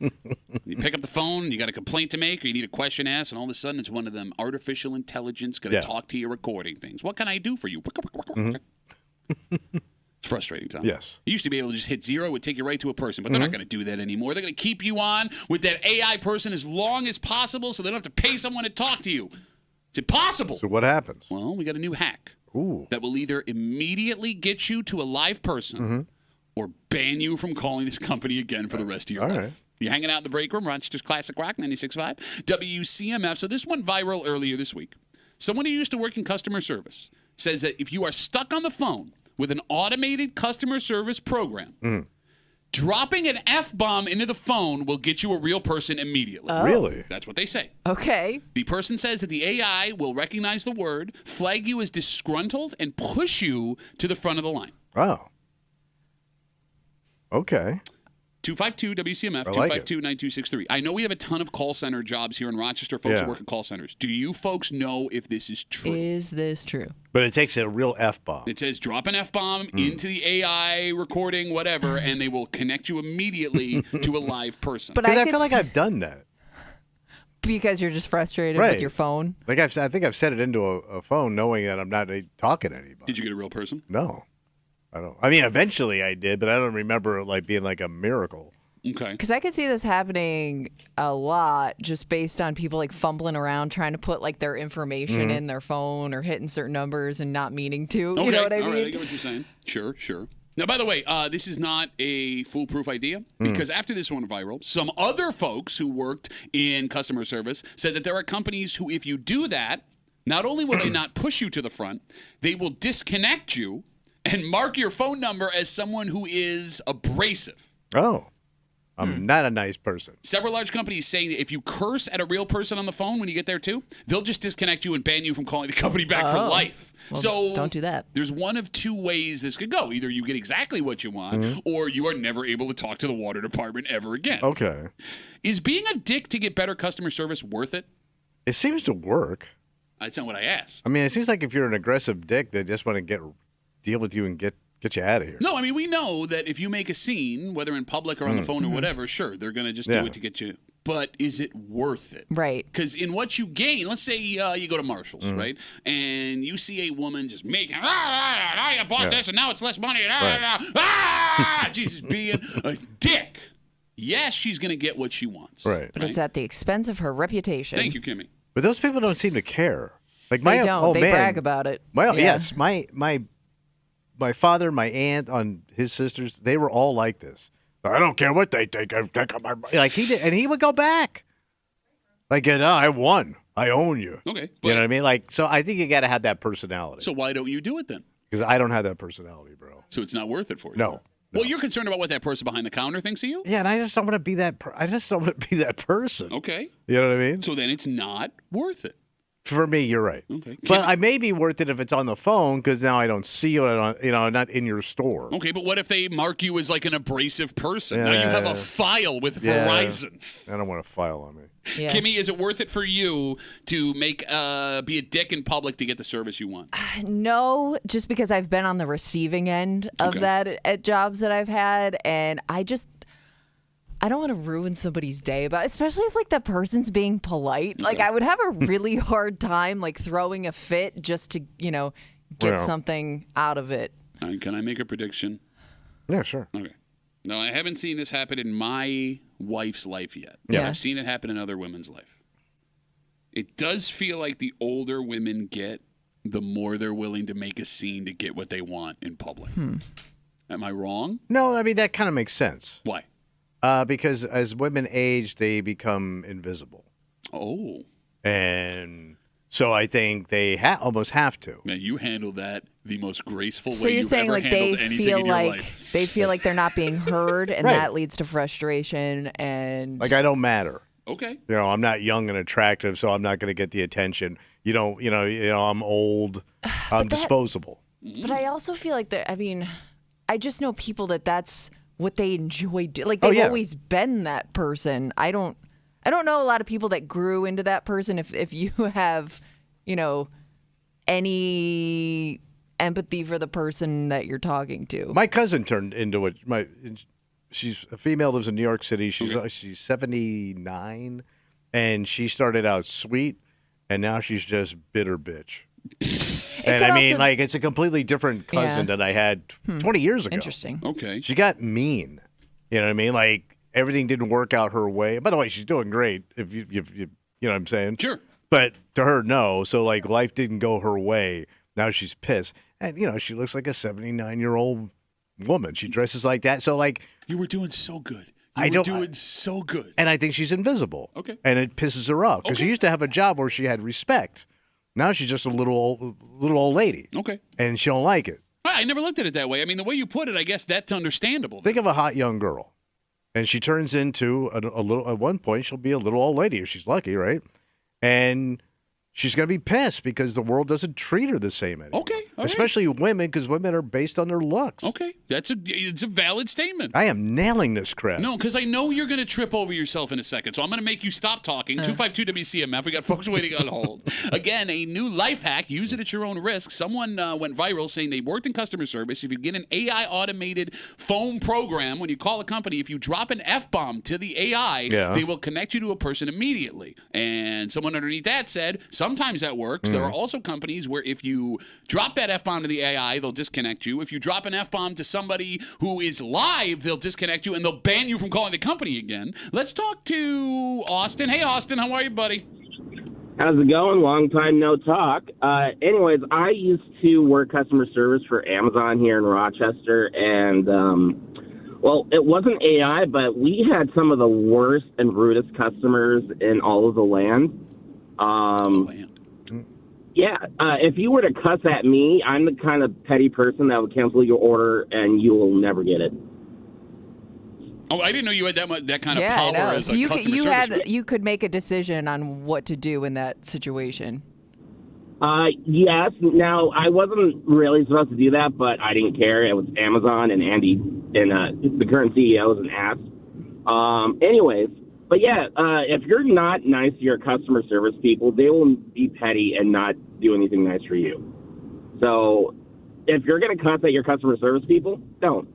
You pick up the phone, you got a complaint to make, or you need a question asked, and all of a sudden it's one of them artificial intelligence going to talk to you recording things. What can I do for you? It's frustrating, Tom. Yes. You used to be able to just hit 0, it would take you right to a person, but they're not going to do that anymore. They're going to keep you on with that AI person as long as possible so they don't have to pay someone to talk to you. It's impossible. So what happens? Well, we got a new hack. Ooh. That will either immediately get you to a live person or ban you from calling this company again for the rest of your life. Right. You're hanging out in the break room, Rochester's Classic Rock 96.5, WCMF. So this went viral earlier this week. Someone who used to work in customer service says that if you are stuck on the phone with an automated customer service program, dropping an F-bomb into the phone will get you a real person immediately. Oh. Really? That's what they say. Okay. The person says that the AI will recognize the word, flag you as disgruntled, and push you to the front of the line. Oh. Okay. 252-WCMF, 252-9263. I know we have a ton of call center jobs here in Rochester, folks who work in call centers. Do you folks know if this is true? Is this true? But it takes a real F-bomb. It says drop an F-bomb into the AI recording, whatever, and they will connect you immediately to a live person. But Because I could feel like I've done that. because you're just frustrated Right. with your phone. Like I think I've set it into a phone knowing that I'm not talking to anybody. Did you get a real person? No. I don't. I mean, eventually I did, but I don't remember it like being like a miracle. Okay. Because I could see this happening a lot just based on people like fumbling around trying to put like their information in their phone or hitting certain numbers and not meaning to. Okay. You know what I All mean? right, I get what you're saying. Sure, sure. Now, by the way, this is not a foolproof idea because after this went viral, some other folks who worked in customer service said that there are companies who, if you do that, not only will they not push you to the front, they will disconnect you and mark your phone number as someone who is abrasive. Oh. I'm not a nice person. Several large companies saying that if you curse at a real person on the phone when you get there too, they'll just disconnect you and ban you from calling the company back for life. Well, so don't do that. There's one of two ways this could go. Either you get exactly what you want, or you are never able to talk to the water department ever again. Okay. Is being a dick to get better customer service worth it? It seems to work. That's not what I asked. I mean, it seems like if you're an aggressive dick, they just want to deal with you and get you out of here. No, I mean, we know that if you make a scene, whether in public or on the phone or whatever, sure, they're going to just do it to get you. But is it worth it? Right. Because in what you gain, let's say you go to Marshall's, right? And you see a woman just making, I bought this and now it's less money. Jesus, being a dick. Yes, she's going to get what she wants. Right. But it's at the expense of her reputation. Thank you, Kimmy. But those people don't seem to care. Like They don't. Oh, they man. brag about it. Well, Yeah. yes, my father, my aunt, on his sisters, they were all like this. I don't care what they think. I take my like he did, and he would go back. Like, I won. I own you. Okay. You know what I mean? Like, so I think you got to have that personality. So why don't you do it then? Because I don't have that personality, bro. So it's not worth it for you? No. Well, you're concerned about what that person behind the counter thinks of you? Yeah, and I just don't want to be that. I just don't want to be that person. Okay. You know what I mean? So then it's not worth it. For me, you're right. Okay. But I may be worth it if it's on the phone because now I don't see you. I'm not in your store. Okay, but what if they mark you as like an abrasive person? Now you have a file with Yeah. Verizon. I don't want a file on me. Yeah. Kimmy, is it worth it for you to make be a dick in public to get the service you want? No, just because I've been on the receiving end of that at jobs that I've had, and I don't want to ruin somebody's day especially if like that person's being polite. Like I would have a really hard time like throwing a fit just to, get something out of it. Can I make a prediction? Yeah, sure. Okay. No, I haven't seen this happen in my wife's life yet. Yeah. I've seen it happen in other women's life. It does feel like the older women get, the more they're willing to make a scene to get what they want in public. Am I wrong? No, I mean, that kind of makes sense. Why? Because as women age, they become invisible. Oh. And so I think they almost have to. Man, you handled that the most graceful So way you're you've saying ever like handled they anything feel in your like life. they feel like they're not being heard, and Right. that leads to frustration and Like, I don't matter. Okay. I'm not young and attractive, so I'm not going to get the attention. I'm old. I'm disposable. But I also feel like that. I mean, I just know people that's what they enjoy doing. Like they've always been that person. I don't know a lot of people that grew into that person. If you have, any empathy for the person that you're talking to. My cousin turned into it. She's a female, lives in New York City. She's 79, and she started out sweet, and now she's just bitter bitch. And I mean, like, it's a completely different cousin that I had 20 years ago. Interesting. Okay. She got mean. You know what I mean? Like, everything didn't work out her way. By the way, she's doing great. If you know what I'm saying? Sure. But to her, no. So, like, life didn't go her way. Now she's pissed. And, you know, she looks like a 79-year-old woman. She dresses like that. So, like, you were doing so good. You were doing so good. And I think she's invisible. Okay. And it pisses her off. Because she used to have a job where she had respect. Now she's just a little old lady. Okay. And she don't like it. I never looked at it that way. I mean, the way you put it, I guess that's understandable. Think of a hot young girl. And she turns into a little, at one point, she'll be a little old lady if she's lucky, right? And she's going to be pissed because the world doesn't treat her the same anymore. Okay. Especially women, because women are based on their looks. Okay. It's a valid statement. I am nailing this crap. No, because I know you're going to trip over yourself in a second, so I'm going to make you stop talking. 252 WCMF. We got folks waiting on hold. Again, a new life hack. Use it at your own risk. Someone went viral saying they worked in customer service. If you get an AI automated phone program, when you call a company, if you drop an F-bomb to the AI, they will connect you to a person immediately. And someone underneath that said, sometimes that works. There are also companies where if you drop that F-bomb to the AI, they'll disconnect you. If you drop an F-bomb to somebody who is live, they'll disconnect you and they'll ban you from calling the company again. Let's talk to Austin. Hey, Austin, how are you, buddy? How's it going? Long time no talk. Anyways, I used to work customer service for Amazon here in Rochester, and, well, it wasn't AI, but we had some of the worst and rudest customers in all of the land. Yeah, if you were to cuss at me, I'm the kind of petty person that would cancel your order and you will never get it. Oh, I didn't know you had that kind of power as a customer service. You could make a decision on what to do in that situation. Yes. Now, I wasn't really supposed to do that, but I didn't care. It was Amazon, and Andy, and the current CEO, is an ass. Anyways. But yeah, if you're not nice to your customer service people, they will be petty and not do anything nice for you. So if you're going to cuss at your customer service people, don't.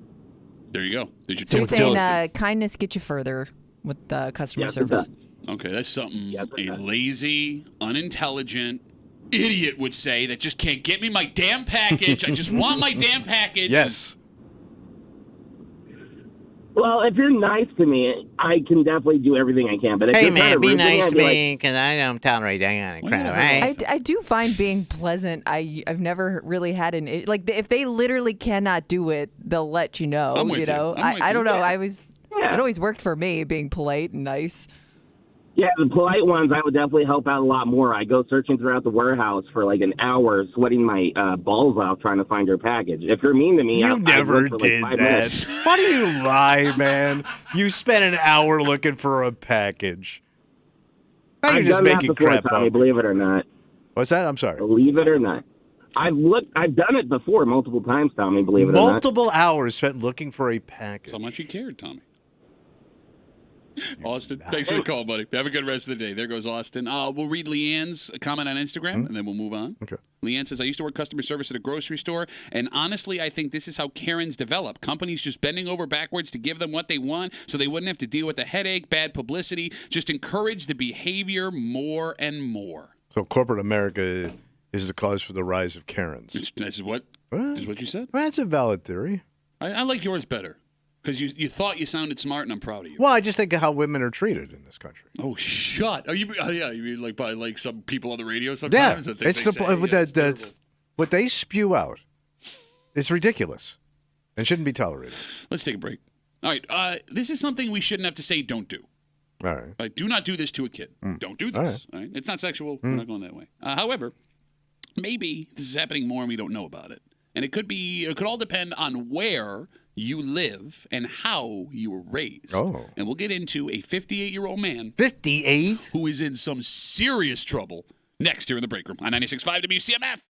There you go. There's your So you're saying kindness gets you further with customer service. Okay, that's something a lazy, unintelligent idiot would say that just can't get me my damn package. I just want my damn package. Yes. Well, if you're nice to me, I can definitely do everything I can. But if hey, you're man, be nice to like, me because I don't tolerate that kind of crap. Right? I do find being pleasant. I've never really had like if they literally cannot do it, they'll let you know. I'm with you. I don't know. It always worked for me being polite and nice. Yeah, the polite ones, I would definitely help out a lot more. I go searching throughout the warehouse for like an hour, sweating my balls off trying to find your package. If you're mean to me, you never did that. Why do you lie, man? You spent an hour looking for a package. Now you're just making crap Tommy, up. believe it or not. What's that? I'm sorry. Believe it or not. I've done it before multiple times, Tommy, believe it or not. Multiple hours spent looking for a package. That's how much you cared, Tommy. Austin, thanks for the call, buddy. Have a good rest of the day. There goes Austin. We'll read Leanne's comment on Instagram, and then we'll move on. Okay. Leanne says, I used to work customer service at a grocery store, and honestly, I think this is how Karens develop. Companies just bending over backwards to give them what they want so they wouldn't have to deal with the headache, bad publicity. Just encourage the behavior more and more. So corporate America is the cause for the rise of Karens. This is what you said? Well, that's a valid theory. I like yours better. Because you thought you sounded smart, and I'm proud of you. Well, I just think of how women are treated in this country. Oh, shut! You mean like by like some people on the radio sometimes? Yeah, what they spew out. It's ridiculous, and shouldn't be tolerated. Let's take a break. All right, this is something we shouldn't have to say. Don't do. All right. Do not do this to a kid. Don't do this. All right. It's not sexual. We're not going that way. However, maybe this is happening more, and we don't know about it. And it could all depend on where you live and how you were raised. Oh. And we'll get into a 58-year-old man. 58? Who is in some serious trouble next here in the break room on 96.5 WCMF.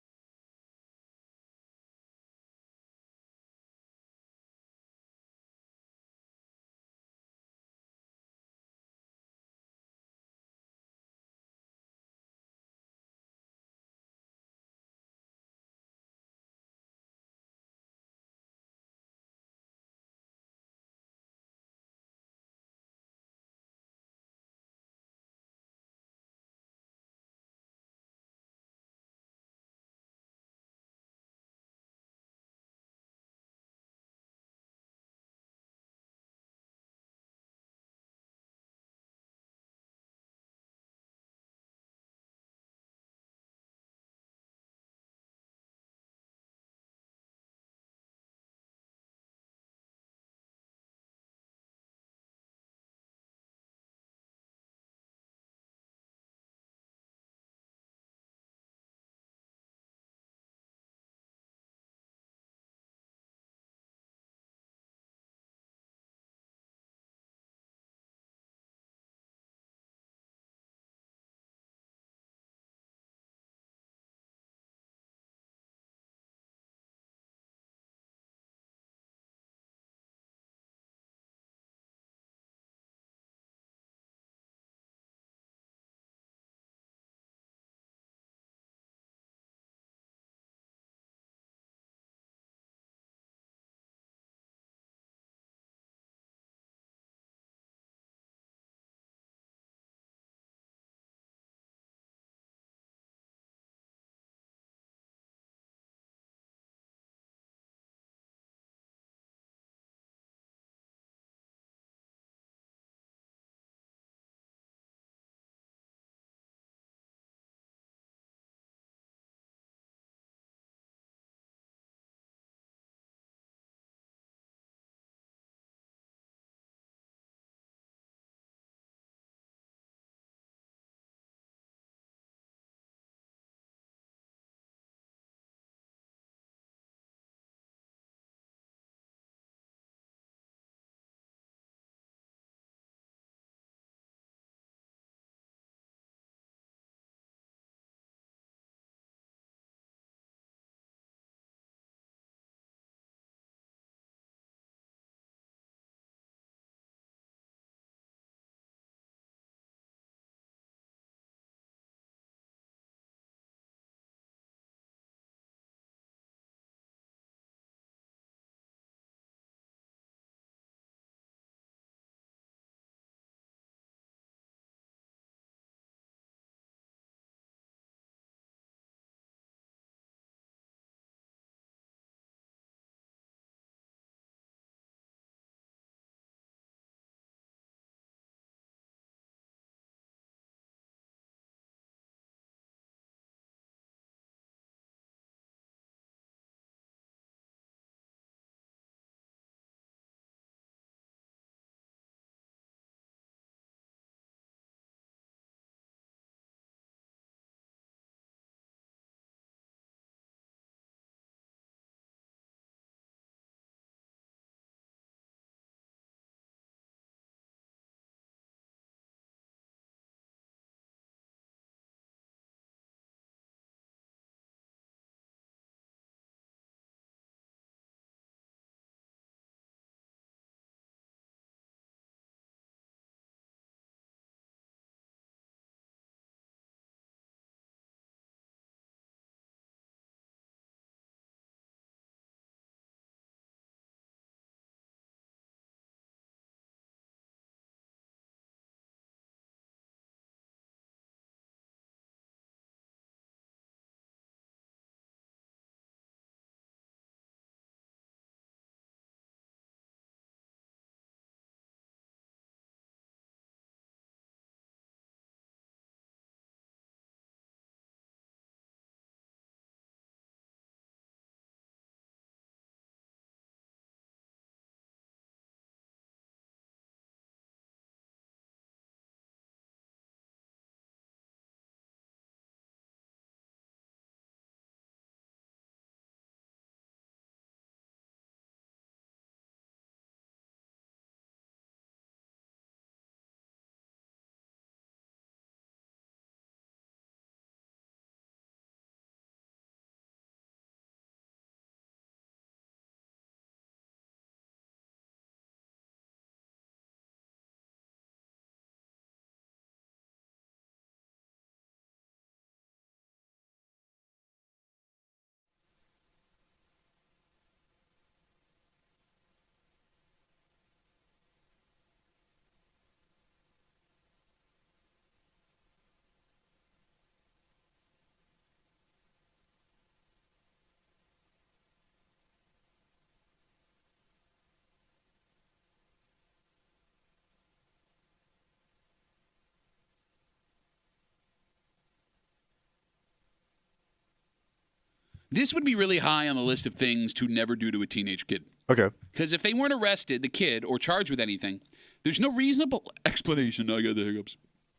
This would be really high on the list of things to never do to a teenage kid. Okay. Because if they weren't arrested, the kid, or charged with anything, there's no reasonable explanation. I got the hiccups.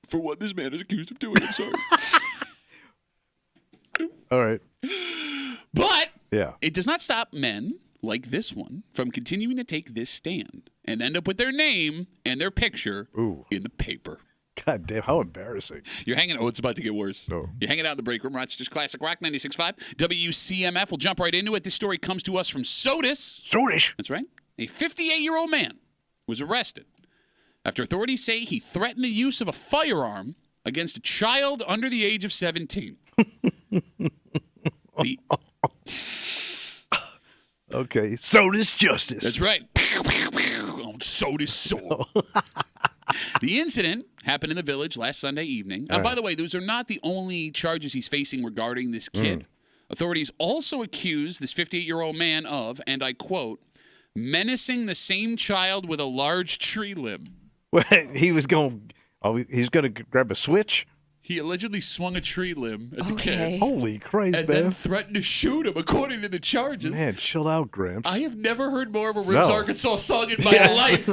For what this man is accused of doing. I'm sorry. All right. But Yeah. it does not stop men like this one from continuing to take this stand and end up with their name and their picture in the paper. God damn, how embarrassing. You're hanging out. Oh, it's about to get worse. No. You're hanging out in the break room. Rochester's Classic Rock 96.5. WCMF. We'll jump right into it. This story comes to us from Sodus. Sodus. That's right. A 58-year-old man was arrested after authorities say he threatened the use of a firearm against a child under the age of 17. Okay, Sodus justice. That's right. Sodus soul. The incident happened in the Village last Sunday evening. And by the way, those are not the only charges he's facing regarding this kid. Authorities also accuse this 58-year-old man of, and I quote, menacing the same child with a large tree limb. He was going. Oh, he's going to grab a switch. He allegedly swung a tree limb at the kid. Holy Christ, and man. then threatened to shoot him, according to the charges. Man, chill out, Gramps. I have never heard more of a Rips Arkansas song in my life.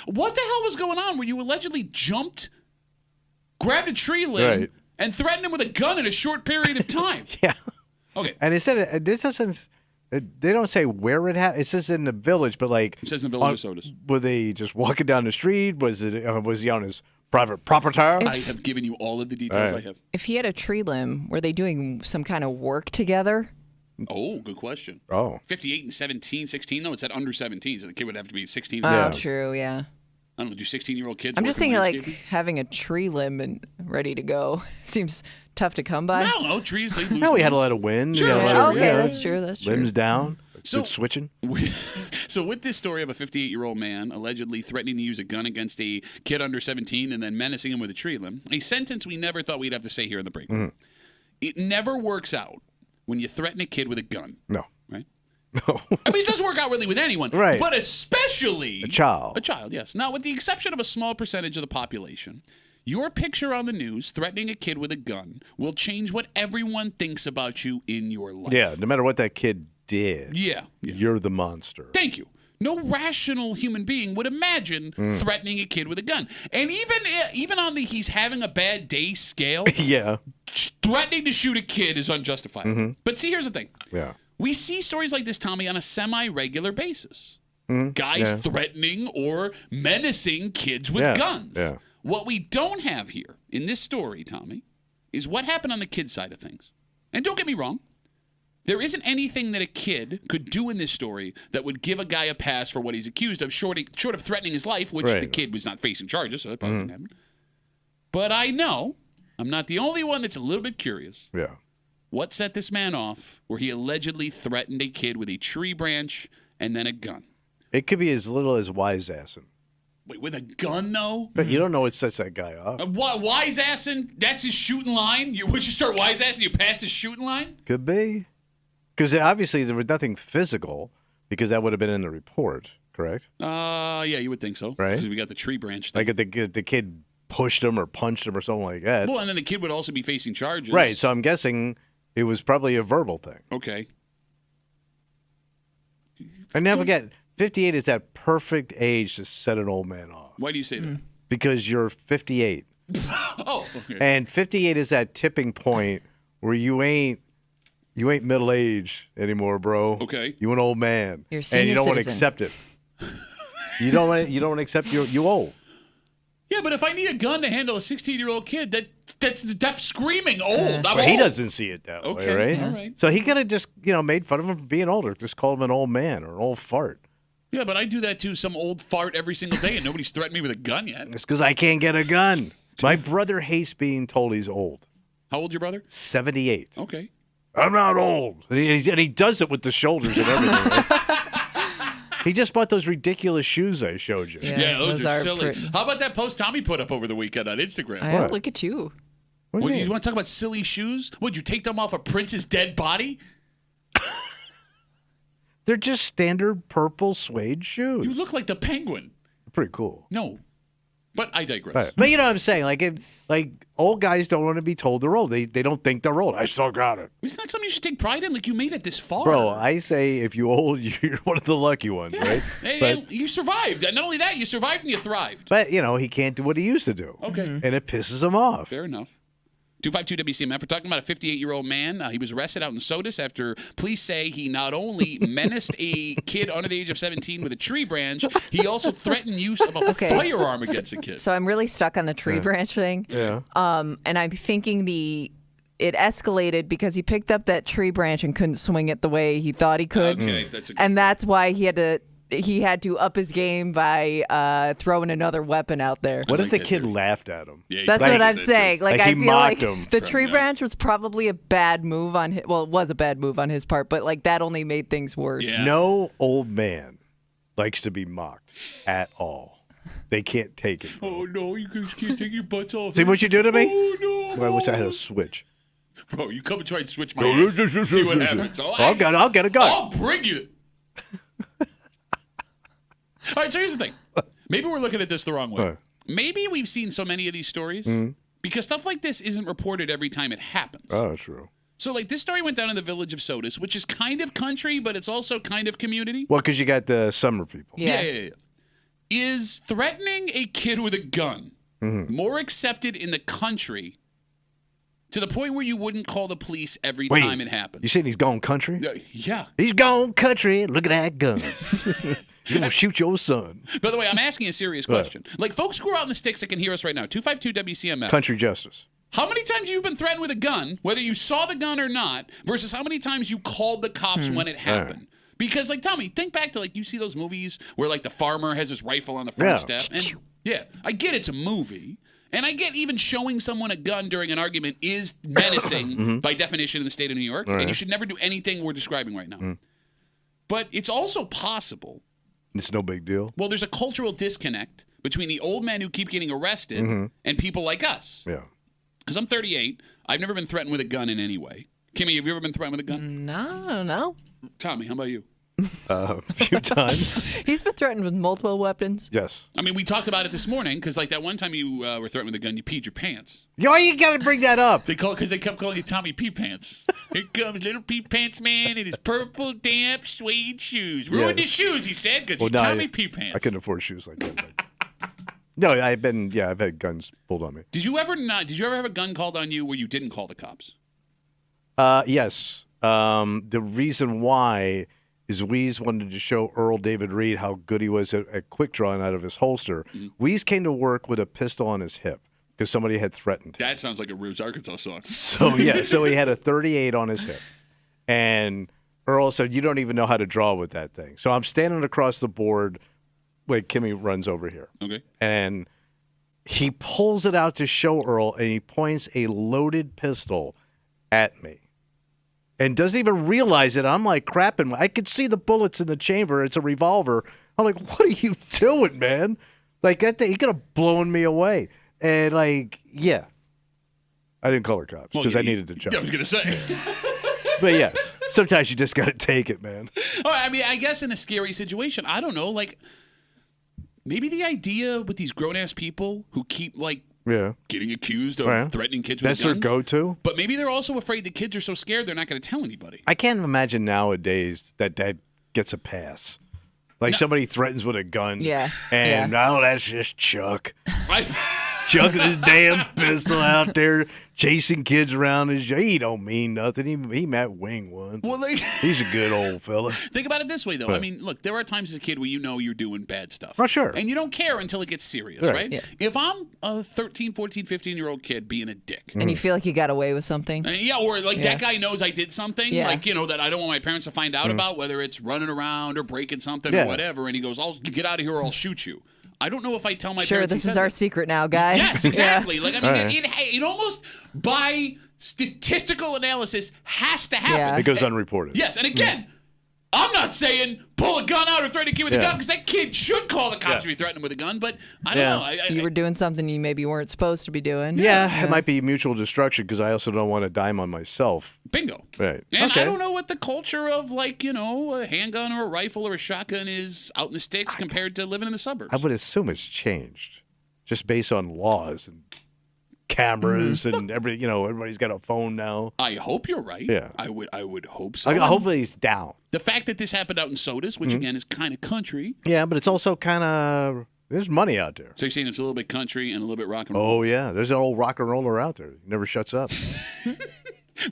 What the hell was going on where you allegedly jumped, grabbed a tree limb, and threatened him with a gun in a short period of time? Yeah. Okay. And it said this doesn't. They don't say where it happened. It says in the Village, but like it says in the Village of Sodus. Were they just walking down the street? Was he on his private property? I have given you all of the details I have. If he had a tree limb, were they doing some kind of work together? Oh, good question. Oh. 58 and 17, 16 though. It said under 17, so the kid would have to be 16. Oh, true, yeah. I don't know. Do 16-year-old kids? I'm just work in thinking like landscaping? having a tree limb and ready to go seems tough to come by. I don't know. Trees, they lose No, we had a limbs. lot of wind. Sure, That's true. That's true. Limbs down. So- Good switching. So with this story of a 58-year-old man allegedly threatening to use a gun against a kid under 17 and then menacing him with a tree limb, a sentence we never thought we'd have to say here in the break. It never works out when you threaten a kid with a gun. No. Right? No. I mean, it doesn't work out really with anyone. Right. But especially A child. A child, yes. Now, with the exception of a small percentage of the population, your picture on the news threatening a kid with a gun will change what everyone thinks about you in your life. Yeah, no matter what that kid did. Yeah. You're the monster. Thank you. No rational human being would imagine threatening a kid with a gun. And even on the he's having a bad day scale, Yeah. threatening to shoot a kid is unjustifiable. But see, here's the thing. Yeah. We see stories like this, Tommy, on a semi-regular basis. Guys Yeah. threatening or menacing kids with guns. Yeah. What we don't have here in this story, Tommy, is what happened on the kid side of things. And don't get me wrong. There isn't anything that a kid could do in this story that would give a guy a pass for what he's accused of, short of threatening his life, which the kid was not facing charges, so that probably didn't happen. But I know I'm not the only one that's a little bit curious. Yeah. What set this man off where he allegedly threatened a kid with a tree branch and then a gun? It could be as little as wise-assing. Wait, with a gun, though? But you don't know what sets that guy off. Wise-assing? That's his shooting line? Once you start wise-assing, you pass his shooting line? Could be. Because obviously there was nothing physical, because that would have been in the report, correct? Yeah, you would think so. Right. Because we got the tree branch thing. Like if the kid pushed him or punched him or something like that. Well, and then the kid would also be facing charges. Right, so I'm guessing it was probably a verbal thing. Okay. And now forget, 58 is that perfect age to set an old man off. Why do you say that? Because you're 58. Oh, okay. And 58 is that tipping point where you ain't middle age anymore, bro. Okay. You an old man. You're a and senior you don't want to citizen. accept it. You don't want to accept you old. Yeah, but if I need a gun to handle a 16-year-old kid, that's the deaf screaming old. I'm Well, he old. doesn't see it that Okay, way, right? all right. So he could have just, made fun of him for being older. Just called him an old man or an old fart. Yeah, but I do that to some old fart every single day, and nobody's threatened me with a gun yet. It's because I can't get a gun. My brother hates being told he's old. How old's your brother? 78. Okay. I'm not old. And he does it with the shoulders and everything. Right? He just bought those ridiculous shoes I showed you. Yeah, those are silly. pretty. How about that post Tommy put up over the weekend on Instagram? Oh, look at you. What do you You mean? want to talk about silly shoes? Would you take them off of Prince's dead body? They're just standard purple suede shoes. You look like the Penguin. Pretty cool. No. But I digress. Right. But you know what I'm saying? Like old guys don't want to be told they're old. They don't think they're old. I still got it. Isn't that something you should take pride in? Like, you made it this far. Bro, I say if you're old, you're one of the lucky ones, right? And you survived. And not only that, you survived and you thrived. But, he can't do what he used to do. Okay. And it pisses him off. Fair enough. 252 WCMF. We're talking about a 58-year-old man. He was arrested out in Sodus after police say he not only menaced a kid under the age of 17 with a tree branch, he also threatened use of a firearm against a kid. So I'm really stuck on the tree branch thing. Yeah. And I'm thinking it escalated because he picked up that tree branch and couldn't swing it the way he thought he could. Okay, that's why he had to up his game by throwing another weapon out there. What if the kid laughed at him? Yeah, that's what I'm saying. Like, I he feel mocked like him. the tree branch was probably a bad move on his. Well, it was a bad move on his part, but like that only made things worse. Yeah. No old man likes to be mocked at all. They can't take it. Oh, no, you guys can't take your butts off. See what you do to me? Oh, no. I wish I had a switch. Bro, you come and try and switch my ass. See what happens. I'll get a gun. I'll bring you. All right, so here's the thing. Maybe we're looking at this the wrong way. Maybe we've seen so many of these stories because stuff like this isn't reported every time it happens. Oh, true. So, like, this story went down in the village of Sodus, which is kind of country, but it's also kind of community. Well, because you got the summer people. Yeah. Is threatening a kid with a gun more accepted in the country to the point where you wouldn't call the police every time it happens? You saying he's gone country? Yeah. He's gone country. Look at that gun. You gonna shoot your son. By the way, I'm asking a serious question. Like, folks who are out in the sticks that can hear us right now, 252 WCMF. Country justice. How many times you've been threatened with a gun, whether you saw the gun or not, versus how many times you called the cops when it happened? Because, like, Tommy, think back to, like, you see those movies where, like, the farmer has his rifle on the front step. And, I get it's a movie. And I get even showing someone a gun during an argument is menacing by definition in the state of New York. And you should never do anything we're describing right now. But it's also possible. It's no big deal. Well, there's a cultural disconnect between the old men who keep getting arrested and people like us. Yeah. Because I'm 38. I've never been threatened with a gun in any way. Kimmy, have you ever been threatened with a gun? No. Tommy, how about you? A few times. He's been threatened with multiple weapons. Yes. I mean, we talked about it this morning because, like, that one time you were threatened with a gun, you peed your pants. Why you got to bring that up? Because they kept calling you Tommy Pee Pants. Here comes little Pee Pants man in his purple, damp suede shoes. Ruined his shoes, he said, because he's Tommy Pee Pants. I couldn't afford shoes like that. No, I've had guns pulled on me. Did you ever have a gun called on you where you didn't call the cops? Yes. The reason why is Weeze wanted to show Earl David Reed how good he was at quick drawing out of his holster. Weeze came to work with a pistol on his hip because somebody had threatened him. That sounds like a Rubes, Arkansas song. So he had a 38 on his hip. And Earl said, you don't even know how to draw with that thing. So I'm standing across the board. Wait, Kimmy runs over here. Okay. And he pulls it out to show Earl, and he points a loaded pistol at me. And doesn't even realize it. I'm like crapping. I could see the bullets in the chamber. It's a revolver. I'm like, what are you doing, man? Like, that thing, he could have blown me away. And, like, yeah. I didn't call her cops because I needed the job. I was going to say. But, yes, sometimes you just got to take it, man. Oh, I mean, I guess in a scary situation, I don't know, like, maybe the idea with these grown-ass people who keep, like, getting accused of threatening kids with guns. That's their go-to. But maybe they're also afraid the kids are so scared they're not going to tell anybody. I can't imagine nowadays that gets a pass. Like somebody threatens with a gun. Yeah. And, that's just Chuck. Chucking his damn pistol out there, chasing kids around. He don't mean nothing. He might wing one. Well, he's a good old fella. Think about it this way, though. I mean, look, there are times as a kid where you know you're doing bad stuff. Oh, sure. And you don't care until it gets serious, right? Yeah. If I'm a 13, 14, 15-year-old kid being a dick. And you feel like you got away with something. Or like that guy knows I did something, like, that I don't want my parents to find out about, whether it's running around or breaking something or whatever, and he goes, you get out of here or I'll shoot you. I don't know if I tell my parents. This is our secret now, guys. Yes, exactly. Like, I mean, it almost, by statistical analysis, has to happen. Yeah. It goes unreported. Yes, and again, I'm not saying pull a gun out or threaten a kid with a gun, because that kid should call the cops to be threatened with a gun, but I don't know. You were doing something you maybe weren't supposed to be doing. Yeah, it might be mutual destruction, because I also don't want to dime on myself. Bingo. Right. And I don't know what the culture of, like, a handgun or a rifle or a shotgun is out in the sticks compared to living in the suburbs. I would assume it's changed. just based on laws and cameras and everybody's got a phone now. I hope you're right. Yeah. I would hope so. Hopefully he's down. The fact that this happened out in Sodus, which again is kind of country. Yeah, but it's also kind of there's money out there. So you're saying it's a little bit country and a little bit rock and roll? Oh yeah, there's an old rock and roller out there. He never shuts up.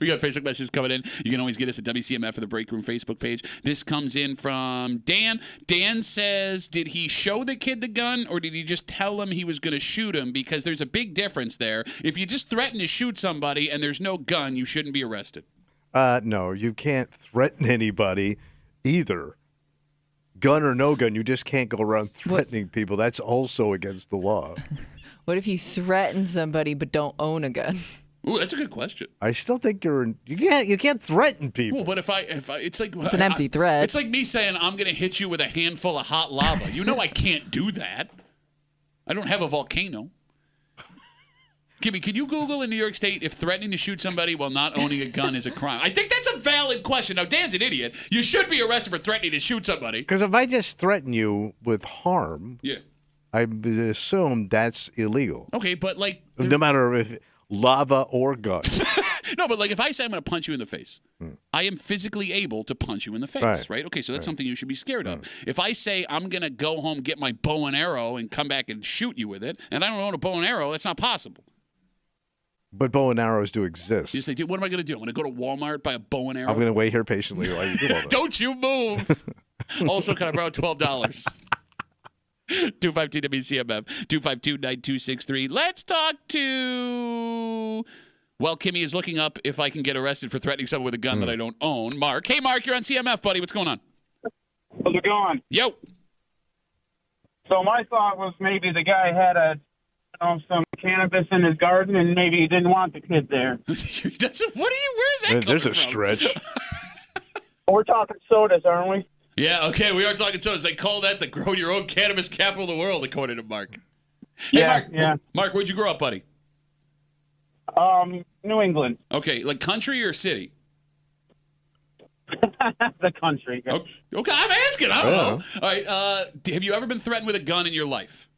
We got Facebook messages coming in. You can always get us at WCMF or the Break Room Facebook page. This comes in from Dan. Dan says, did he show the kid the gun or did he just tell him he was going to shoot him? Because there's a big difference there. If you just threaten to shoot somebody and there's no gun, you shouldn't be arrested. No, you can't threaten anybody either. Gun or no gun, you just can't go around threatening people. That's also against the law. What if you threaten somebody but don't own a gun? Ooh, that's a good question. I still think you can't threaten people. Well, but if I it's like it's an empty threat. It's like me saying I'm going to hit you with a handful of hot lava. You know I can't do that. I don't have a volcano. Kimmy, can you Google in New York State if threatening to shoot somebody while not owning a gun is a crime? I think that's a valid question. Now, Dan's an idiot. You should be arrested for threatening to shoot somebody. Because if I just threaten you with harm, I would assume that's illegal. Okay, but like no matter if lava or gun. No, but like if I say I'm going to punch you in the face, I am physically able to punch you in the face, right? Okay, so that's something you should be scared of. If I say I'm going to go home, get my bow and arrow, and come back and shoot you with it, and I don't own a bow and arrow, that's not possible. But bow and arrows do exist. You say, dude, what am I going to do? I'm going to go to Walmart, buy a bow and arrow? I'm going to wait here patiently while you do all that. Don't you move. Also, can I borrow $12? 252 WCMF, 252-9263. Let's talk to, well, Kimmy is looking up if I can get arrested for threatening someone with a gun that I don't own. Mark. Hey, Mark, you're on CMF, buddy. What's going on? How's it going? Yo. So my thought was maybe the guy had some cannabis in his garden and maybe he didn't want the kid there. Where's that There's coming a from? stretch. We're talking sodas, aren't we? Yeah, okay, we are talking sodas. They call that the grow your own cannabis capital of the world, according to Mark. Hey, Mark, where'd you grow up, buddy? New England. Okay, like country or city? The country. Okay, I'm asking. I don't know. All right, have you ever been threatened with a gun in your life?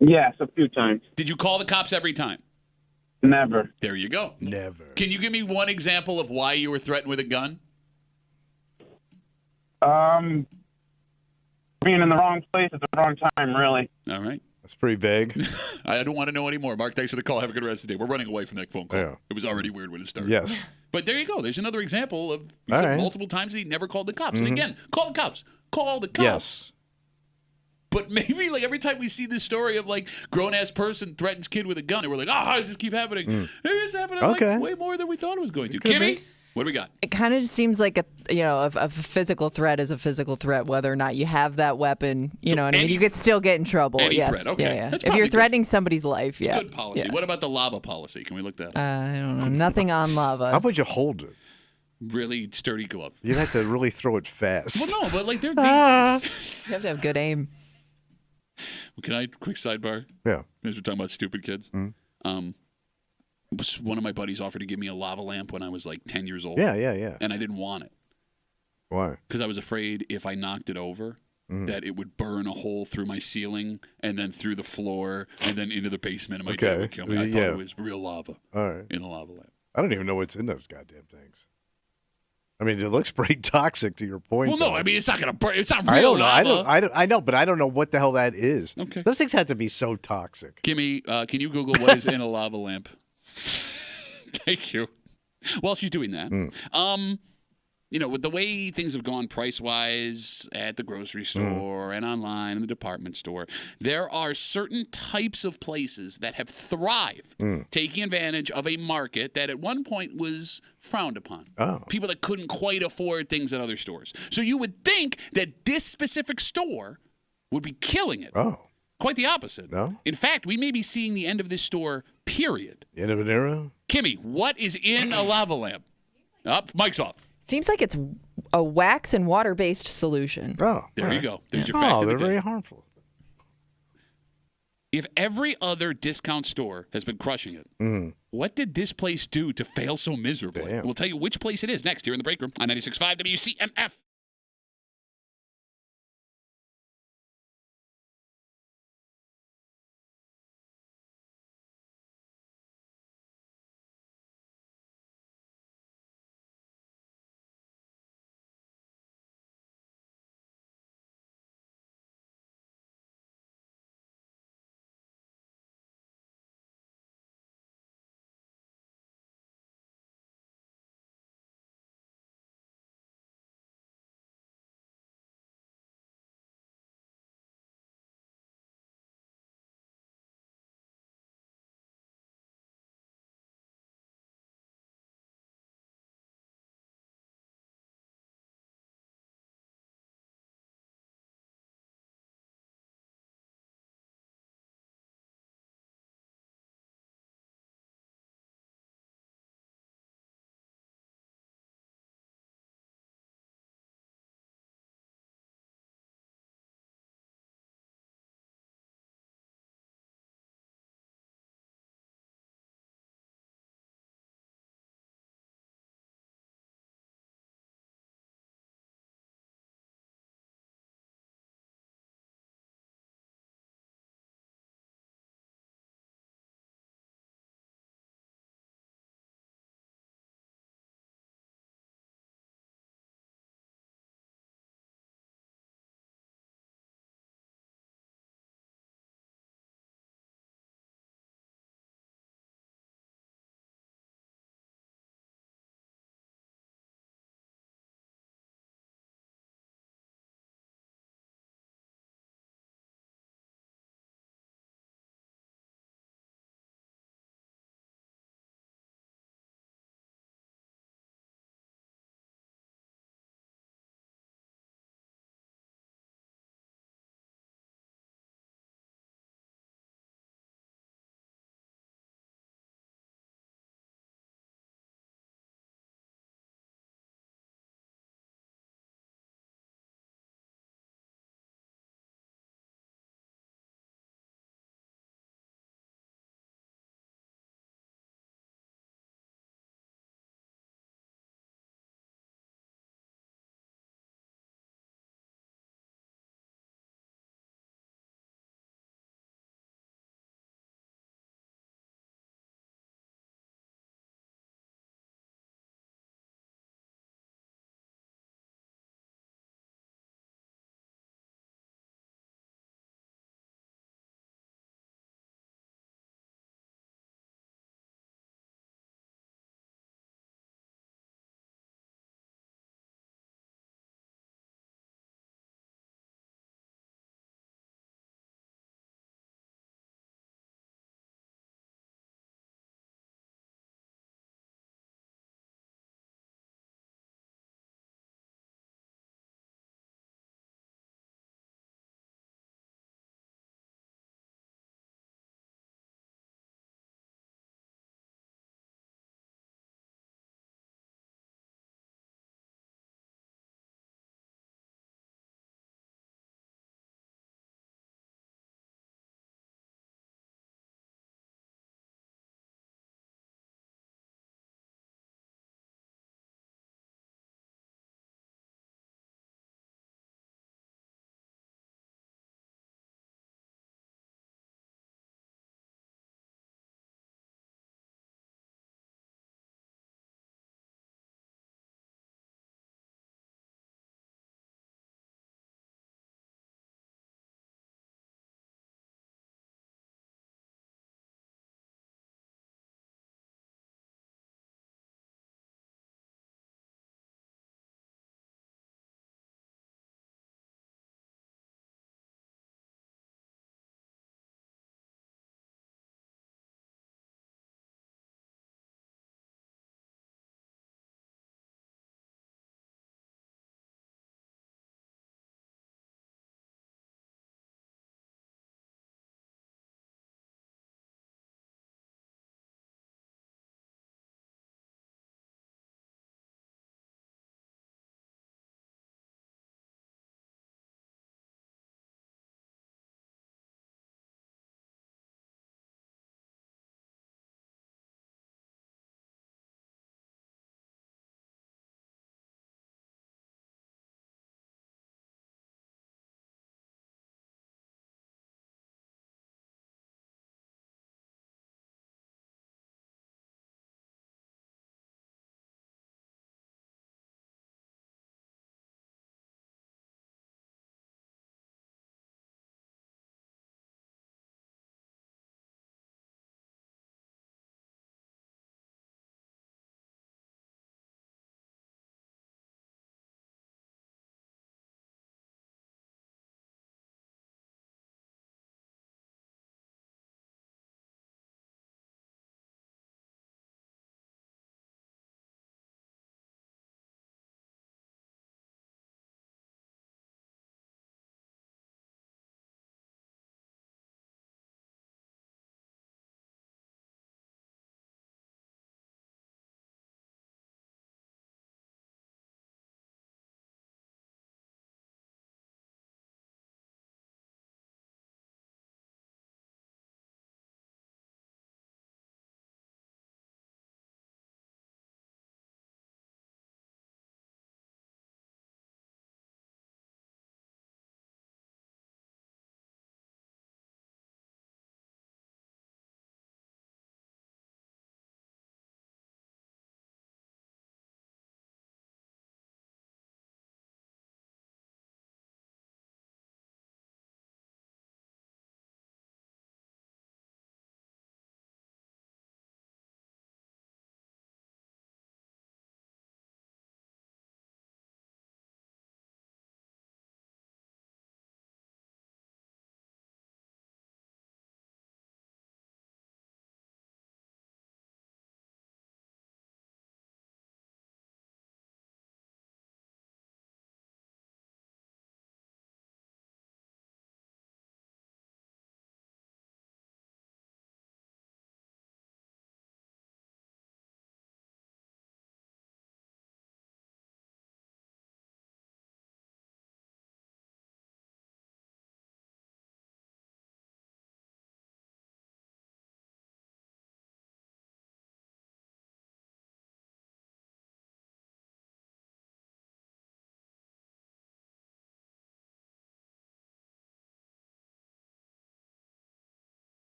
Yes, a few times. Did you call the cops every time? Never. There you go. Never. Can you give me one example of why you were threatened with a gun? Being in the wrong place at the wrong time, really. All right. That's pretty vague. I don't want to know anymore. Mark, thanks for the call. Have a good rest of the day. We're running away from that phone call. Yeah. It was already weird when it started. Yes. But there you go. There's another example of he said multiple times that he never called the cops. And again, call the cops. Call the cops. Yes. But maybe like every time we see this story of like grown-ass person threatens kid with a gun, and we're like, how does this keep happening? Maybe it's happening like way more than we thought it was going to. Kimmy, what do we got? It kind of just seems like a physical threat is a physical threat, whether or not you have that weapon. You know what I mean? You could still get in trouble. Any yes. threat, okay. Yeah. That's If you're probably threatening somebody's life, It's good policy. What about the lava policy? Can we look that up? I don't know. Nothing on lava. How would you hold it? Really sturdy glove. You'd have to really throw it fast. Well, no, but like they're You have to have good aim. Can I quick sidebar? Yeah. As we're talking about stupid kids. One of my buddies offered to give me a lava lamp when I was like 10 years old. Yeah. And I didn't want it. Why? Because I was afraid if I knocked it over, that it would burn a hole through my ceiling and then through the floor and then into the basement and my dad would kill me. I thought it was real lava in the lava lamp. I don't even know what's in those goddamn things. I mean, it looks pretty toxic to your point. Well, no, I mean, it's not going to burn. It's not real lava. I know, but I don't know what the hell that is. Okay. Those things have to be so toxic. Kimmy, can you Google what is in a lava lamp? Thank you. While she's doing that, with the way things have gone price-wise at the grocery store and online in the department store, there are certain types of places that have thrived, taking advantage of a market that at one point was frowned upon. Oh. People that couldn't quite afford things at other stores. So you would think that this specific store would be killing it. Oh. Quite the opposite. No? In fact, we may be seeing the end of this store, period. The end of an era? Kimmy, what is in a lava lamp? Mic's off. Seems like it's a wax and water-based solution. Oh. There you go. There's your fact of the they're day. very harmful. If every other discount store has been crushing it, what did this place do to fail so miserably? Damn. We'll tell you which place it is next here in the break room on 96.5 WCMF.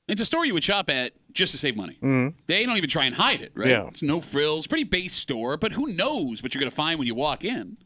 It's a store you would shop at just to save money. They don't even try and hide it, right? Yeah. It's no frills, pretty base store, but who knows what you're going to find when you walk in.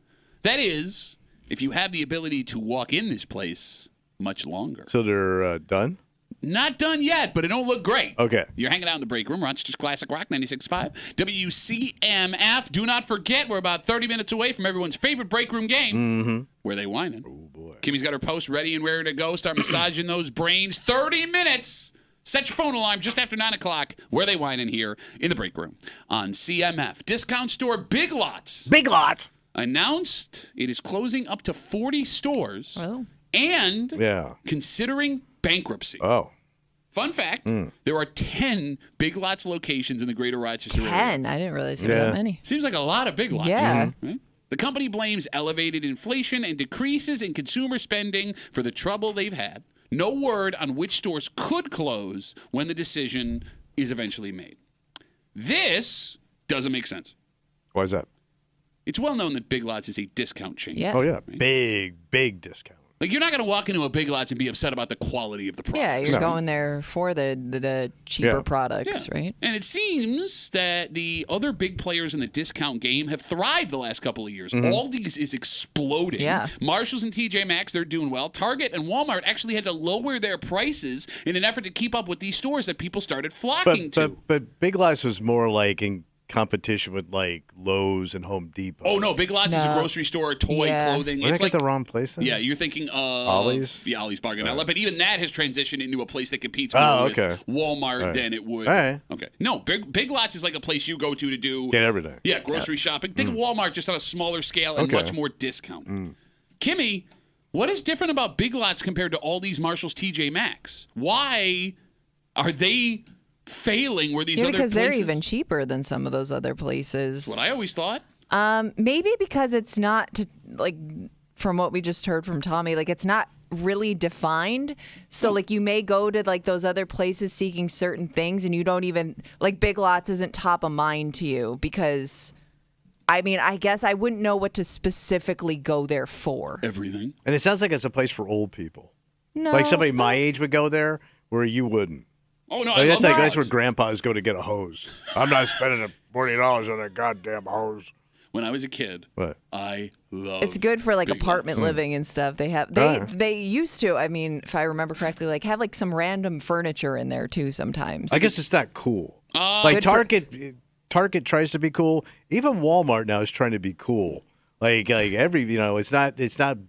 That is, if you have the ability to walk in this place much longer. So they're done? Not done yet, but it don't look great. Okay. You're hanging out in the break room. Rochester's Classic Rock 96.5. WCMF. Do not forget, we're about 30 minutes away from everyone's favorite break room game. Where they whining. Oh, boy. Kimmy's got her post ready and ready to go. Start massaging those brains. 30 minutes. Set your phone alarm just after 9 o'clock. Where they whining here in the break room on CMF. Discount store Big Lots. Big Lot. Announced it is closing up to 40 stores. Oh. And considering bankruptcy. Oh. Fun fact, there are 10 Big Lots locations in the greater Rochester area. 10? I didn't realize there were that many. Seems like a lot of Big Lots. Yeah. Right? The company blames elevated inflation and decreases in consumer spending for the trouble they've had. No word on which stores could close when the decision is eventually made. This doesn't make sense. Why is that? It's well known that Big Lots is a discount chain. Yeah. Oh, yeah. Right? Big discount. Like, you're not going to walk into a Big Lots and be upset about the quality of the product. Yeah, you're going there for the cheaper products, right? And it seems that the other big players in the discount game have thrived the last couple of years. Aldi's is exploding. Yeah. Marshalls and TJ Maxx, they're doing well. Target and Walmart actually had to lower their prices in an effort to keep up with these stores that people started flocking to. But Big Lots was more like in competition with like Lowe's and Home Depot. Oh, no. Big Lots is a grocery store, toy, clothing. Did I get the wrong place then? Yeah, you're thinking of Ollie's? Yeah, Ollie's Bargain Outlet. But even that has transitioned into a place that competes more with Walmart than it would. All right. Okay. No, Big Lots is like a place you go to do Get everything. Yeah, grocery shopping. Think of Walmart just on a smaller scale and much more discount. Kimmy, what is different about Big Lots compared to Aldi's, Marshalls, TJ Maxx? Why are they failing where these other because places? they're even cheaper than some of those other places. What I always thought. Maybe because it's not like from what we just heard from Tommy, like it's not really defined. So like you may go to like those other places seeking certain things and you don't even like Big Lots isn't top of mind to you because I mean, I guess I wouldn't know what to specifically go there for. Everything. And it sounds like it's a place for old people. No. Like somebody my age would go there where you wouldn't. Oh, no, like, I love that's where grandpas go to get a hose. I'm not spending $40 on a goddamn hose. When I was a kid, I loved It's good for like Big apartment Lots. living and stuff. They used to, I mean, if I remember correctly, like have like some random furniture in there too sometimes. I guess it's not cool. Like Target tries to be cool. Even Walmart now is trying to be cool. Like every, it's not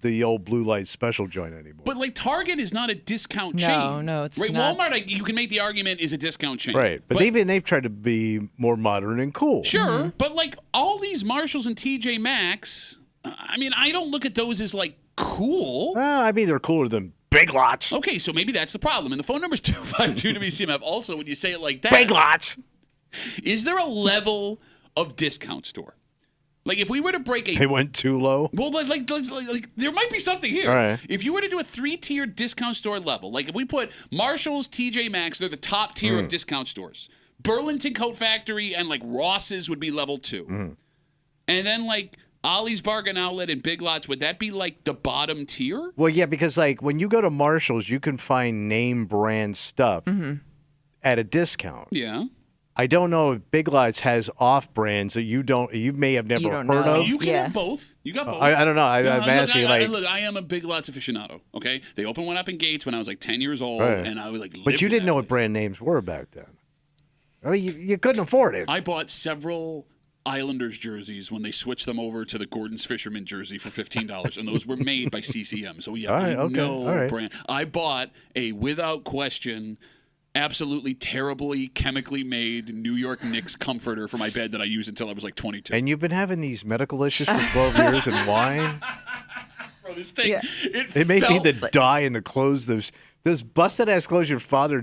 the old blue light special joint anymore. But like Target is not a discount chain. No, it's right. not. Walmart, you can make the argument is a discount chain. Right, but they've tried to be more modern and cool. Sure, but like all these Marshalls and TJ Maxx, I mean, I don't look at those as like cool. I mean, they're cooler than Big Lots. Okay, so maybe that's the problem. And the phone number is 252-WCMF. Also, when you say it like that, Big Lots. Is there a level of discount store? Like if we were to break They went too low? Well, like there might be something here. All right. If you were to do a 3-tier discount store level, like if we put Marshalls, TJ Maxx, they're the top tier of discount stores. Burlington Coat Factory and like Ross's would be level 2. And then like Ollie's Bargain Outlet and Big Lots, would that be like the bottom tier? Well, yeah, because like when you go to Marshall's, you can find name brand stuff at a discount. Yeah. I don't know if Big Lots has off brands that you may have never heard of. You can have both. You got both. I don't know. I'm asking look, I am a Big Lots aficionado. Okay, they opened one up in Gates when I was like 10 years old, Right. and I was like. But you didn't know what brand names were back then. I mean, you couldn't afford it. I bought several Islanders jerseys when they switched them over to the Gordon's Fisherman jersey for $15, and those were made by CCM. So yeah, I know brand. I bought a without question. Absolutely terribly chemically made New York Knicks comforter for my bed that I used until I was like 22. And you've been having these medical issues for 12 years and why? Bro, this thing, it may be the dye in the clothes. Those busted-ass clothes your father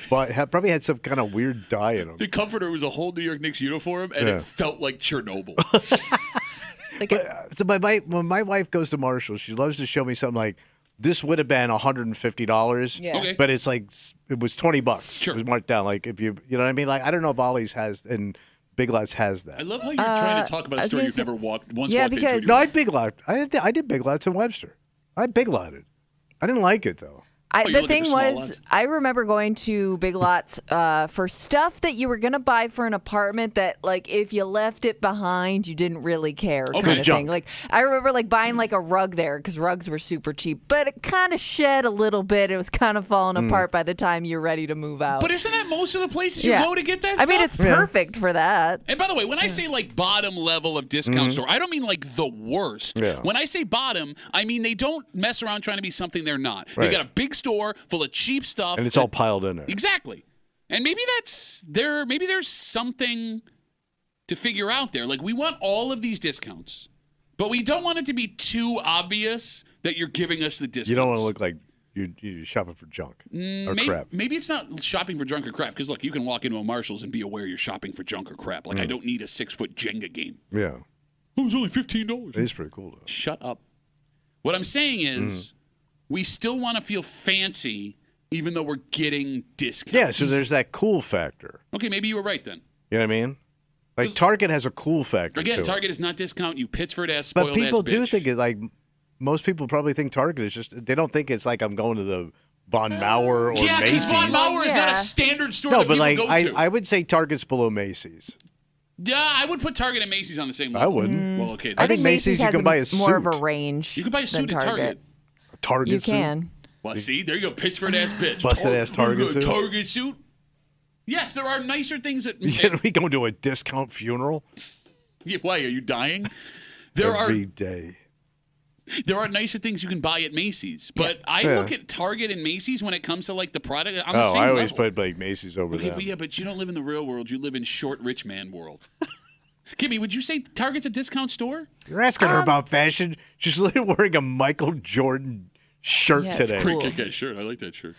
probably had some kind of weird dye in them. The comforter was a whole New York Knicks uniform, and it felt like Chernobyl. So when my wife goes to Marshall, she loves to show me something like, this would have been $150, but it's like it was $20. Sure. It was marked down. Like if you know what I mean. Like I don't know if Ollie's has and Big Lots has that. I love how you're trying to talk about a store you've never walked into. No, I Big Lot. I did Big Lots in Webster. I Big Lotted. I didn't like it though. The thing was, I remember going to Big Lots for stuff that you were going to buy for an apartment that, like, if you left it behind, you didn't really care kind of thing. Like, I remember, like, buying, like, a rug there because rugs were super cheap, but it kind of shed a little bit. It was kind of falling apart by the time you're ready to move out. But isn't that most of the places you go to get that stuff? I mean, it's perfect for that. And by the way, when I say, like, bottom level of discount store, I don't mean, like, the worst. Yeah. When I say bottom, I mean they don't mess around trying to be something they're not. They got a big store full of cheap stuff. And it's all piled in there. Exactly. And maybe maybe there's something to figure out there. Like, we want all of these discounts, but we don't want it to be too obvious that you're giving us the discounts. You don't want to look like you're shopping for junk or crap. Maybe it's not shopping for junk or crap, because, look, you can walk into a Marshall's and be aware you're shopping for junk or crap. Like, I don't need a 6-foot Jenga game. Yeah. Oh, it's only $15. It is pretty cool, though. Shut up. What I'm saying is we still want to feel fancy even though we're getting discounts. Yeah, so there's that cool factor. Okay, maybe you were right then. You know what I mean? Like, Target has a cool factor. Again, to Target is not discount, you Pittsford-ass, spoiled-ass bitch. But people do think it, like, most people probably think Target is just, they don't think it's like I'm going to the Von Mauer or Macy's. Yeah, because Von Mauer is not a standard store that but people like, go to. I would say Target's below Macy's. Yeah, I would put Target and Macy's on the same level. I wouldn't. Well, okay. I think Macy's you can buy a suit. More of a range. You can buy a suit at Target. A Target you suit? can. Well, see, there you go, Pittsford-ass bitch. Busted-ass Target suit? Target suit? Yes, there are nicer things that... We going to a discount funeral? Yeah, why, are you dying? Every day. There are nicer things you can buy at Macy's, but I look at Target and Macy's when it comes to, like, the product on the same I level. always played like Macy's over there. But you don't live in the real world. You live in short rich man world. Kimmy, would you say Target's a discount store? You're asking her about fashion. She's literally wearing a Michael Jordan shirt today. Pretty kick-ass shirt. I like that shirt.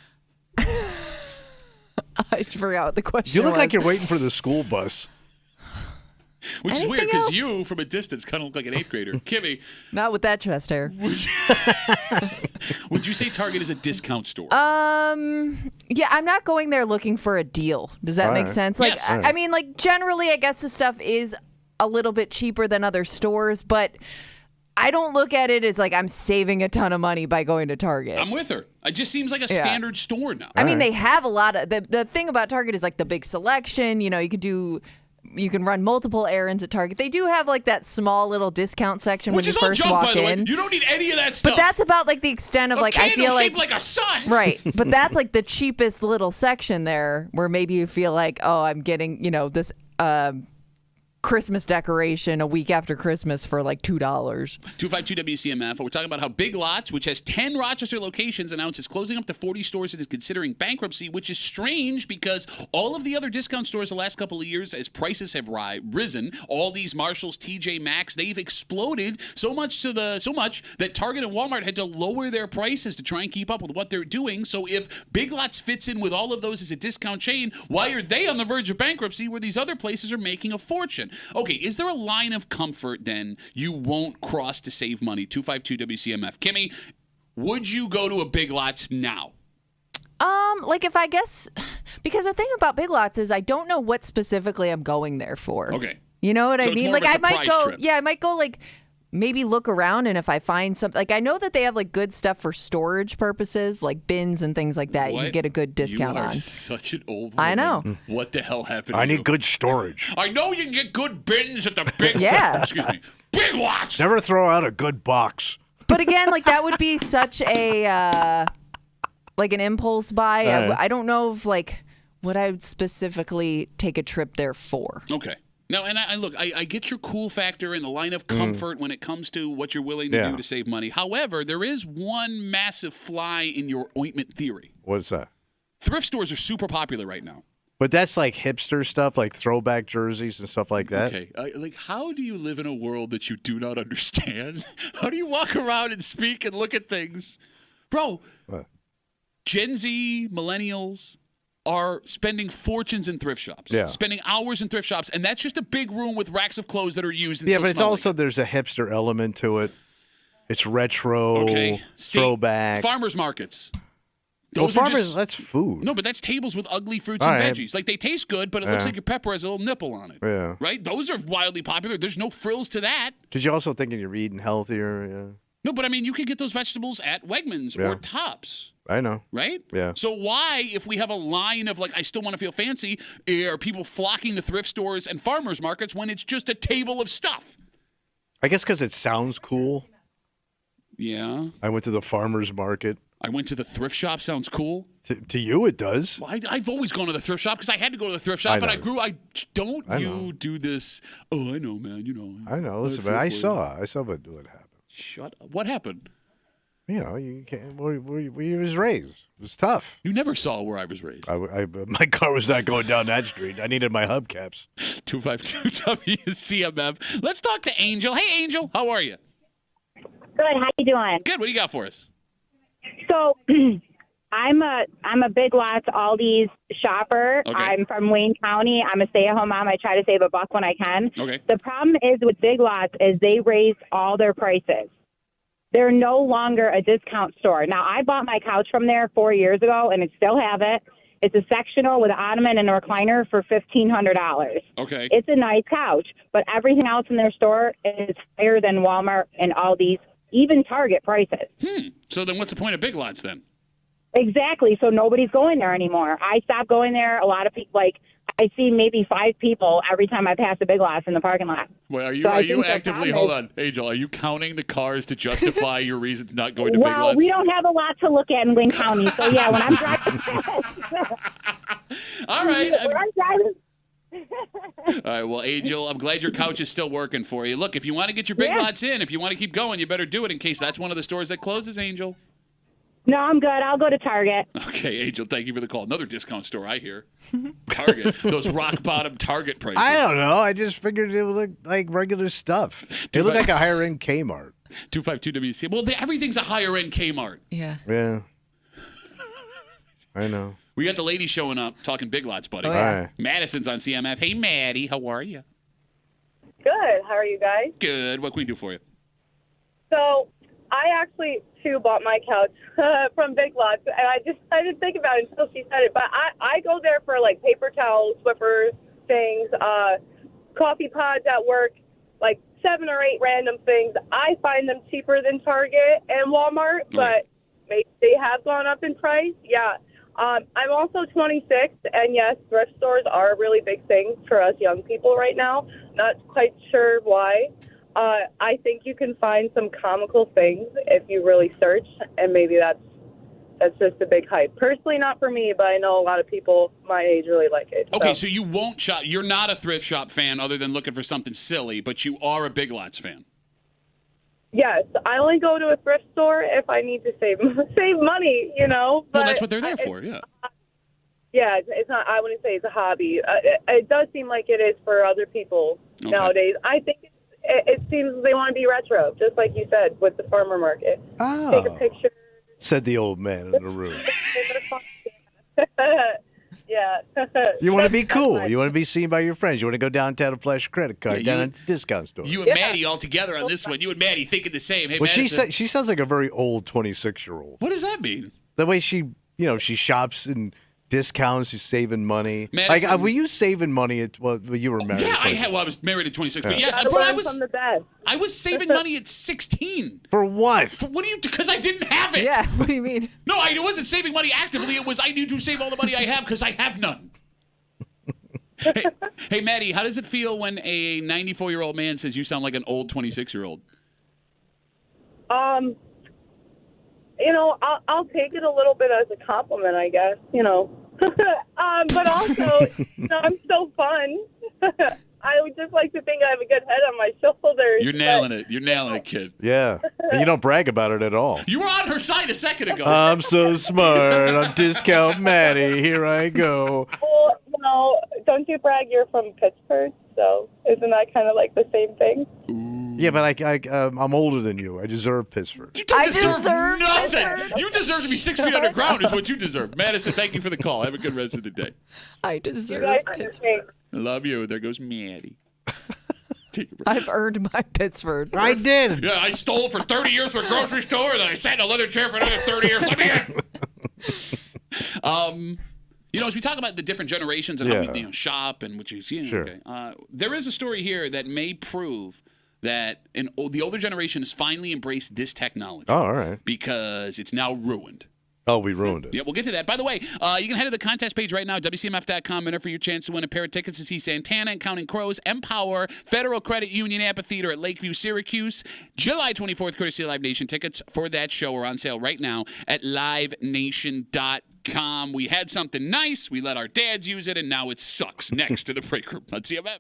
I forgot what the question You look was. like you're waiting for the school bus. Which is weird because you, from a distance, kind of look like an 8th grader. Kimmy. Not with that chest hair. Would you say Target is a discount store? Yeah, I'm not going there looking for a deal. Does that make sense? Like, Yes. I mean, like, generally, I guess the stuff is a little bit cheaper than other stores, but I don't look at it as like I'm saving a ton of money by going to Target. I'm with her. It just seems like a standard store now. I mean, they have a lot of the thing about Target is like the big selection. You know, you can run multiple errands at Target. They do have like that small little discount section Which when is you all first junk, walk by the way. in. You don't need any of that stuff. But that's about like the extent of like I feel like shaped like a sun. Right. But that's like the cheapest little section there where maybe you feel like, oh, I'm getting, this Christmas decoration a week after Christmas for like $2. 252 WCMF. We're talking about how Big Lots, which has 10 Rochester locations, announced it's closing up to 40 stores and is considering bankruptcy, which is strange because all of the other discount stores the last couple of years, as prices have risen, all these Marshalls, TJ Maxx, they've exploded so much that Target and Walmart had to lower their prices to try and keep up with what they're doing. So if Big Lots fits in with all of those as a discount chain, why are they on the verge of bankruptcy where these other places are making a fortune? Okay, is there a line of comfort then you won't cross to save money? 252 WCMF. Kimmy, would you go to a Big Lots now? Like if I guess, because the thing about Big Lots is I don't know what specifically I'm going there for. Okay. You know what So I it's mean? more of Like a I might surprise go, trip. I might go like maybe look around, and if I find something, like I know that they have like good stuff for storage purposes, like bins and things like that. You can get a good discount you are on. such an old woman. I know. What the hell happened? I need good storage. I know you can get good bins at the Big Yeah. Excuse me. Big Lots. Never throw out a good box. But again, like that would be such a like an impulse buy. I don't know if like what I would specifically take a trip there for. Okay. Now, and I get your cool factor and the line of comfort when it comes to what you're willing to do to save money. However, there is one massive fly in your ointment theory. What's that? Thrift stores are super popular right now. But that's like hipster stuff, like throwback jerseys and stuff like that. Okay, like how do you live in a world that you do not understand? How do you walk around and speak and look at things? Bro, What? Gen Z, millennials are spending fortunes in thrift shops, spending hours in thrift shops, and that's just a big room with racks of clothes that are used. And But it's also, there's a hipster element to it. It's retro, throwback. Farmers markets. That's food. No, but that's tables with ugly fruits and veggies. Like, they taste good, but it looks like your pepper has a little nipple on it. Yeah. Right? Those are wildly popular. There's no frills to that. Because you're also thinking you're eating healthier. No, but I mean, you could get those vegetables at Wegmans or Tops. I know. Right? Yeah. So why, if we have a line of I still want to feel fancy, are people flocking to thrift stores and farmers markets when it's just a table of stuff? I guess because it sounds cool. Yeah. I went to the farmer's market. I went to the thrift shop. Sounds cool. To you, it does. Well, I've always gone to the thrift shop because I had to go to the thrift shop, but I do this. Oh, I know, man. I know. Listen, but I saw what happened. Shut up. What happened? You can't. Where you was raised. It was tough. You never saw where I was raised. My car was not going down that street. I needed my hubcaps. 252 WCMF. Let's talk to Angel. Hey, Angel. How are you? Good. How you doing? Good. What do you got for us? So, I'm a Big Lots Aldi's shopper. Okay. I'm from Wayne County. I'm a stay-at-home mom. I try to save $1 when I can. Okay. The problem is with Big Lots is they raised all their prices. They're no longer a discount store. Now, I bought my couch from there 4 years ago, and I still have it. It's a sectional with an ottoman and a recliner for $1,500. Okay. It's a nice couch, but everything else in their store is higher than Walmart and Aldi's, even Target prices. So then what's the point of Big Lots then? Exactly. So nobody's going there anymore. I stopped going there. A lot of people, I see maybe 5 people every time I pass a Big Lots in the parking lot. Well, are you actively, hold on, Angel, are you counting the cars to justify your reasons not going to Big Lots? Well, we don't have a lot to look at in Wayne County. So, yeah, when I'm driving. All right. When I'm driving. All right, well, Angel, I'm glad your couch is still working for you. Look, if you want to get your Big Lots in, if you want to keep going, you better do it in case that's one of the stores that closes, Angel. No, I'm good. I'll go to Target. Okay, Angel, thank you for the call. Another discount store, I hear. Target. Those rock-bottom Target prices. I don't know. I just figured it would look like regular stuff. It looked like a higher-end Kmart. 252 WC. Well, everything's a higher-end Kmart. Yeah. Yeah. I know. We got the lady showing up talking Big Lots, buddy. Oh, yeah. Hi. Madison's on CMF. Hey, Maddie, how are you? Good. How are you guys? Good. What can we do for you? So I actually, too, bought my couch from Big Lots, and I didn't think about it until she said it, but I go there for, paper towels, Swiffers, things, coffee pods at work, 7 or 8 random things. I find them cheaper than Target and Walmart, but maybe they have gone up in price. Yeah. I'm also 26, and yes, thrift stores are a really big thing for us young people right now. Not quite sure why. I think you can find some comical things if you really search, and maybe that's just a big hype. Personally, not for me, but I know a lot of people my age really like it. Okay, so you won't shop. You're not a thrift shop fan other than looking for something silly, but you are a Big Lots fan. Yes, I only go to a thrift store if I need to save money, But well, that's what they're there for, yeah. Yeah, it's not. I wouldn't say it's a hobby. It does seem like it is for other people nowadays. I think it seems they want to be retro, just like you said with the farmer market. Oh. Take a picture. Said the old man in the room. Yeah. You want to be cool. You want to be seen by your friends. You want to go downtown and flash a credit card down at the discount store. You and Maddie all together on this one. You and Maddie thinking the same. Hey, well, Madison. she sounds like a very old 26-year-old. What does that mean? The way she shops and discounts, she's saving money. Madison, were you saving money you were married? Yeah, I was married at 26. Yeah. But yes, I was saving money at 16. For what? Because I didn't have it. Yeah, what do you mean? No, I wasn't saving money actively. It was I need to save all the money I have because I have none. Hey, Maddie, how does it feel when a 94-year-old man says you sound like an old 26-year-old? I'll take it a little bit as a compliment, I guess, but also, I'm so fun. I would just like to think I have a good head on my shoulders. You're nailing it. You're nailing it, kid. Yeah. And you don't brag about it at all. You were on her side a second ago. I'm so smart. I'm discount Maddie. Here I go. Well, don't you brag you're from Pittsburgh? So isn't that kind of like the same thing? Yeah, but I'm older than you. I deserve Pittsburgh. You don't deserve nothing. You deserve to be 6 feet underground is what you deserve. Madison, thank you for the call. Have a good rest of the day. I deserve Pittsburgh. I love you. There goes Maddie. I've earned my Pittsburgh. I did. Yeah, I stole for 30 years for a grocery store, and then I sat in a leather chair for another 30 years. Let me in. As we talk about the different generations and how we shop and which is sure. okay. There is a story here that may prove that the older generation has finally embraced this technology. Oh, all right. Because it's now ruined. Oh, we ruined it. Yeah, we'll get to that. By the way, you can head to the contest page right now, WCMF.com, enter for your chance to win a pair of tickets to see Santana and Counting Crows, Empower, Federal Credit Union Amphitheater at Lakeview, Syracuse. July 24th, courtesy of Live Nation. Tickets for that show are on sale right now at livenation.com. We had something nice. We let our dads use it, and now it sucks. Next to the break room on CMF.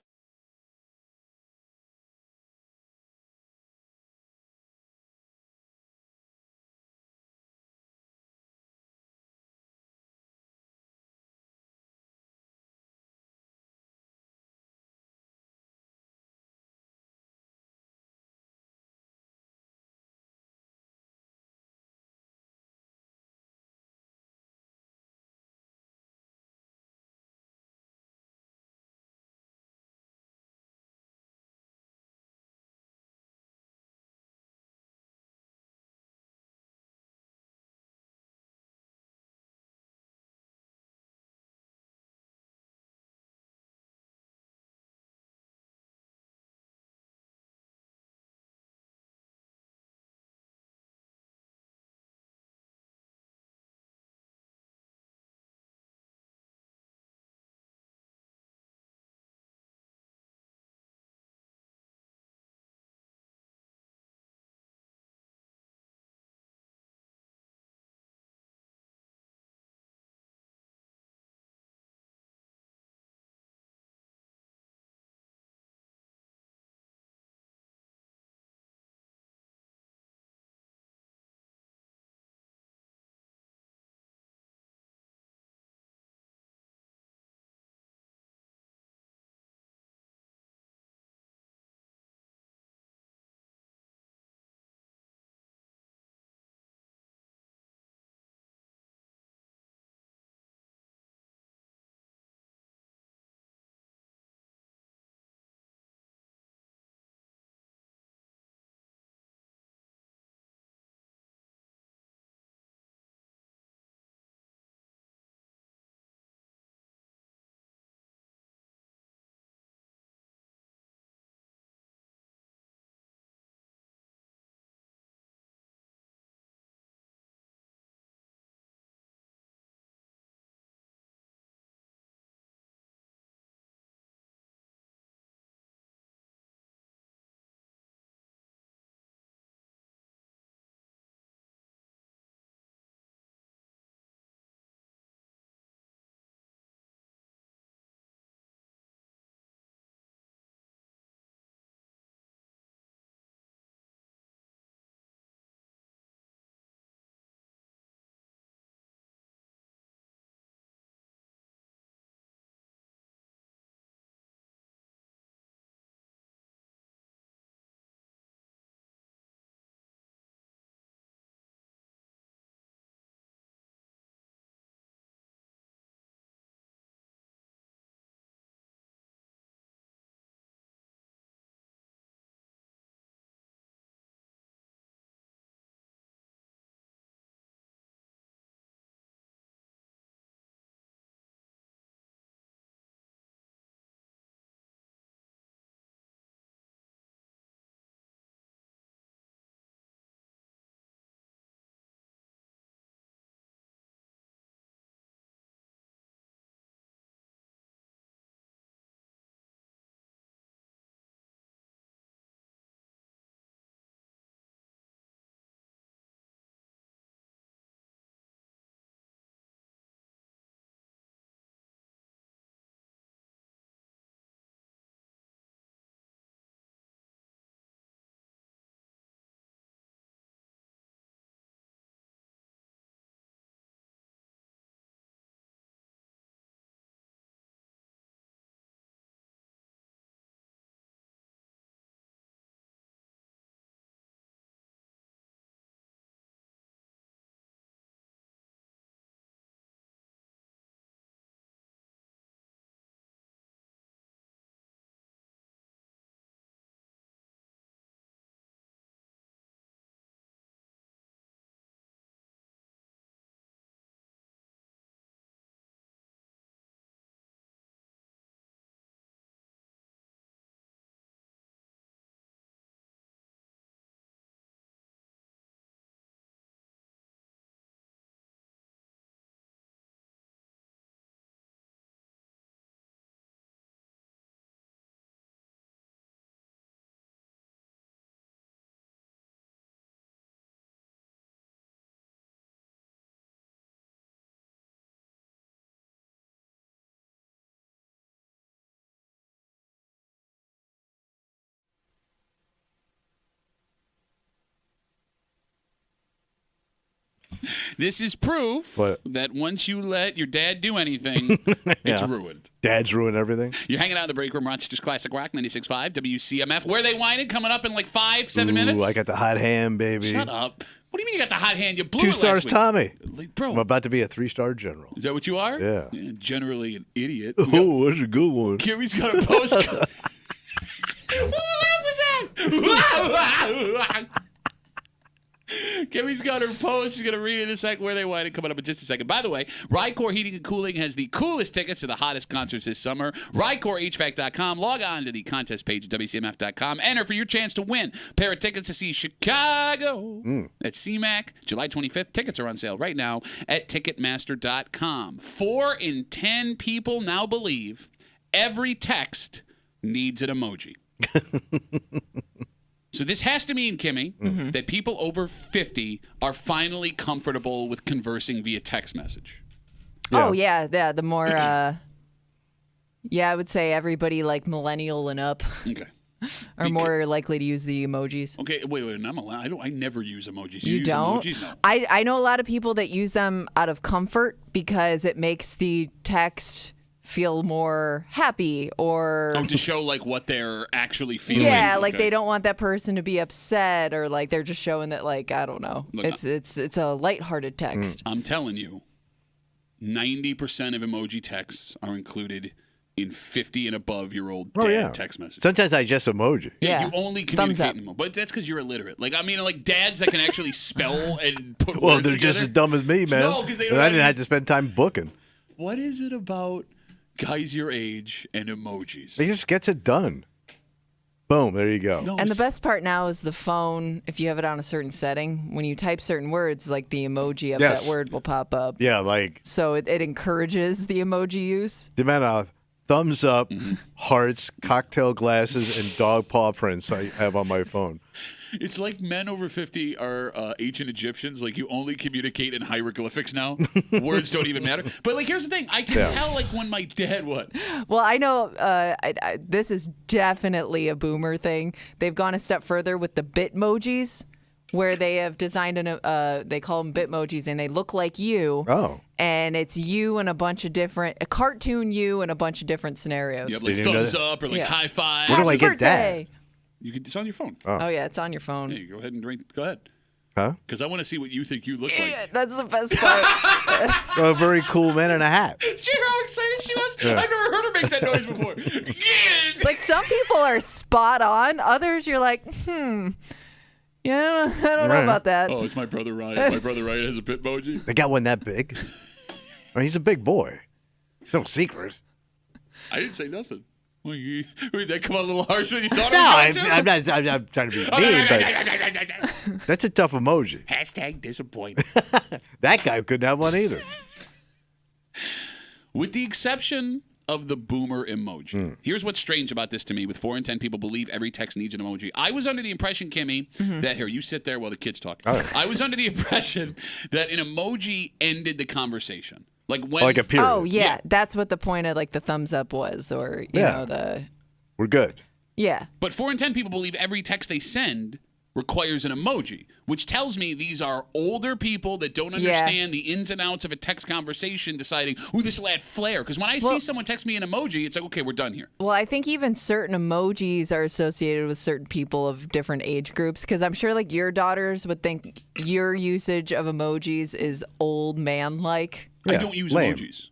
This is proof that once you let your dad do anything, it's ruined. Dads ruin everything. You're hanging out in the break room, Rochester's Classic Rock 96.5 WCMF. Where they whining coming up in like 5-7 minutes. I got the hot hand, baby. Shut up. What do you mean you got the hot hand? You blew 2 it stars, last week. Tommy. Bro, I'm about to be a 3-star general. is that what you are? Yeah. Generally an idiot. Oh, that's a good one. Kiri's got a postcard. What laugh was that? Kimmy's got her post. She's going to read it in a second. Where they whining coming up in just a second. By the way, Rycor Heating and Cooling has the coolest tickets to the hottest concerts this summer. RycorHVAC.com. Log on to the contest page at WCMF.com. Enter for your chance to win a pair of tickets to see Chicago at CMAC July 25th. Tickets are on sale right now at Ticketmaster.com. 4 in 10 people now believe every text needs an emoji. So this has to mean, Kimmy, that people over 50 are finally comfortable with conversing via text message. Yeah. Oh, yeah. The more, I would say everybody like millennial and up are more likely to use the emojis. Okay, wait. I never use emojis. You use don't? Emojis? No. I know a lot of people that use them out of comfort because it makes the text feel more happy or to show like what they're actually feeling. Yeah, like they don't want that person to be upset or like they're just showing that like I don't know. Look, it's a lighthearted text. I'm telling you, 90% of emoji texts are included in 50 and above year old dad text messages. Sometimes I just emoji. Yeah, you only communicate anymore. But that's because you're illiterate. Like, I mean, like dads that can actually spell and put well, words they're together. just as dumb as me, man. No, because they don't I didn't have to spend time booking. What is it about guys your age and emojis? He just gets it done. Boom, there you go. And the best part now is the phone, if you have it on a certain setting, when you type certain words, like the emoji of that word will pop up. Yeah, like. So it encourages the emoji use. The amount of thumbs up, hearts, cocktail glasses, and dog paw prints I have on my phone. It's like men over 50 are ancient Egyptians. Like, you only communicate in hieroglyphics now. Words don't even matter. But, like, here's the thing. I can tell, like, when my dad what? Well, I know this is definitely a boomer thing. They've gone a step further with the Bitmojis, where they have designed they call them Bitmojis, and they look like you. Oh. And it's you and a cartoon you in a bunch of different scenarios. You have, like, thumbs up or, like, high five. Where do I get that? It's on your phone. Oh, yeah, it's on your phone. Hey, go ahead and drink. Go ahead. Huh? Because I want to see what you think you look like. That's the best part. A very cool man in a hat. See how excited she was? Yeah. I've never heard her make that noise before. Like, some people are spot on. Others, you're like, yeah, I don't know about that. Oh, it's my brother Ryan. My brother Ryan has a Bitmoji. They got one that big. I mean, he's a big boy. It's no secret. I didn't say nothing. Did that come out a little harsh when you thought no, I was going to? I'm trying to be mean, but that's a tough emoji. Hashtag disappointed. That guy couldn't have one either. With the exception of the boomer emoji. Here's what's strange about this to me. With 4 in 10 people believe every text needs an emoji. I was under the impression, Kimmy, that here, you sit there while the kids talk. I was under the impression that an emoji ended the conversation. Like a period. Oh, yeah. That's what the point of like the thumbs up was, or you know, we're good. Yeah. But 4 in 10 people believe every text they send requires an emoji, which tells me these are older people that don't understand the ins and outs of a text conversation, deciding, ooh, this will add flair. Because when I see someone text me an emoji, it's like, okay, we're done here. Well, I think even certain emojis are associated with certain people of different age groups, because I'm sure like your daughters would think your usage of emojis is old man-like. Yeah, I don't use emojis.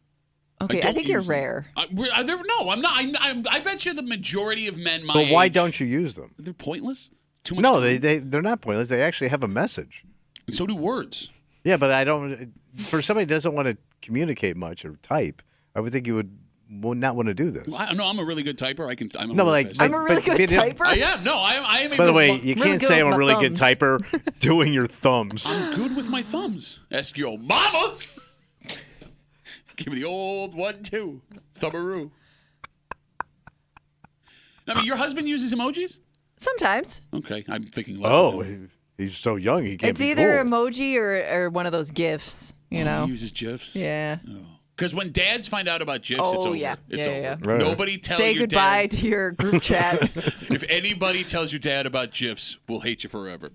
Okay, I think you're rare. No, I'm not. I bet you the majority of men my age. But why don't you use them? They're pointless. Too much no, time. they're not pointless. They actually have a message. And so do words. Yeah, but I don't. For somebody who doesn't want to communicate much or type, I would think you would not want to do this. Well, no, I'm a really good typer. I'm a really good typer. I am. No, I am. By the way, you can't say I'm a really good typer doing your thumbs. I'm good with my thumbs. Ask your mama. Give me the old 1-2. Thumbaroo. I mean, your husband uses emojis? Sometimes. Okay, I'm thinking less of him. He's so young, he can't It's be either cool. emoji or one of those GIFs, you know. He uses GIFs? Yeah. Because when dads find out about GIFs, it's over. Yeah. It's over. Yeah. Right. Nobody tell Say your goodbye dad. to your group chat. If anybody tells your dad about GIFs, we'll hate you forever.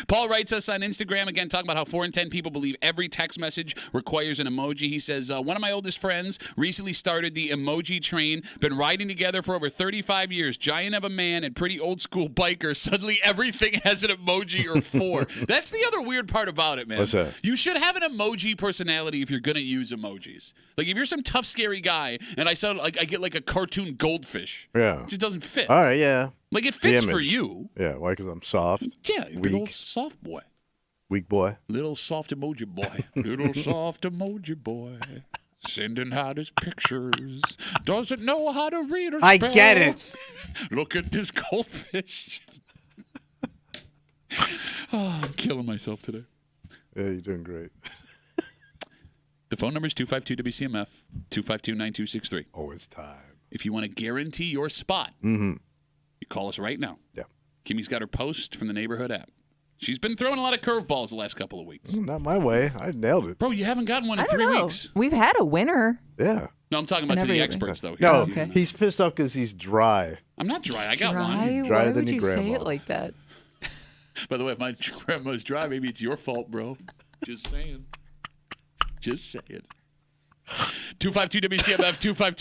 Paul writes us on Instagram, again, talking about how 4 in 10 people believe every text message requires an emoji. He says, one of my oldest friends recently started the emoji train. Been riding together for over 35 years. Giant of a man and pretty old school biker. Suddenly everything has an emoji or 4. That's the other weird part about it, man. What's that? You should have an emoji personality if you're going to use emojis. Like, if you're some tough, scary guy, and I get like a cartoon goldfish. Yeah. It just doesn't fit. All right, yeah. Like, it fits for you. Yeah, why? Because I'm soft. Yeah, you're a little soft boy. Weak boy. Little soft emoji boy. Little soft emoji boy. Sending out his pictures. Doesn't know how to read or spell. I get it. Look at this goldfish. Oh, I'm killing myself today. Yeah, you're doing great. The phone number is 252-WCMF, 252-9263. Oh, it's time. If you want to guarantee your spot, Mm-hmm. you call us right now. Yeah. Kimmy's got her post from the neighborhood app. She's been throwing a lot of curveballs the last couple of weeks. Not my way. I nailed it. Bro, you haven't gotten one in I don't 3 know. weeks. We've had a winner. Yeah. No, I'm talking about to the experts, though. No, okay. he's pissed off because he's dry. I'm not dry. I got Dry? one. Drier Why than would your you say grandma. it like that? By the way, if my grandma's dry, maybe it's your fault, bro. Just saying. Just saying. 252-WCMF,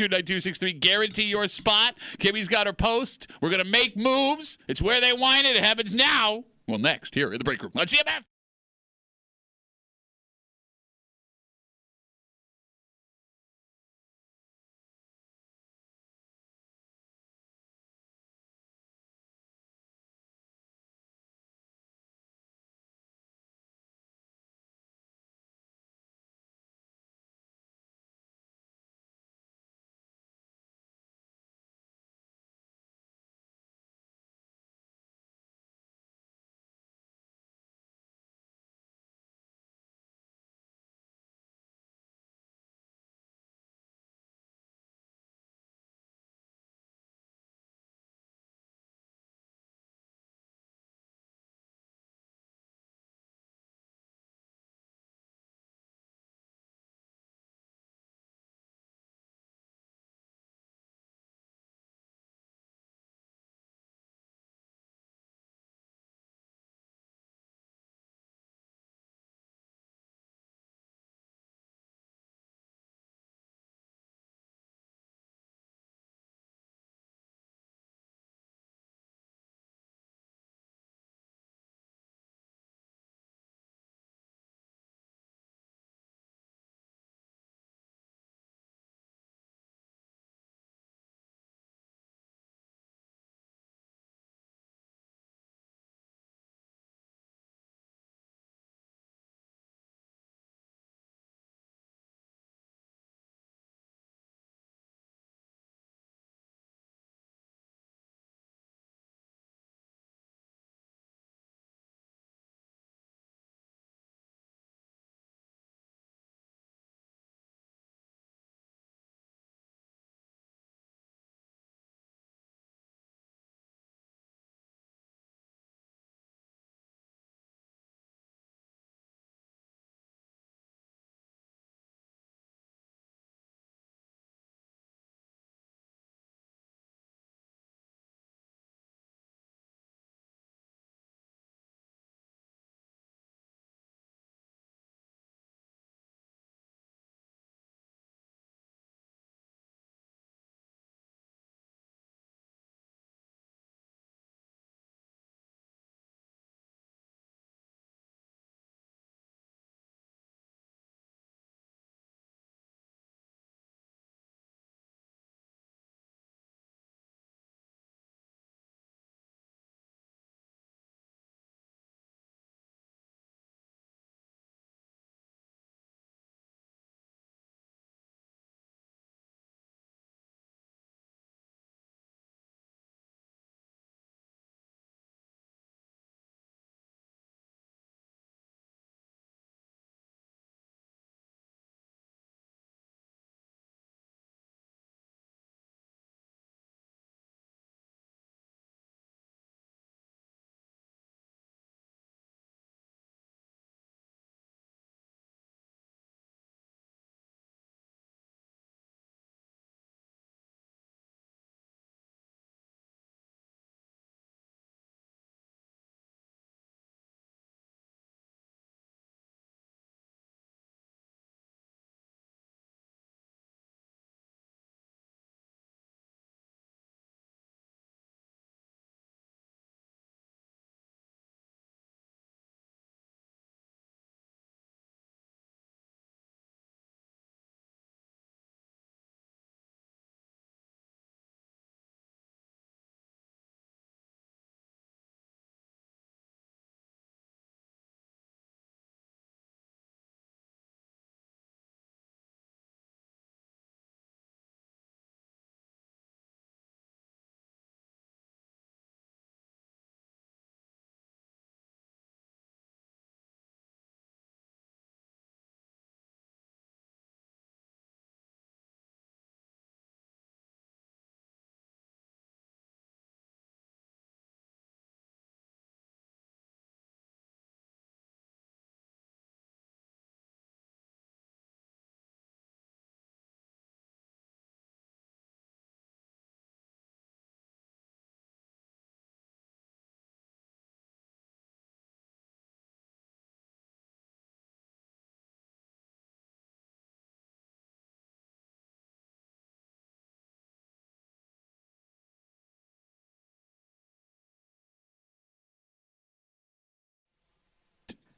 252-9263. Guarantee your spot. Kimmy's got her post. We're going to make moves. It's where they whine it. It happens now. Well, next, here in the break room on CMF.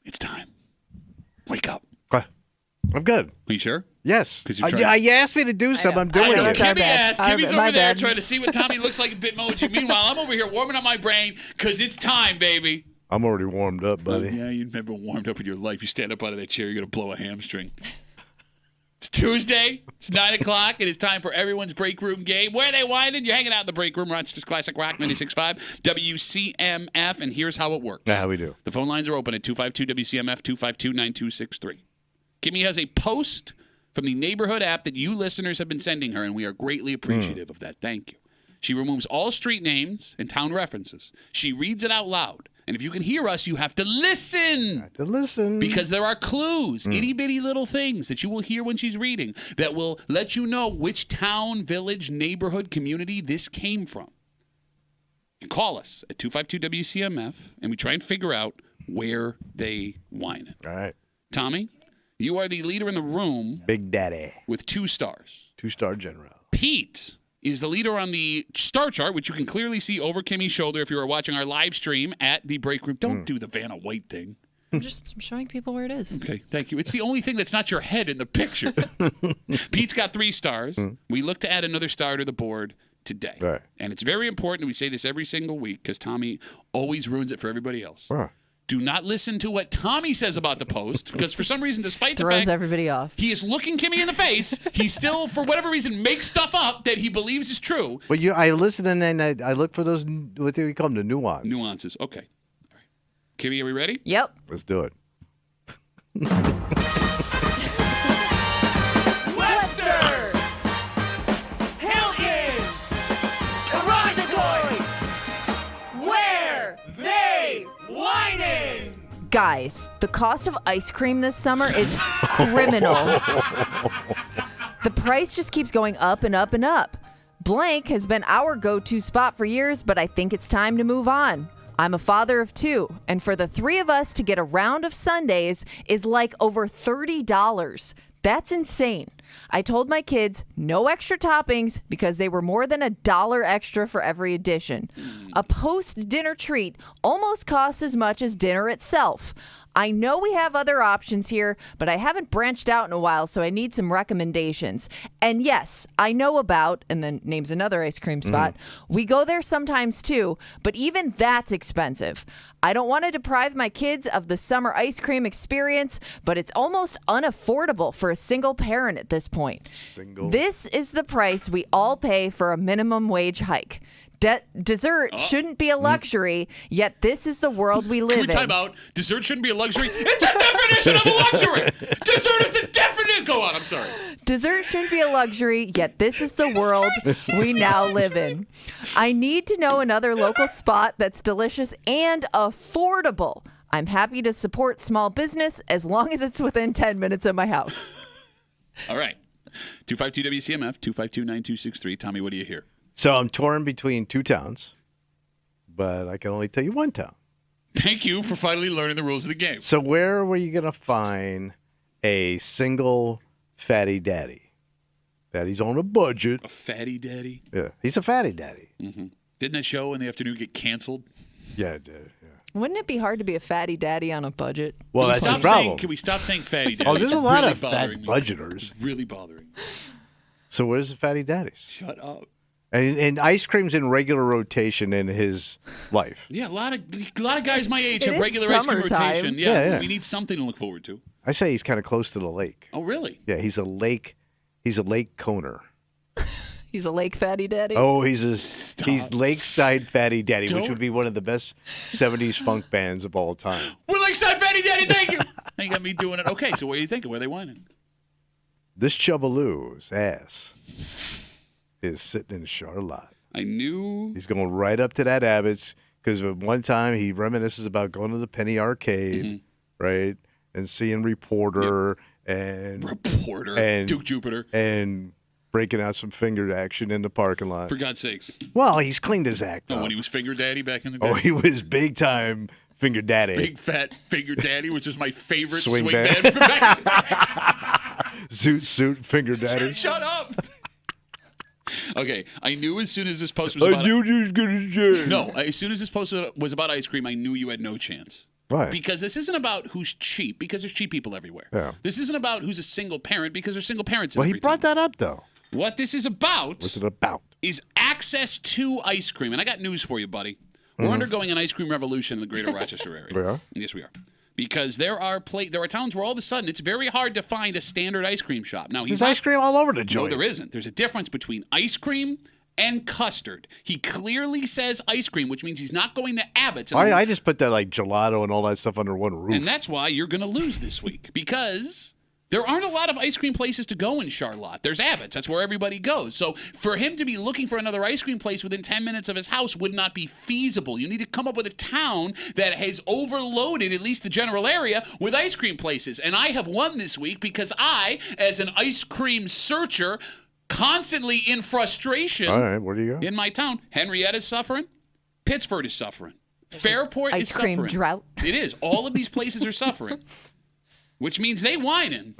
It's time. Wake up. I'm good. Are you sure? Yes. Because you asked me to do something. I'm doing it. Kimmy's over there trying to see what Tommy looks like in Bitmoji. Meanwhile, I'm over here warming up my brain because it's time, baby. I'm already warmed up, buddy. Yeah, you've never warmed up in your life. You stand up out of that chair, you're going to blow a hamstring. It's Tuesday. It's 9 o'clock. It is time for everyone's break room game. Where are they whining? You're hanging out in the break room. Rochester's Classic Rock 96.5 WCMF. And here's how it works. Yeah, how we do. The phone lines are open at 252-WCMF, 252-9263. Kimmy has a post from the neighborhood app that you listeners have been sending her, and we are greatly appreciative of that. Thank you. She removes all street names and town references. She reads it out loud. And if you can hear us, you have to listen. Because there are clues, itty-bitty little things that you will hear when she's reading that will let you know which town, village, neighborhood, community this came from. You call us at 252-WCMF, and we try and figure out where they whine. All right. Tommy, you are the leader in the room. Big Daddy. With 2 stars. 2-star general. Pete is the leader on the star chart, which you can clearly see over Kimmy's shoulder if you are watching our live stream at the break room. Don't do the Vanna White thing. I'm showing people where it is. Okay, thank you. It's the only thing that's not your head in the picture. Pete's got 3 stars. We look to add another star to the board today. Right. And it's very important. We say this every single week because Tommy always ruins it for everybody else. Do not listen to what Tommy says about the post because for some reason, despite the fact everybody off, he is looking Kimmy in the face, he still, for whatever reason, makes stuff up that he believes is true. But I listen and then I look for those, what do we call them, the nuance. Nuances. Okay. All right. Kimmy, are we ready? Yep. Let's do it. Webster! Hilton! Irondequoit! Where they whining? Guys, the cost of ice cream this summer is criminal. The price just keeps going up and up and up. Blank has been our go-to spot for years, but I think it's time to move on. I'm a father of 2, and for the 3 of us to get a round of sundaes is like over $30. That's insane. I told my kids no extra toppings because they were more than $1 extra for every addition. A post-dinner treat almost costs as much as dinner itself. I know we have other options here, but I haven't branched out in a while, so I need some recommendations. And yes, I know about, and then names another ice cream spot. We go there sometimes too, but even that's expensive. I don't want to deprive my kids of the summer ice cream experience, but it's almost unaffordable for a single parent at this point. This is the price we all pay for a minimum wage hike. Dessert shouldn't be a luxury, yet this is the world we live in. Time out. Dessert shouldn't be a luxury. It's a definition of a luxury. Dessert is the definition. Go on. I'm sorry. Dessert shouldn't be a luxury, yet this is the world we now live in. I need to know another local spot that's delicious and affordable. I'm happy to support small business as long as it's within 10 minutes of my house. All right. 252-WCMF, 252-9263. Tommy, what do you hear? So I'm torn between 2 towns, but I can only tell you 1 town. Thank you for finally learning the rules of the game. So where were you going to find a single fatty daddy? Daddy's on a budget. A fatty daddy? Yeah, he's a fatty daddy. Mm-hmm. Didn't that show in the afternoon get canceled? Yeah, it did. Yeah. Wouldn't it be hard to be a fatty daddy on a budget? Well, that's the problem. Can we stop saying fatty daddy? Oh, there's a lot really of fat budgeters. It's really bothering me. So where's the fatty daddies? Shut up. And ice cream's in regular rotation in his life. Yeah, a lot of guys my age have is regular ice cream summertime. rotation. Yeah, we need something to look forward to. I say he's kind of close to the lake. Oh, really? Yeah, he's a lake coner. He's a lake fatty daddy? Oh, he's Lakeside Fatty Daddy, which would be one of the best 70s funk bands of all time. We're Lakeside Fatty Daddy, thank you. Now you got me doing it. Okay, so what are you thinking? Where are they whining? This Chubaloo's ass is sitting in Charlotte. I knew. He's going right up to that Abbott's because one time he reminisces about going to the Penny Arcade, right, and seeing Reporter and Duke Jupiter and breaking out some finger action in the parking lot. For God's sakes. Well, he's cleaned his act up. When he was Finger Daddy back in the day? Oh, he was big time Finger Daddy. Big fat Finger Daddy, which is my favorite Swing swing band. band from back in the day. Zoot Finger Daddy. Shut up. Okay, I knew as soon as this post was about... I knew you was going to say. No, as soon as this post was about ice cream, I knew you had no chance. Why? Because this isn't about who's cheap, because there's cheap people everywhere. Yeah. This isn't about who's a single parent, because there's single parents in Well, he every brought town. that up, though. What this is about What's it about? is access to ice cream. And I got news for you, buddy. We're undergoing an ice cream revolution in the greater Rochester area. We are? Yes, we are. Because there are towns where all of a sudden it's very hard to find a standard ice cream shop. Now, There's ice cream all over the joint. No, there isn't. There's a difference between ice cream and custard. He clearly says ice cream, which means he's not going to Abbott's. I just put that like gelato and all that stuff under one roof. And that's why you're going to lose this week, because there aren't a lot of ice cream places to go in Charlotte. There's Abbott's. That's where everybody goes. So for him to be looking for another ice cream place within 10 minutes of his house would not be feasible. You need to come up with a town that has overloaded at least the general area with ice cream places. And I have won this week because I, as an ice cream searcher, constantly in frustration. All right, where do you go? In my town, Henrietta's suffering. Pittsford is suffering. Fairport is suffering. Ice cream drought. It is. All of these places are suffering. Which means they whining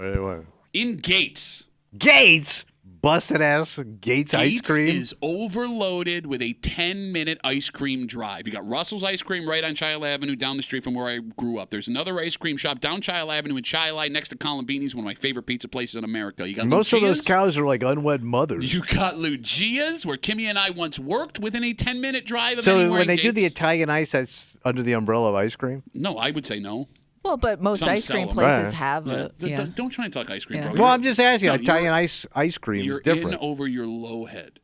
in Gates. Gates? Busted ass Gates ice cream? Gates is overloaded with a 10-minute ice cream drive. You got Russell's Ice Cream right on Child Avenue down the street from where I grew up. There's another ice cream shop down Child Avenue in Chi-Li next to Columbini's, one of my favorite pizza places in America. You got Most of those Lucia's. cows are like unwed mothers. You got Lucia's, where Kimmy and I once worked, within a 10-minute drive of So anywhere when in they do the Gates. Italian ice, that's under the umbrella of ice cream? No, I would say no. Well, but most Some ice sell cream 'em. places Right. have a. Yeah. Don't try and talk ice cream, Yeah. bro. Well, You're- I'm just asking. no, Italian you're- ice cream You're is different. in over your low head.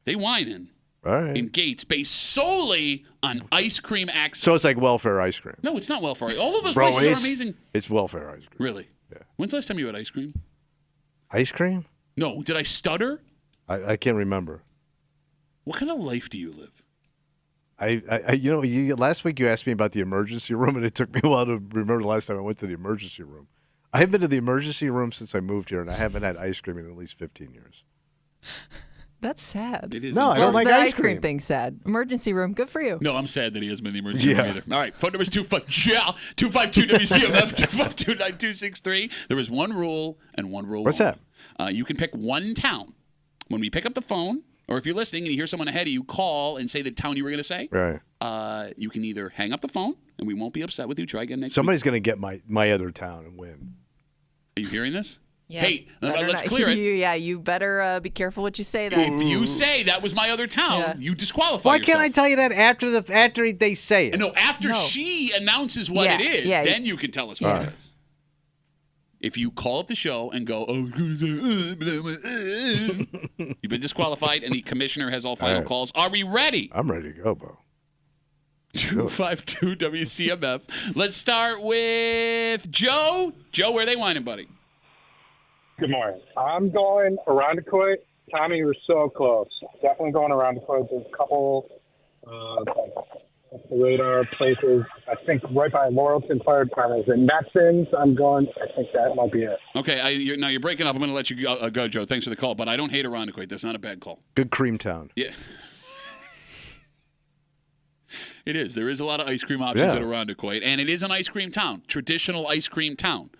They whining All right. in Gates based solely on ice cream access. So it's like welfare ice cream. No, it's not welfare. All of those Bro, places are it's- amazing. It's welfare ice cream. Really? Yeah. When's the last time you had ice cream? Ice cream? No. Did I stutter? I can't remember. What kind of life do you live? Last week you asked me about the emergency room, and it took me a while to remember the last time I went to the emergency room. I haven't been to the emergency room since I moved here, and I haven't had ice cream in at least 15 years. That's sad. It is. No, I don't like the ice cream cream. thing's sad. Emergency room, good for you. No, I'm sad that he hasn't been in the emergency room Yeah. either. All right, phone number is 252 WCMF 252-9263. There is one rule and one rule. What's only. You can pick one town. When we pick up the phone, or if you're listening and you hear someone ahead of you, call and say the town you were going to say. Right. You can either hang up the phone and we won't be upset with you. Try again next Somebody's going to get my other town and win. week. Are you hearing this? Yeah, Hey, better let's not- clear it. You better be careful what you say. Then If you say that was my other town, Yeah. you disqualify Why yourself. can't I tell you that after they say it? No, after she announces what it is, then you can tell us what it is. If you call up the show and go, you've been disqualified, and the commissioner has all final right. calls. Are we ready? I'm ready to go, bro. 252 WCMF. Let's start with Joe. Joe, where are they whining, buddy? Good morning. I'm going Arundecoit. Tommy, you're so close. Definitely going Arundecoit. There's a couple the radar places. I think right by Laurelton Fire Department. And Metson's, I'm going. I think that might be it. Okay, now you're breaking up. I'm going to let you go, Joe. Thanks for the call, but I don't hate Arundecoit. That's not a bad call. Good cream town. Yeah. It is. There is a lot of ice cream options at Arundecoit, and it is an ice cream town, traditional ice cream town.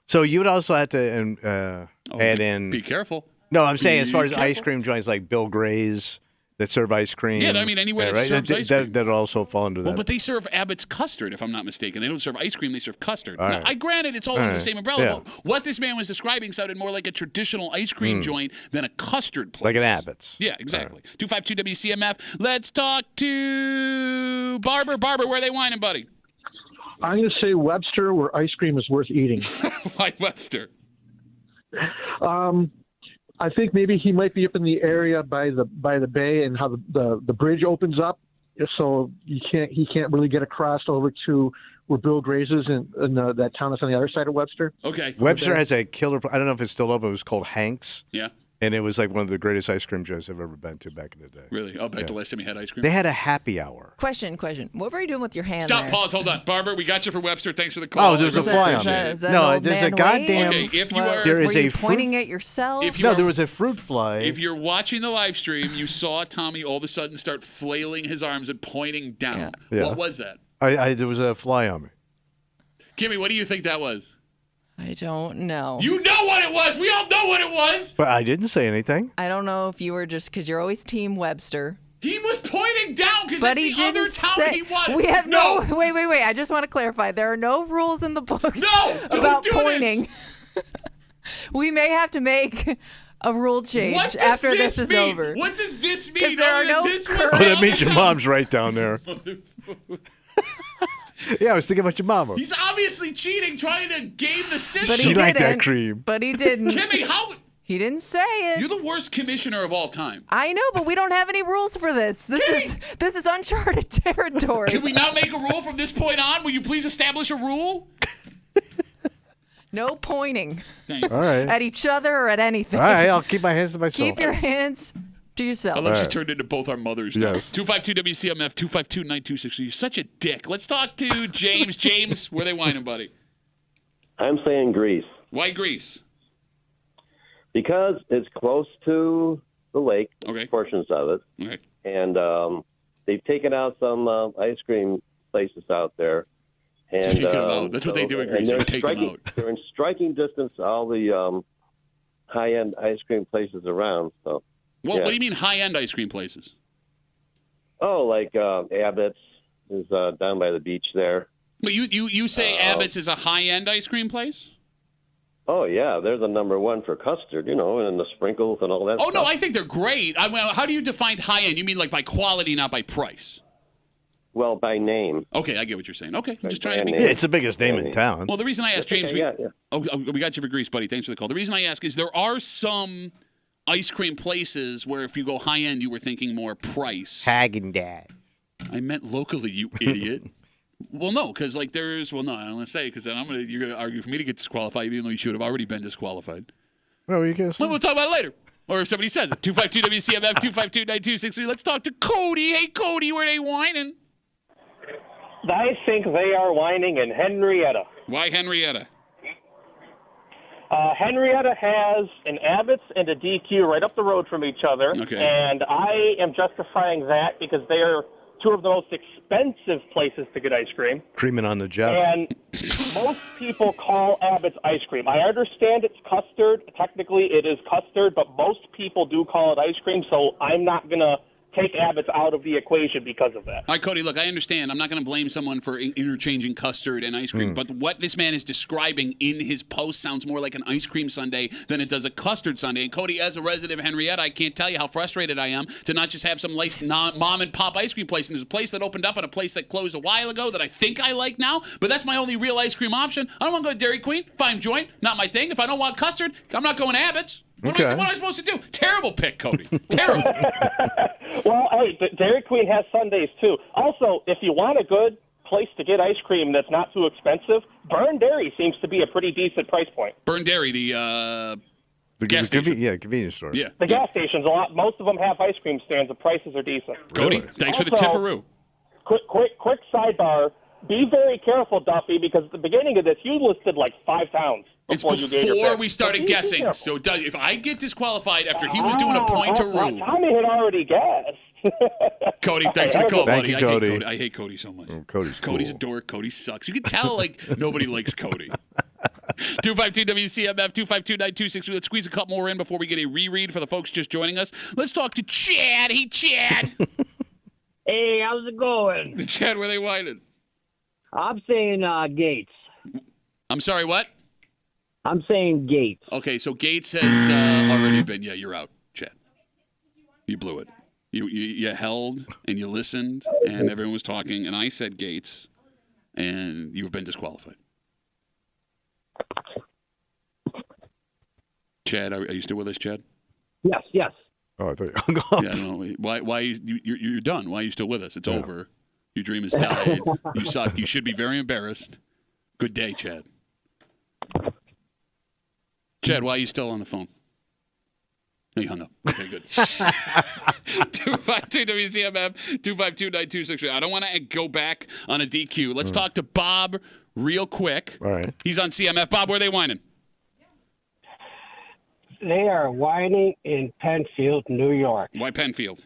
So you would also have to add in. Be careful. No, I'm saying as far as careful. ice cream joints like Bill Gray's that serve ice cream. Yeah, I mean, anywhere that serves ice cream. That also fall into that. Well, but they serve Abbott's custard, if I'm not mistaken. They don't serve ice cream; they serve custard. All Now, right. I granted it's all All under the right. same umbrella. Yeah. But what this man was describing sounded more like a traditional ice cream joint than a custard place. Like an Abbott's. Yeah, exactly. 252 WCMF. Let's talk to Barber. Barber, where are they whining, buddy? I'm going to say Webster, where ice cream is worth eating. Why Webster? I think maybe he might be up in the area by the bay and how the bridge opens up, so he can't really get across over to where Bill Gray's is in that town that's on the other side of Webster. Okay. Webster has a killer. I don't know if it's still open. It was called Hank's. Yeah. And it was like one of the greatest ice cream joints I've ever been to back in the day. Really? Oh, back Yeah. the last time you had ice cream? They had a happy hour. Question. What were you doing with your hand Stop, there? pause, hold on. Barber, we got you for Webster. Thanks for the call. Oh, there's a fly on it. Is that No, an old there's a man goddamn. way? Okay, if you are- there is were you a fruit. pointing at yourself? If you No, are- there was a fruit fly. If you're watching the live stream, you saw Tommy all of a sudden start flailing his arms and pointing down. Yeah. What was that? There was a fly on me. Kimmy, what do you think that was? I don't know. You know what it was. We all know what it was. But I didn't say anything. I don't know if you were just because you're always Team Webster. He was pointing sitting down because that's the other town he wanted. We have no. Wait. I just want to clarify. There are no rules in the books about pointing. We may have to make a rule change after this is over. What does this mean? There are no that means your mom's right down there. Yeah, I was thinking about your mama. He's obviously cheating, trying to game the system. But she liked that cream. But he didn't. Kimmy, how? He didn't say it. You're the worst commissioner of all time. I know, but we don't have any rules for this. This is uncharted territory. Can we not make a rule from this point on? Will you please establish a rule? No pointing. All right. At each other or at anything. All right, I'll keep my hands to myself. Keep your hands to yourself. I love she's turned into both our mothers now. Yes. 252 WCMF 252-9260. You're such a dick. Let's talk to James. James, where they whining, buddy? I'm saying Greece. Why Greece? Because it's close to the lake, portions of it. Okay. And they've taken out some ice cream places out there. And, take them out. That's what they do in Greece. They take them out. They're in striking distance to all the high-end ice cream places around. So, What do you mean high-end ice cream places? Oh, like Abbott's is down by the beach there. But you say Abbott's is a high-end ice cream place? Oh, yeah. They're the number one for custard, and the sprinkles and all that stuff. No, I think they're great. How do you define high-end? You mean like by quality, not by price? Well, by name. Okay, I get what you're saying. Okay, I'm just trying to be Yeah, it's the biggest name in town. Well, the reason I asked James, yeah. we got you for Greece, buddy. Thanks for the call. The reason I ask is there are some ice cream places where if you go high-end, you were thinking more price. Häagen-Dazs. I meant locally, you idiot. Well, no, because I don't want to say because then you're gonna argue for me to get disqualified, even though you should have already been disqualified. Well, you guys. We'll talk about it later, or if somebody says it. 252 WCMF 252-9263. Let's talk to Cody. Hey, Cody, where they whining? I think they are whining in Henrietta. Why Henrietta? Henrietta has an Abbott's and a DQ right up the road from each other, and I am justifying that because they are two of the most expensive places to get ice cream. Creaming on the Jeff. And most people call Abbott's ice cream. I understand it's custard. Technically, it is custard, but most people do call it ice cream, so I'm not going to take Abbott's out of the equation because of that. All right, Cody, look, I understand. I'm not going to blame someone for interchanging custard and ice cream, but what this man is describing in his post sounds more like an ice cream sundae than it does a custard sundae. And Cody, as a resident of Henrietta, I can't tell you how frustrated I am to not just have some mom-and-pop ice cream place. And there's a place that opened up and a place that closed a while ago that I think I like now, but that's my only real ice cream option. I don't want to go to Dairy Queen. Fine joint, not my thing. If I don't want custard, I'm not going to Abbott's. What am I supposed to do? Terrible pick, Cody. Terrible. Well, hey, Dairy Queen has Sundays, too. Also, if you want a good place to get ice cream that's not too expensive, Burn Dairy seems to be a pretty decent price point. Burn Dairy, the gas station. Convenience store. Yeah. The gas stations, most of them have ice cream stands. The prices are decent. Cody, thanks for the tipperoo. Quick sidebar. Be very careful, Duffy, because at the beginning of this, you listed like 5 towns. It's before we started guessing. So if I get disqualified after he was doing a point-a-roo. Tommy had already guessed. Cody, thanks for the call, buddy. Thank you, Cody. I hate Cody so much. Oh, Cody's a dork. Cody sucks. You can tell nobody likes Cody. 252 WCMF 252-9263. Let's squeeze a couple more in before we get a reread for the folks just joining us. Let's talk to Chad. Hey, Chad. Hey, how's it going? Chad, where they whining? I'm saying Gates. I'm sorry, what? I'm saying Gates. Okay, so Gates has already been. Yeah, you're out, Chad. You blew it. You held and you listened, and everyone was talking, and I said Gates, and you've been disqualified. Chad, are you still with us, Chad? Yes. Oh, I thought you hung up. Yeah, no. Why you're done? Why are you still with us? It's over. Your dream has died. You suck. You should be very embarrassed. Good day, Chad. Chad, why are you still on the phone? No, you hung up. Okay, good. 252 WCMF 252-9263. I don't want to go back on a DQ. Let's talk to Bob real quick. All right. He's on CMF. Bob, where are they whining? They are whining in Penfield, New York. Why Penfield?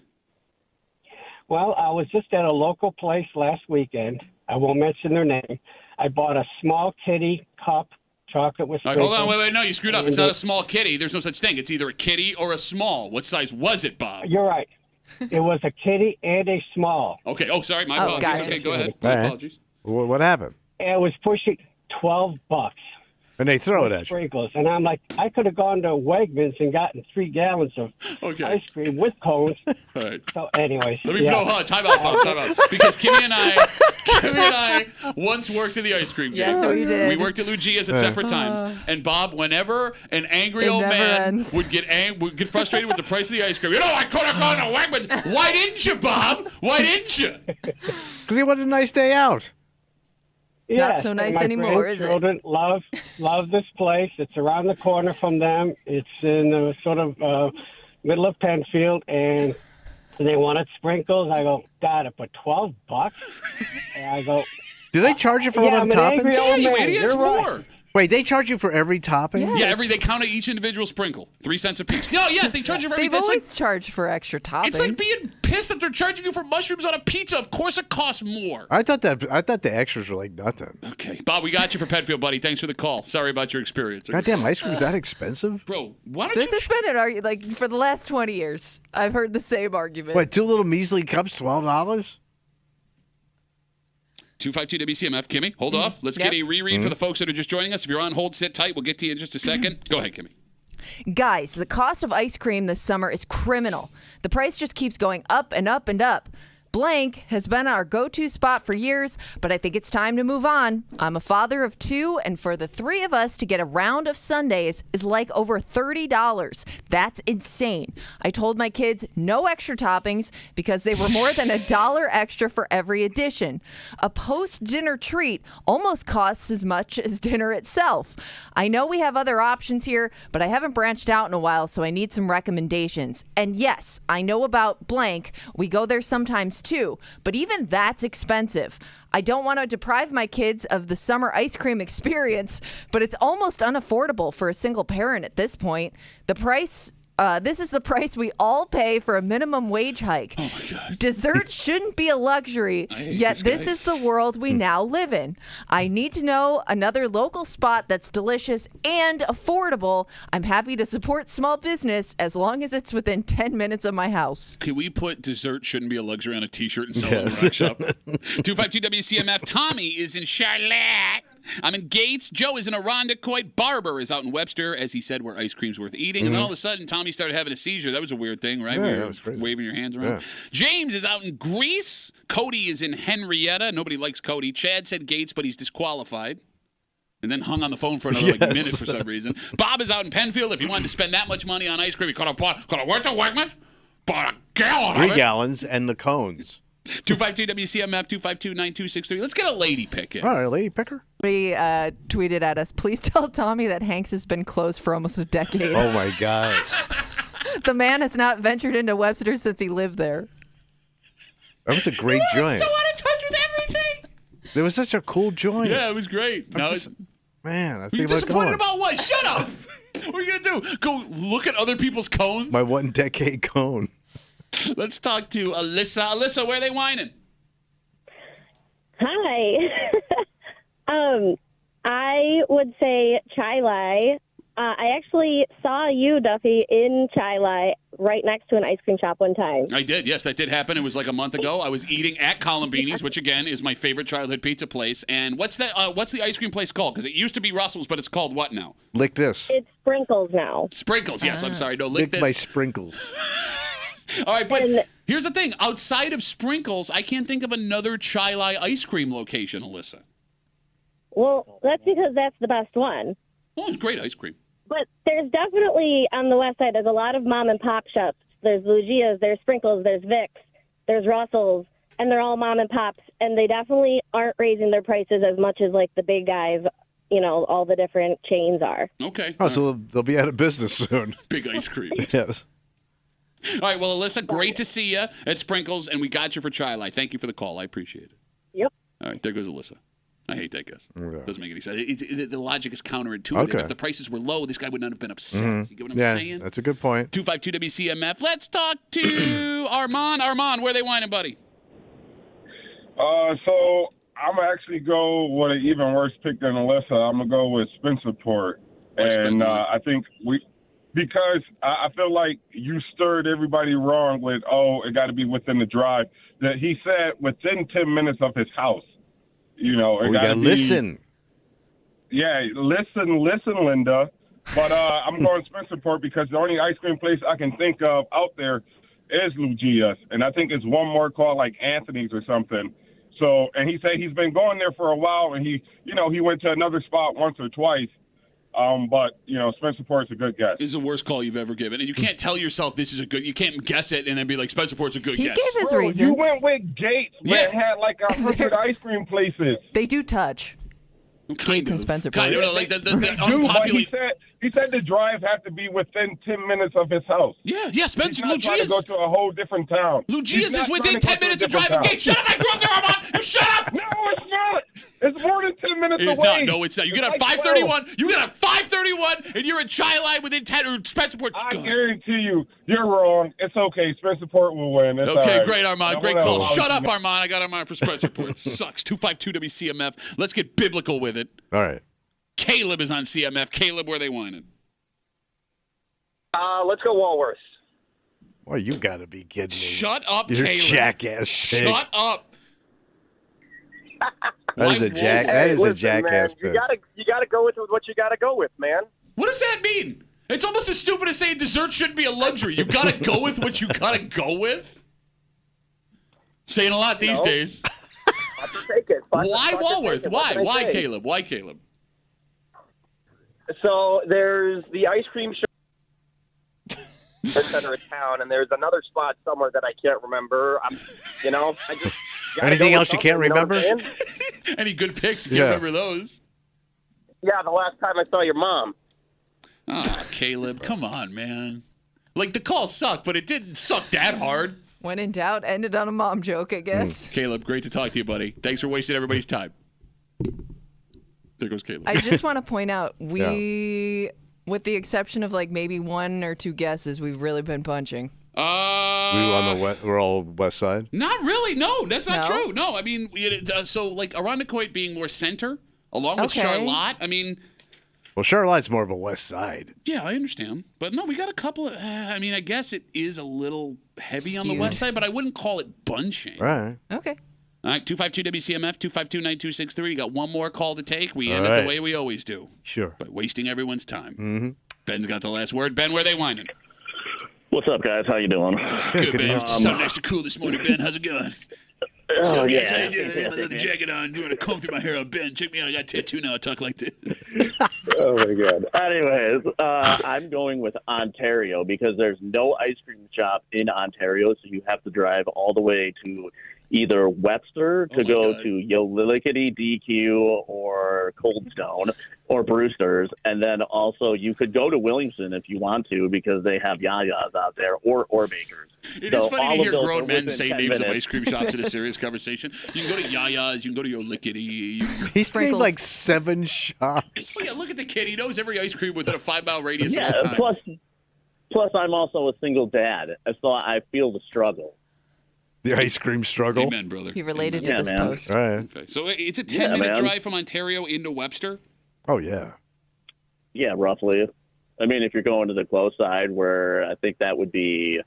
Well, I was just at a local place last weekend. I won't mention their name. I bought a small kitty cup, chocolate with sprinkles. Hold on, wait, no, you screwed up. It's not a small kitty. There's no such thing. It's either a kitty or a small. What size was it, Bob? You're right. It was a kitty and a small. Okay. Oh, sorry. My apologies. gotcha. Okay, go ahead. All My right. apologies. What happened? And it was pushing $12. And they throw it at you. Sprinkles. And I'm like, I could have gone to Wegmans and gotten 3 gallons of ice cream with cones. All right. So, anyways. Let me time out, Bob, time out. Because Kimmy and I once worked in the ice cream game. Yes, we did. We worked at Luigi's at separate times. And Bob, whenever an angry old man would get frustrated with the price of the ice cream, I could have gone to Wegmans. Why didn't you, Bob? Why didn't you? Because he wanted a nice day out. Not so nice anymore, is it? Children love this place. It's around the corner from them. It's in the sort of middle of Penfield, and they wanted sprinkles. I go, God, but $12? And I go, Do they charge you for all them I'm an angry toppings? old You man. idiots, You're right. more. Wait, they charge you for every topping? Yes. Yeah, they count each individual sprinkle. 3 cents a piece. No, yes, they charge you for every. They've always charged for extra toppings. It's like being pissed that they're charging you for mushrooms on a pizza. Of course it costs more. I thought the extras were like nothing. Okay. Bob, we got you for Penfield, buddy. Thanks for the call. Sorry about your experience. Goddamn, ice cream's that expensive? Bro, why don't This has been an argument, like, for the last 20 years. I've heard the same argument. What, 2 little measly cups, $12? 252 WCMF. Kimmy, hold off. Let's get a reread for the folks that are just joining us. If you're on hold, sit tight. We'll get to you in just a second. Go ahead, Kimmy. Guys, the cost of ice cream this summer is criminal. The price just keeps going up and up and up. Blank has been our go-to spot for years, but I think it's time to move on. I'm a father of 2, and for the 3 of us to get a round of sundaes is like over $30. That's insane. I told my kids no extra toppings because they were more than $1 extra for every addition. A post-dinner treat almost costs as much as dinner itself. I know we have other options here, but I haven't branched out in a while, so I need some recommendations. And yes, I know about Blank. We go there sometimes too, but even that's expensive. I don't want to deprive my kids of the summer ice cream experience, but it's almost unaffordable for a single parent at this point. This is the price we all pay for a minimum wage hike. Oh my God. Dessert shouldn't be a luxury, yet this is the world we now live in. I need to know another local spot that's delicious and affordable. I'm happy to support small business as long as it's within 10 minutes of my house. Can we put dessert shouldn't be a luxury on a t-shirt and sell it in the rec shop? 252 WCMF. Tommy is in Charlotte. I'm in Gates. Joe is in Irondequoit. Barber is out in Webster, as he said, where ice cream's worth eating. And then all of a sudden, Tommy started having a seizure. That was a weird thing, right? Yeah, Where that you was were crazy. waving your hands around. Yeah. James is out in Greece. Cody is in Henrietta. Nobody likes Cody. Chad said Gates, but he's disqualified. And then hung on the phone for another minute for some reason. Bob is out in Penfield. If he wanted to spend that much money on ice cream, he could have went to Wegmans, bought a gallon of 3 it. gallons and the cones. 252 WCMF 252-9263. Let's get a lady pick in. All right, lady picker. Somebody tweeted at us, please tell Tommy that Hank's has been closed for almost a decade. Oh, my God. The man has not ventured into Webster since he lived there. That was a great joint. So out of touch with everything. It was such a cool joint. Yeah, it was great. Man, I was You're thinking about disappointed going. about what? Shut up. What are you going to do? Go look at other people's cones? My 1 decade cone. Let's talk to Alyssa. Alyssa, where are they whining? Hi. I would say Chai Lai. I actually saw you, Duffy, in Chai Lai right next to an ice cream shop one time. I did. Yes, that did happen. It was like a month ago. I was eating at Columbini's, which, again, is my favorite childhood pizza place. And what's the ice cream place called? Because it used to be Russell's, but it's called what now? Lick this. It's Sprinkles now. Sprinkles, yes. I'm sorry. No, lick this. My sprinkles. All right, but here's the thing. Outside of Sprinkles, I can't think of another Chai Lai ice cream location, Alyssa. Well, that's because that's the best one. Oh, it's great ice cream. But there's definitely, on the west side, there's a lot of mom and pop shops. There's Luigi's, there's Sprinkles, there's Vic's, there's Russell's, and they're all mom and pops, and they definitely aren't raising their prices as much as, like, the big guys, you know, all the different chains are. Okay. Oh, so they'll be out of business soon. Big ice cream. Yes. All right, well, Alyssa, great to see you at Sprinkles, and we got you for Chai Lai. Thank you for the call. I appreciate it. Yep. All right, there goes Alyssa. I hate that guess. Doesn't make any sense. The logic is counterintuitive. Okay. If the prices were low, this guy would not have been upset. Mhm. You get what I'm Yeah, saying? that's a good point. 252 WCMF. Let's talk to Armand. Armand, where are they whining, buddy? So I'm gonna actually go with an even worse pick than Alyssa. I'm gonna go with Spencerport, and I think because I feel like you stirred everybody wrong with, it got to be within the drive. That he said within 10 minutes of his house. You know, We got to listen. Yeah, listen, Linda. But I'm going Spencerport because the only ice cream place I can think of out there is Luigi's. And I think it's one more called like Anthony's or something. So, and he said he's been going there for a while, and he went to another spot once or twice. But, Spencerport's a good guess. This is the worst call you've ever given. And you can't tell yourself this is a good, you can't guess it and then be like, Spencerport's a good guess. He gave his reasons. You went with Gates, where it had like 100 ice cream places. They do touch. Kind of. Spencerport. Kind of, like the unpopulated. He said the drive had to be within 10 minutes of his house. Yeah, Spencer. He's not trying to go to a whole different town. Luigi's is within 10 minutes of drive of Gates. Shut up, I grew up there, Armand. You shut up. No, it's not. It's more than 10 minutes It's away. not. No, it's not. You get a 531. You get a 531, and you're in Chi-Line within 10. Or Spencerport. I guarantee you, you're wrong. It's okay. Spencerport will win. It's Okay, all right. great, Armand. No, Great no, call. no. Shut up, Armand. I got Armand for Spencerport. Sucks. 252 WCMF. Let's get biblical with it. All right. Caleb is on CMF. Caleb, where are they whining? Let's go Walworth. Well, you got to be kidding me. Shut up, You're Caleb. jackass pig. Shut up. That is a jackass You pig. gotta go with what you gotta go with, man. What does that mean? It's almost as stupid as saying dessert shouldn't be a luxury. You got to go with what you got to go with? Saying a lot these days. Have to take it. Why Walworth? Why? Why Caleb? Why Caleb? So there's the ice cream shop in the center of town, and there's another spot somewhere that I can't remember. I just Anything else you can't remember? Any good picks? You can't remember those. Yeah, the last time I saw your mom. Oh, Caleb, come on, man. Like, the call sucked, but it didn't suck that hard. When in doubt, ended on a mom joke, I guess. Caleb, great to talk to you, buddy. Thanks for wasting everybody's time. There goes Caleb. I just want to point out, with the exception of like maybe one or two guesses, we've really been punching. We're all west side? Not really. No, that's not No? true. No, I mean, so like Arundecoit being more center, along with Charlotte. I mean, Well, Charlotte's more of a west side. yeah, I understand. But no, we got a couple of, I mean, I guess it is a little heavy on the Skewed. west side, but I wouldn't call it bunching. Right. Okay. All right, 252 WCMF, 252-9263. You got one more call to take. We end All it the right. way we always do. Sure. By wasting everyone's time. Mm-hmm. Ben's got the last word. Ben, where are they whining? What's up, guys? How you doing? Good, Ben. Sounding extra cool this morning, Ben. How's it going? So, guys, how you doing? I yeah, have my leather man. jacket on, doing a comb through my hair on. Ben, check me out. I got a tattoo now. I talk like this. Oh my god. Anyways, I'm going with Ontario because there's no ice cream shop in Ontario, so you have to drive all the way to either Webster to go to Yolikity, DQ, or Coldstone, or Brewster's, and then also you could go to Williamson if you want to because they have Yaya's out there, or Baker's. It is So funny all to of hear those grown are men within say 10 names of minutes. ice cream shops in a serious conversation. You can go to Yaya's, you can go to your Lickety. He's named like 7 shops. Yeah, look at the kid. He knows every ice cream within a 5-mile radius Yeah, at all times. plus I'm also a single dad, so I feel the struggle. The ice cream struggle. Amen, brother. He related Yeah, to this man. post. All right. Okay, so it's a Yeah, 10-minute man. drive from Ontario into Webster? Oh, yeah. Yeah, roughly. I mean, if you're going to the close side, where I think that would be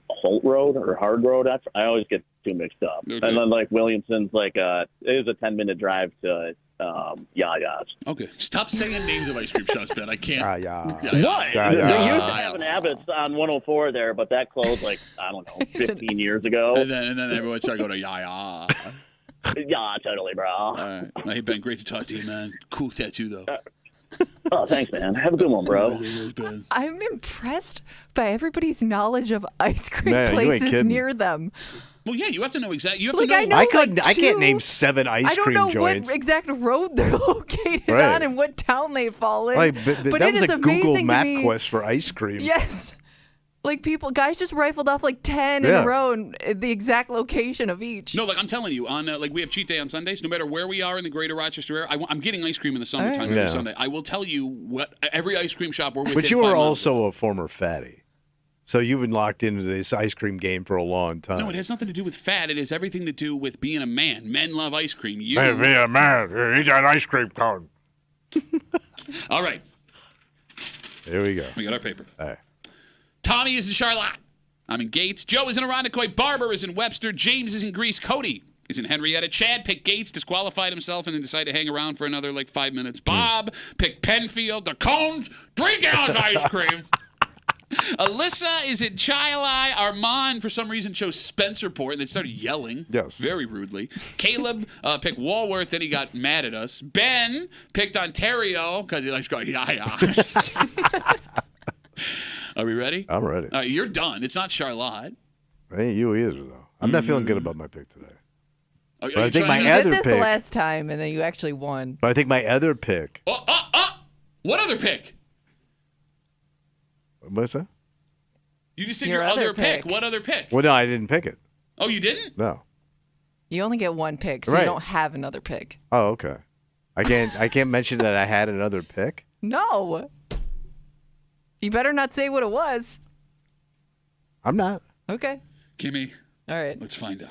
Holt Road or Hard Road. I always get too mixed up. Okay. And then like Williamson's it is a 10-minute drive to Yaya's. Okay. Stop saying names of ice cream shops, Ben. I can't. What? Yeah, They yeah. used to have an Abbott's on 104 there, but that closed I don't know, 15 years ago. And then everyone started going to Yaya. Yeah, totally, bro. All right. Hey, Ben, great to talk to you, man. Cool tattoo, though. Oh, thanks, man. Have a good one, bro. I'm impressed by everybody's knowledge of ice cream Man, you ain't places kidding. near them. Well, yeah, you have to know exactly. You have Like, to know. I know, I couldn't. like, I can't two- name 7 ice I don't cream know joints. what exact road they're located Right. on and what town they fall in. Like, but that it was is a Google amazing to map me- quest for ice cream. Yes. Like guys just rifled off like 10 in Yeah. a row and the exact location of each. No, like I'm telling you, on we have cheat day on Sundays. No matter where we are in the greater Rochester area, I'm getting ice cream in the summertime right. every Yeah. Sunday. I will tell you what every ice cream shop we're within. But you 5 were miles also a former fatty. So you've been locked into this ice cream game for a long time. No, it has nothing to do with fat. It has everything to do with being a man. Men love ice cream. You. Hey, be a man. Eat that ice cream cone. All right. Here we go. We got our paper. All right. Tommy is in Charlotte. I'm in Gates. Joe is in Irondequoit. Barbara is in Webster. James is in Greece. Cody is in Henrietta. Chad picked Gates, disqualified himself, and then decided to hang around for another 5 minutes. Bob picked Penfield. The cones, 3 gallons of ice cream. Alyssa is in Chili. Armand, for some reason, chose Spencerport and then started yelling. Yes. Very rudely. Caleb picked Walworth, then he got mad at us. Ben picked Ontario because he likes going, yeah. Are we ready? I'm ready. All right, you're done. It's not Charlotte. Ain't you either, though. I'm not feeling good about my pick today. Are But I think my You other did this pick. last time, and then you actually won. But I think my other pick. What other pick? What's that? You just said Your your other other pick. pick. What other pick? Well, no, I didn't pick it. Oh, you didn't? No. You only get one pick, so Right. you don't have another pick. Oh, okay. I can't mention that I had another pick. No. You better not say what it was. I'm not. Okay. Kimmy. All right. Let's find out.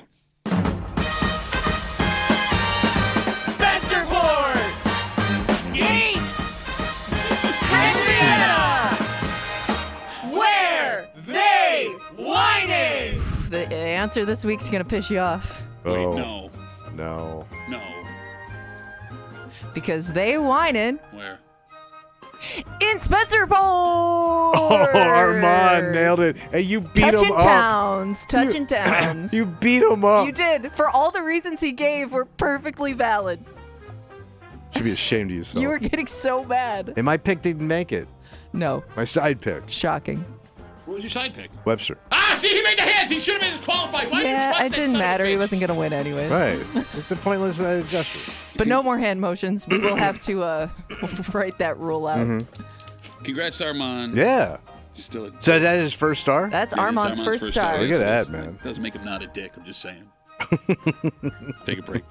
Spencerport! Gates! Henrietta! Where they whining? The answer this week's going to piss you off. Wait, Oh, no. No. Because they whining Where? in Spencerport! Oh, Armand nailed it. Hey, you beat him Touching up. towns. Touching towns. You beat him up. You did. For all the reasons he gave were perfectly valid. Should be ashamed of yourself. You were getting so mad. And my pick didn't make it. No. My side pick. Shocking. What was your side pick? Webster. Ah, see, he made the hands. He should have been disqualified. Why didn't you Yeah, trust it that didn't son of a matter. He bitch? wasn't going to win anyway. Right. It's a pointless gesture. But no more hand motions. We will have to write that rule out. Mm-hmm. Congrats, Armand. Yeah. Still a So that is first star? That's It is Armand's first star. Look at that, man. Doesn't make him not a dick. I'm just saying. Take a break.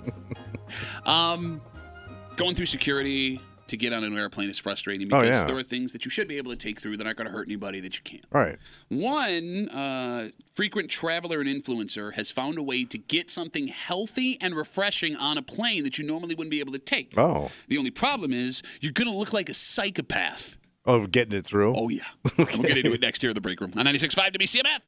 Going through security to get on an airplane is frustrating because yeah. there are things that you should be able to take through that aren't going to hurt anybody that you can't. All right. One frequent traveler and influencer has found a way to get something healthy and refreshing on a plane that you normally wouldn't be able to take. Oh. The only problem is you're going to look like a psychopath. Oh, getting it through? Oh, yeah. We'll get into it next here in the break room on 96.5 WCMF.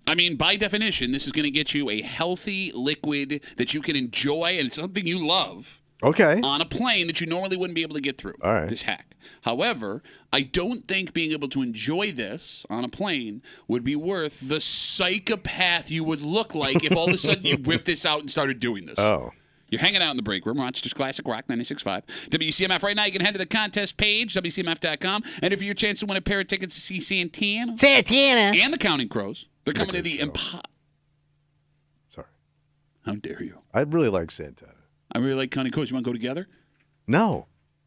I mean, by definition, this is going to get you a healthy liquid that you can enjoy, and it's something you love. Okay. On a plane that you normally wouldn't be able to get through. All right. This hack. However, I don't think being able to enjoy this on a plane would be worth the psychopath you would look like if all of a sudden you whipped this out and started doing this. Oh. You're hanging out in the break room. Rochester's Classic Rock 96.5. WCMF right now. You can head to the contest page, WCMF.com. And if your chance to win a pair of tickets to see Santana. And the Counting Crows. They're coming to the Sorry. How dare you? I really like Santana. I really like Counting Crows. You want to go together? No.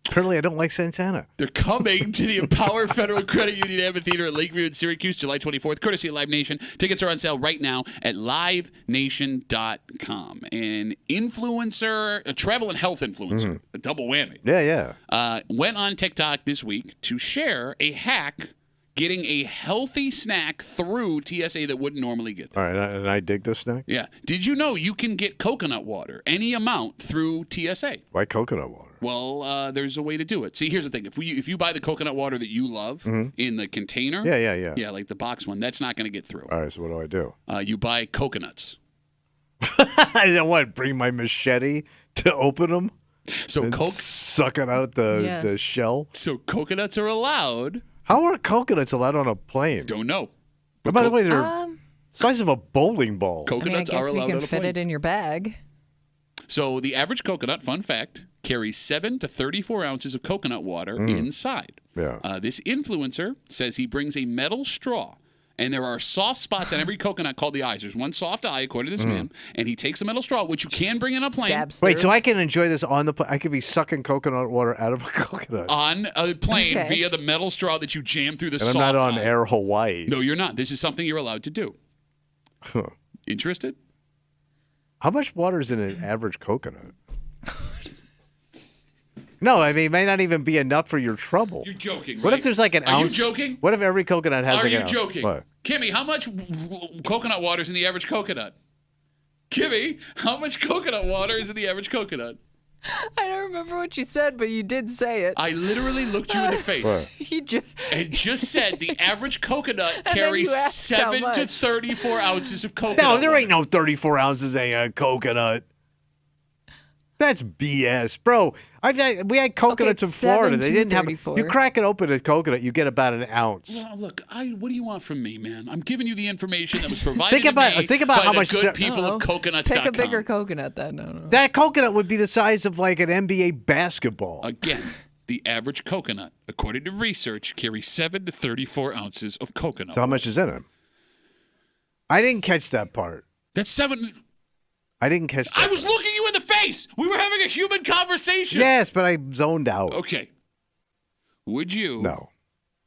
Apparently, I don't like Santana. They're coming to the Empower Federal Credit Union Amphitheater at Lakeview in Syracuse, July 24th, courtesy of Live Nation. Tickets are on sale right now at livenation.com. An influencer, a travel and health influencer, a double whammy. Yeah. Went on TikTok this week to share a hack getting a healthy snack through TSA that wouldn't normally get there. All right, and I dig this snack. Yeah. Did you know you can get coconut water, any amount, through TSA? Why coconut water? Well, there's a way to do it. See, here's the thing. If you buy the coconut water that you love in the container. Yeah. Yeah, like the box one, that's not going to get through. All right, so what do? You buy coconuts. I don't want to bring my machete to open them. So sucking out the shell. So coconuts are allowed. How are coconuts allowed on a plane? Don't know. But by the way, they're size of a bowling ball. Coconuts I are guess allowed you on can a fit plane. it in your bag. So the average coconut, fun fact, carries 7 to 34 ounces of coconut water inside. Yeah. This influencer says he brings a metal straw. And there are soft spots on every coconut called the eyes. There's one soft eye, according to this man. And he takes a metal straw, which you can bring in a plane. Wait, so I can enjoy this on the plane? I could be sucking coconut water out of a coconut. On a plane via the metal straw that you jam through the And soft I'm not on eye. Air Hawaii. No, you're not. This is something you're allowed to do. Huh. Interested? How much water is in an average coconut? No, I mean, it may not even be enough for your trouble. You're joking, What right? if there's like an Are ounce? you joking? What if every coconut has Are like you an ounce? joking? What? Kimmy, how much coconut water is in the average coconut? Kimmy, how much coconut water is in the average coconut? I don't remember what you said, but you did say it. I literally looked you in the face What? and just said the average coconut then carries you asked how 7 to much. 34 ounces of coconut. No, there water. ain't no 34 ounces in a coconut. That's BS, bro. We had coconuts in Florida. They didn't have. You crack it open a coconut, you get about an ounce. Well, look, what do you want from me, man? I'm giving you the information that was provided Think about by how the much good people of coconuts.com. Pick a bigger coconut then. No. That coconut would be the size of like an NBA basketball. Again, the average coconut, according to research, carries 7 to 34 ounces of coconut. So how much is in it? I didn't catch that part. That's 7. I didn't catch that. I was looking you in the face. We were having a human conversation. Yes, but I zoned out. Okay. Would you? No.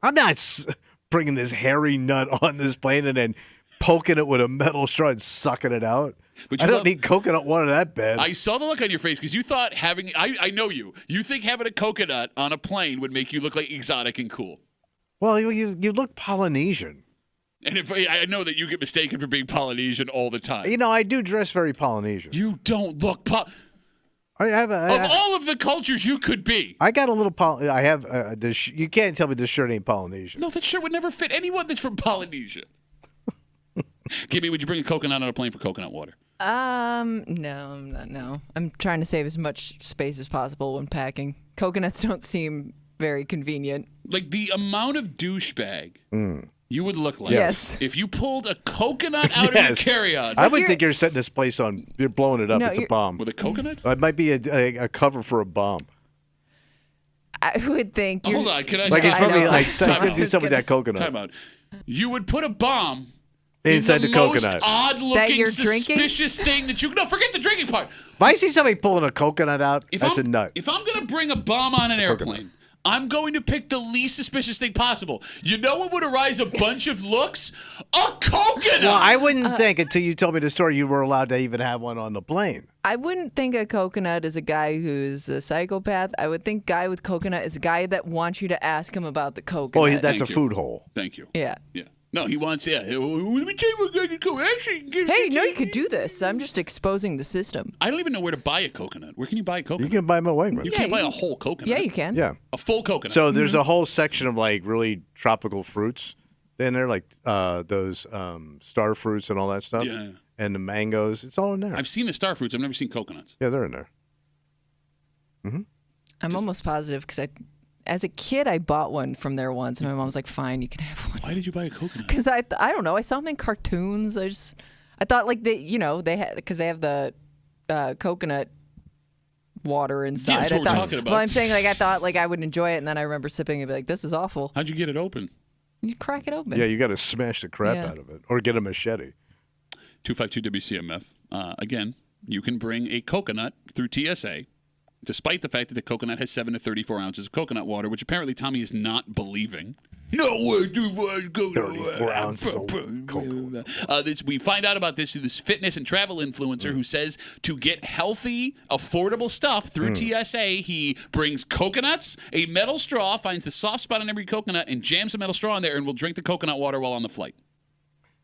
I'm not bringing this hairy nut on this plane and then poking it with a metal straw and sucking it out. But I you don't love- need coconut water that bad. I saw the look on your face because you thought having, I know you. You think having a coconut on a plane would make you look like exotic and cool. Well, you look Polynesian. And if I know that you get mistaken for being Polynesian all the time. You know, I do dress very Polynesian. You don't look I have of all of the cultures you could be. I got a little I have this. You can't tell me this shirt ain't Polynesian. No, that shirt would never fit anyone that's from Polynesia. Kimmy, would you bring a coconut on a plane for coconut water? No. I'm trying to save as much space as possible when packing. Coconuts don't seem very convenient. Like the amount of douchebag you would look like if you pulled a coconut out of your carry-on. I would think you're setting this place on. You're blowing it up. No, It's a bomb. With a coconut? It might be a cover for a bomb. I would think. Hold on, can I Like it's stop? probably like Time something out. do something with that coconut. Time out. You would put a bomb Inside in the coconut. most odd-looking, you're drinking? suspicious thing that you... No, forget the drinking part. If I see somebody pulling a coconut out, that's a nut. If I'm going to bring a bomb on an airplane, I'm going to pick the least suspicious thing possible. You know what would arise a bunch of looks? A coconut! Well, I wouldn't think until you told me the story you were allowed to even have one on the plane. I wouldn't think a coconut is a guy who's a psychopath. I would think guy with coconut is a guy that wants you to ask him about the coconut. Oh, that's a food hole. Thank you. Yeah. Yeah. No, he wants, let me tell you what I can go. Actually, Hey, no, you could do this. I'm just exposing the system. I don't even know where to buy a coconut. Where can you buy a coconut? You can buy them at Wegmans. You can't buy a whole coconut. Yeah, you can. Yeah. A full coconut. So there's a whole section of like really tropical fruits in there, like those star fruits and all that stuff. Yeah. And the mangoes. It's all in there. I've seen the star fruits. I've never seen coconuts. Yeah, they're in there. I'm almost positive because as a kid, I bought one from there once, and my mom was like, "Fine, you can have one." Why did you buy a coconut? Because I don't know. I saw them in cartoons. I thought like they had because they have the coconut water inside. Yeah, that's what we're talking about. Well, I'm saying like I thought like I would enjoy it, and then I remember sipping it and be like, "This is awful." How'd you get it open? You crack it open. Yeah, you got to smash the crap out of it, or get a machete. 252 WCMF. Again, you can bring a coconut through TSA, despite the fact that the coconut has 7 to 34 ounces of coconut water, which apparently Tommy is not believing. No way, 34 ounces of coconut. We find out about this through this fitness and travel influencer who says to get healthy, affordable stuff through TSA, he brings coconuts, a metal straw, finds the soft spot on every coconut, and jams a metal straw in there, and will drink the coconut water while on the flight.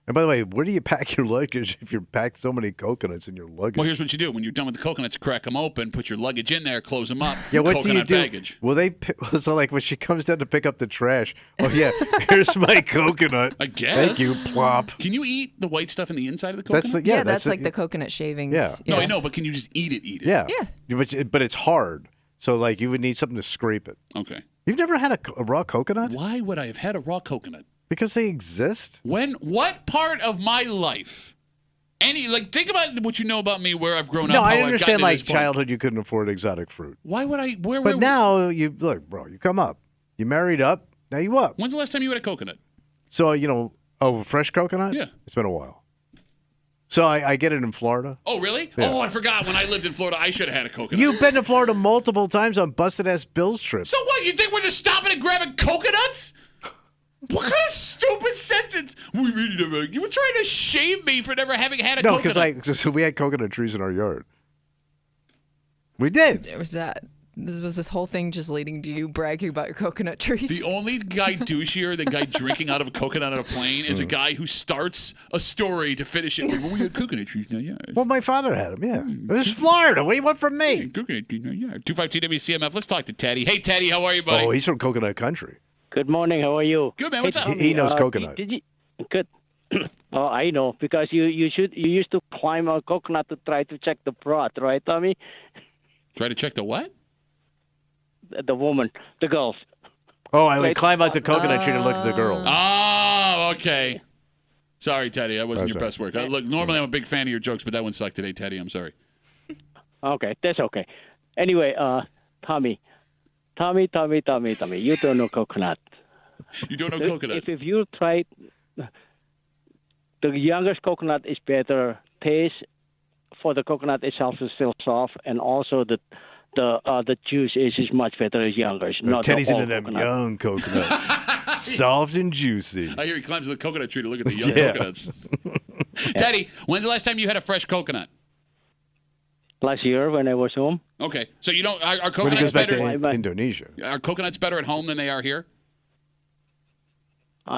And by the way, where do you pack your luggage if you pack so many coconuts in your luggage? Well, here's what you do. When you're done with the coconuts, crack them open, put your luggage in there, close them up. Yeah, what coconut do you do? baggage. Well, so like when she comes down to pick up the trash, oh yeah, here's my coconut. I guess. Thank you, plop. Can you eat the white stuff in the inside of the coconut? That's like the coconut shavings. Yeah. No, I know, but can you just eat it? Yeah. But it's hard. So like you would need something to scrape it. Okay. You've never had a raw coconut? Why would I have had a raw coconut? Because they exist. What part of my life? Think about what you know about me, where I've grown up. No, how I I've understand. gotten to Like this point. childhood, you couldn't afford exotic fruit. Why would I? But now you look, bro. You come up. You married up. Now you up. When's the last time you had a coconut? So fresh coconut. Yeah, it's been a while. So I get it in Florida. Oh, really? Yeah. Oh, I forgot. When I lived in Florida, I should have had a coconut. You've been to Florida multiple times on busted ass Bill's trips. So what? You think we're just stopping and grabbing coconuts? What kind of stupid sentence? We really never. You were trying to shame me for never having had a No, coconut. because we had coconut trees in our yard. We did. There was that. Was this whole thing just leading to you bragging about your coconut trees? The only guy douchier than guy drinking out of a coconut on a plane is a guy who starts a story to finish it with, well, we had coconut trees in our yard. Well, my father had them, yeah. It was Florida. What do you want from me? Coconut trees in our yard. 252 WCMF. Let's talk to Teddy. Hey, Teddy, how are you, buddy? Oh, he's from coconut country. Good morning. How are you? Good, man. What's up? He knows coconut. Did you, good. Oh, I know, because you used to climb a coconut to try to check the broad, right, Tommy? Try to check the what? The woman, the girls. Oh, I would climb out the coconut tree to look at the girls. Oh, okay. Sorry, Teddy. That wasn't That's your best work. Look, normally I'm a big fan of your jokes, but that one sucked today, Teddy. I'm sorry. Okay, that's okay. Anyway, Tommy, you don't know coconut. You don't know coconut? If you try, the youngest coconut is better. Taste for the coconut itself is still soft, and also the juice is much better as younger. Not Teddy's the into them coconut. young coconuts. Soft and juicy. I hear he climbs the coconut tree to look at the young Yeah. coconuts. Teddy, when's the last time you had a fresh coconut? Last year when I was home. Okay, so you don't. Are When he coconuts goes back better? to Indonesia. Are coconuts better at home than they are here?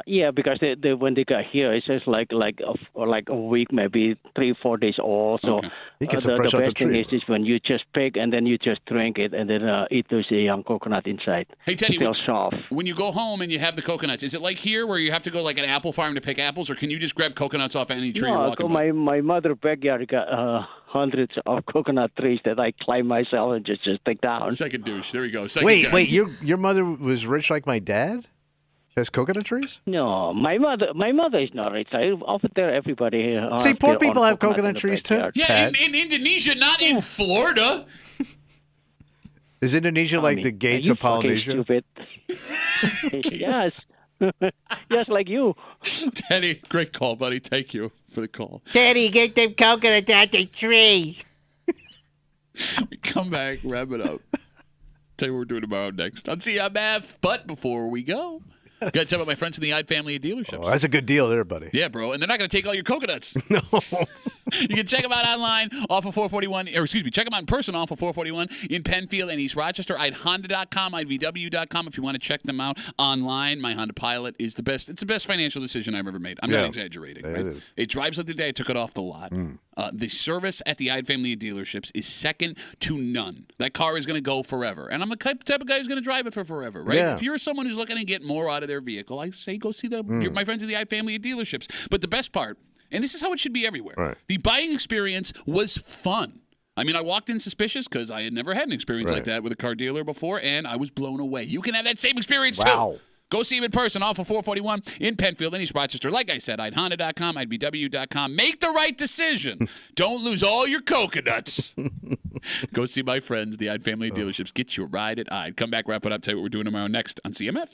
Yeah, because they when they got here, it's just like a week, maybe 3-4 days old. So He gets the them fresh out the best thing tree. is just when you just pick and then you just drink it and then eat those young coconut inside. Hey, Teddy, It feels soft. when you go home and you have the coconuts, is it like here where you have to go like an apple farm to pick apples, or can you just grab coconuts off any tree you're No, walking by? my mother backyard got hundreds of coconut trees that I climb myself and just take down. Second douche. There we go. Second Wait, guy. your mother was rich like my dad? Has coconut trees? No, my mother is not rich. Over there, everybody. See, poor their people own have coconut in the trees too. backyard. Yeah, in Indonesia, not in Florida. Is Indonesia like the gates Are you of Polynesia? fucking stupid? Yes. Yes, like you. Teddy, great call, buddy. Thank you for the call. Daddy, get them coconuts out the tree. We come back, wrap it up. Tell you what we're doing tomorrow next on CMF. But before we go, got to tell about my friends in the Ide family of dealerships. Oh, that's a good deal there, buddy. Yeah, bro. And they're not going to take all your coconuts. No. You can check them out online off of 441, or excuse me, check them out in person off of 441 in Penfield and East Rochester. Honda.com, IVW.com if you want to check them out online. My Honda Pilot is the best. It's the best financial decision I've ever made. I'm not exaggerating. Right? It drives like the day I took it off the lot. The service at the Ide family of dealerships is second to none. That car is going to go forever. And I'm the type of guy who's going to drive it for forever, right? Yeah. If you're someone who's looking to get more out of their vehicle, I say go see my friends at the Ide family of dealerships. But the best part, and this is how it should be everywhere, the buying experience was fun. I mean, I walked in suspicious because I had never had an experience like that with a car dealer before, and I was blown away. You can have that same experience too. Go see him in person off of 441 in Penfield and East Rochester. Like I said, Honda.com, IVW.com. Make the right decision. Don't lose all your coconuts. Go see my friends, the Ide family of dealerships. Get your ride at Ide. Come back, wrap it up, tell you what we're doing tomorrow next on CMF.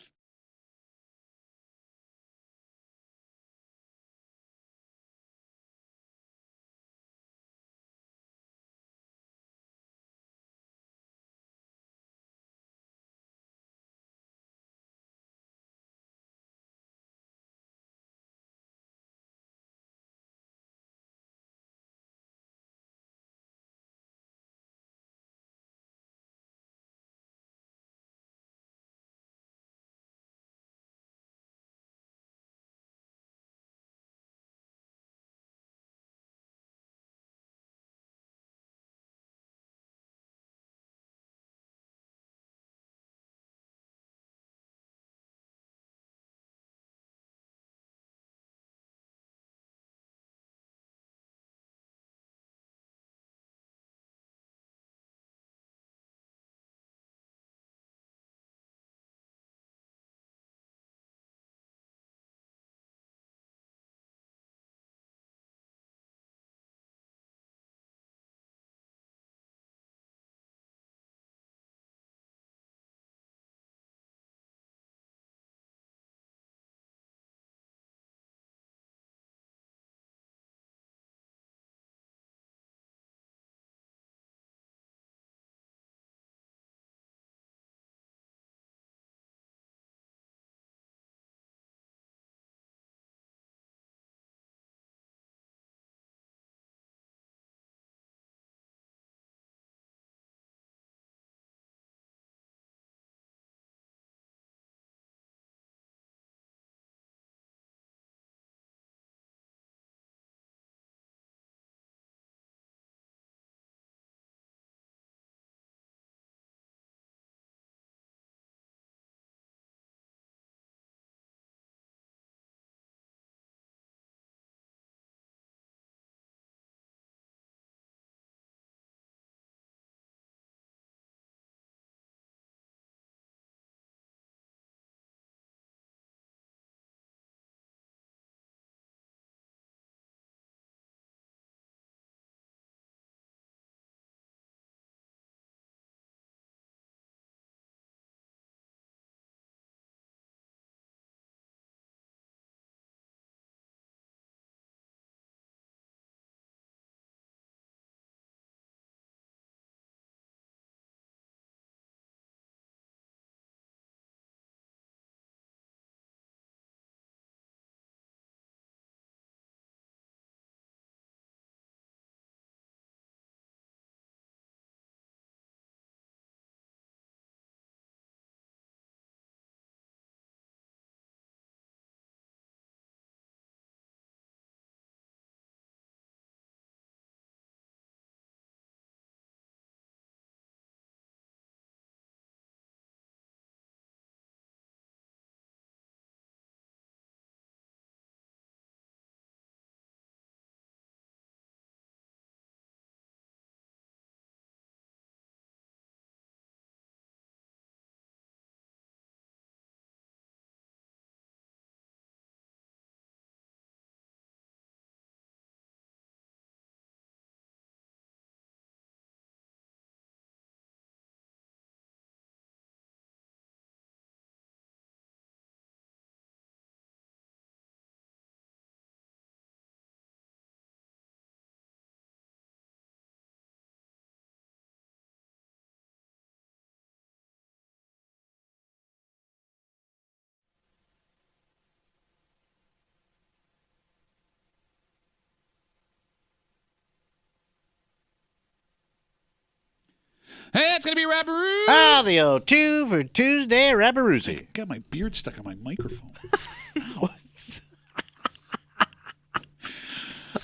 Hey, that's going to be Rabbaroo. Ah, the old 2 for Tuesday, Rabbaroozy. I got my beard stuck on my microphone.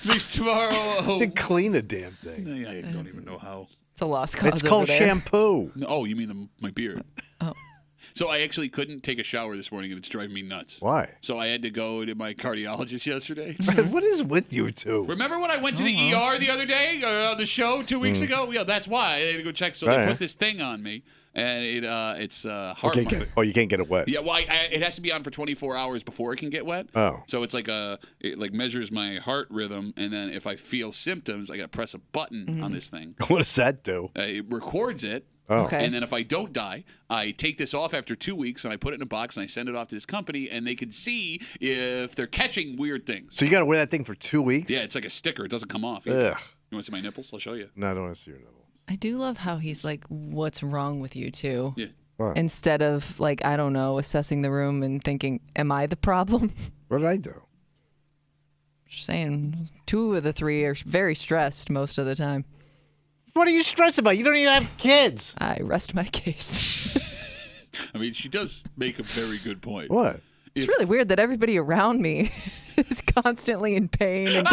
Makes tomorrow. To clean a damn thing. I don't even know how. It's a lost cause. It's called shampoo. No, oh, you mean my beard? Oh. So I actually couldn't take a shower this morning, and it's driving me nuts. Why? So I had to go to my cardiologist yesterday. What is with you two? Remember when I went to the ER the other day on the show 2 weeks ago? Yeah, that's why I had to go check. So they put this thing on me, and it's heart. You can't get it wet. Yeah, well, it has to be on for 24 hours before it can get wet. Oh. So it's like it measures my heart rhythm, and then if I feel symptoms, I got to press a button on this thing. What does that do? It records it. Oh. Okay. And then if I don't die, I take this off after 2 weeks, and I put it in a box, and I send it off to this company, and they can see if they're catching weird things. So you got to wear that thing for 2 weeks? Yeah, it's like a sticker. It doesn't come off. Ugh. You want to see my nipples? I'll show you. No, I don't want to see your nipple. I do love how he's like, what's wrong with you two? Yeah. What? Instead of like, I don't know, assessing the room and thinking, am I the problem? What did I do? Just saying, 2 of the 3 are very stressed most of the time. What are you stressed about? You don't even have kids. I rest my case. I mean, she does make a very good point. What? It's really weird that everybody around me is constantly in pain and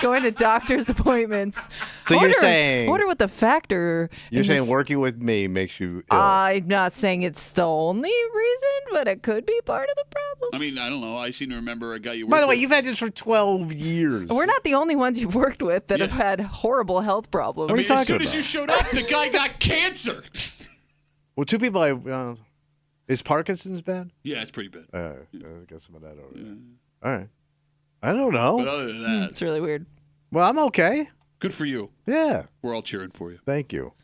going to doctor's appointments. So you're saying... I wonder what the factor... You're saying working with me makes you ill. I'm not saying it's the only reason, but it could be part of the problem. I mean, I don't know. I seem to remember a guy you worked By the way, with. you've had this for 12 years. We're not the only ones you've worked with that have had horrible health problems. I mean, as soon as you showed up, the guy got cancer. Well, 2 people is Parkinson's bad? Yeah, it's pretty bad. I got some of that over there. All right. I don't know. But other than that, it's really weird. Well, I'm okay. Good for you. Yeah. We're all cheering for you. Thank you.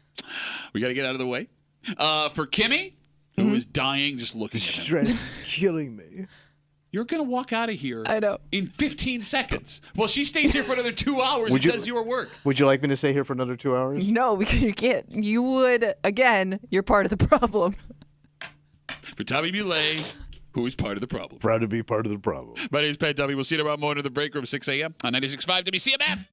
We got to get out of the way. For Kimmy, who is dying just looking at him. Stress is killing me. You're going to walk out of here I know. in 15 seconds. Well, she stays here for another 2 hours and does your work. Would you like me to stay here for another 2 hours? No, because you can't. You would, again, you're part of the problem. For Tommy Muley, who is part of the problem. Proud to be part of the problem. My name is Pat Tommy. We'll see you tomorrow morning in the break room, 6 a.m. on 96.5 WCMF.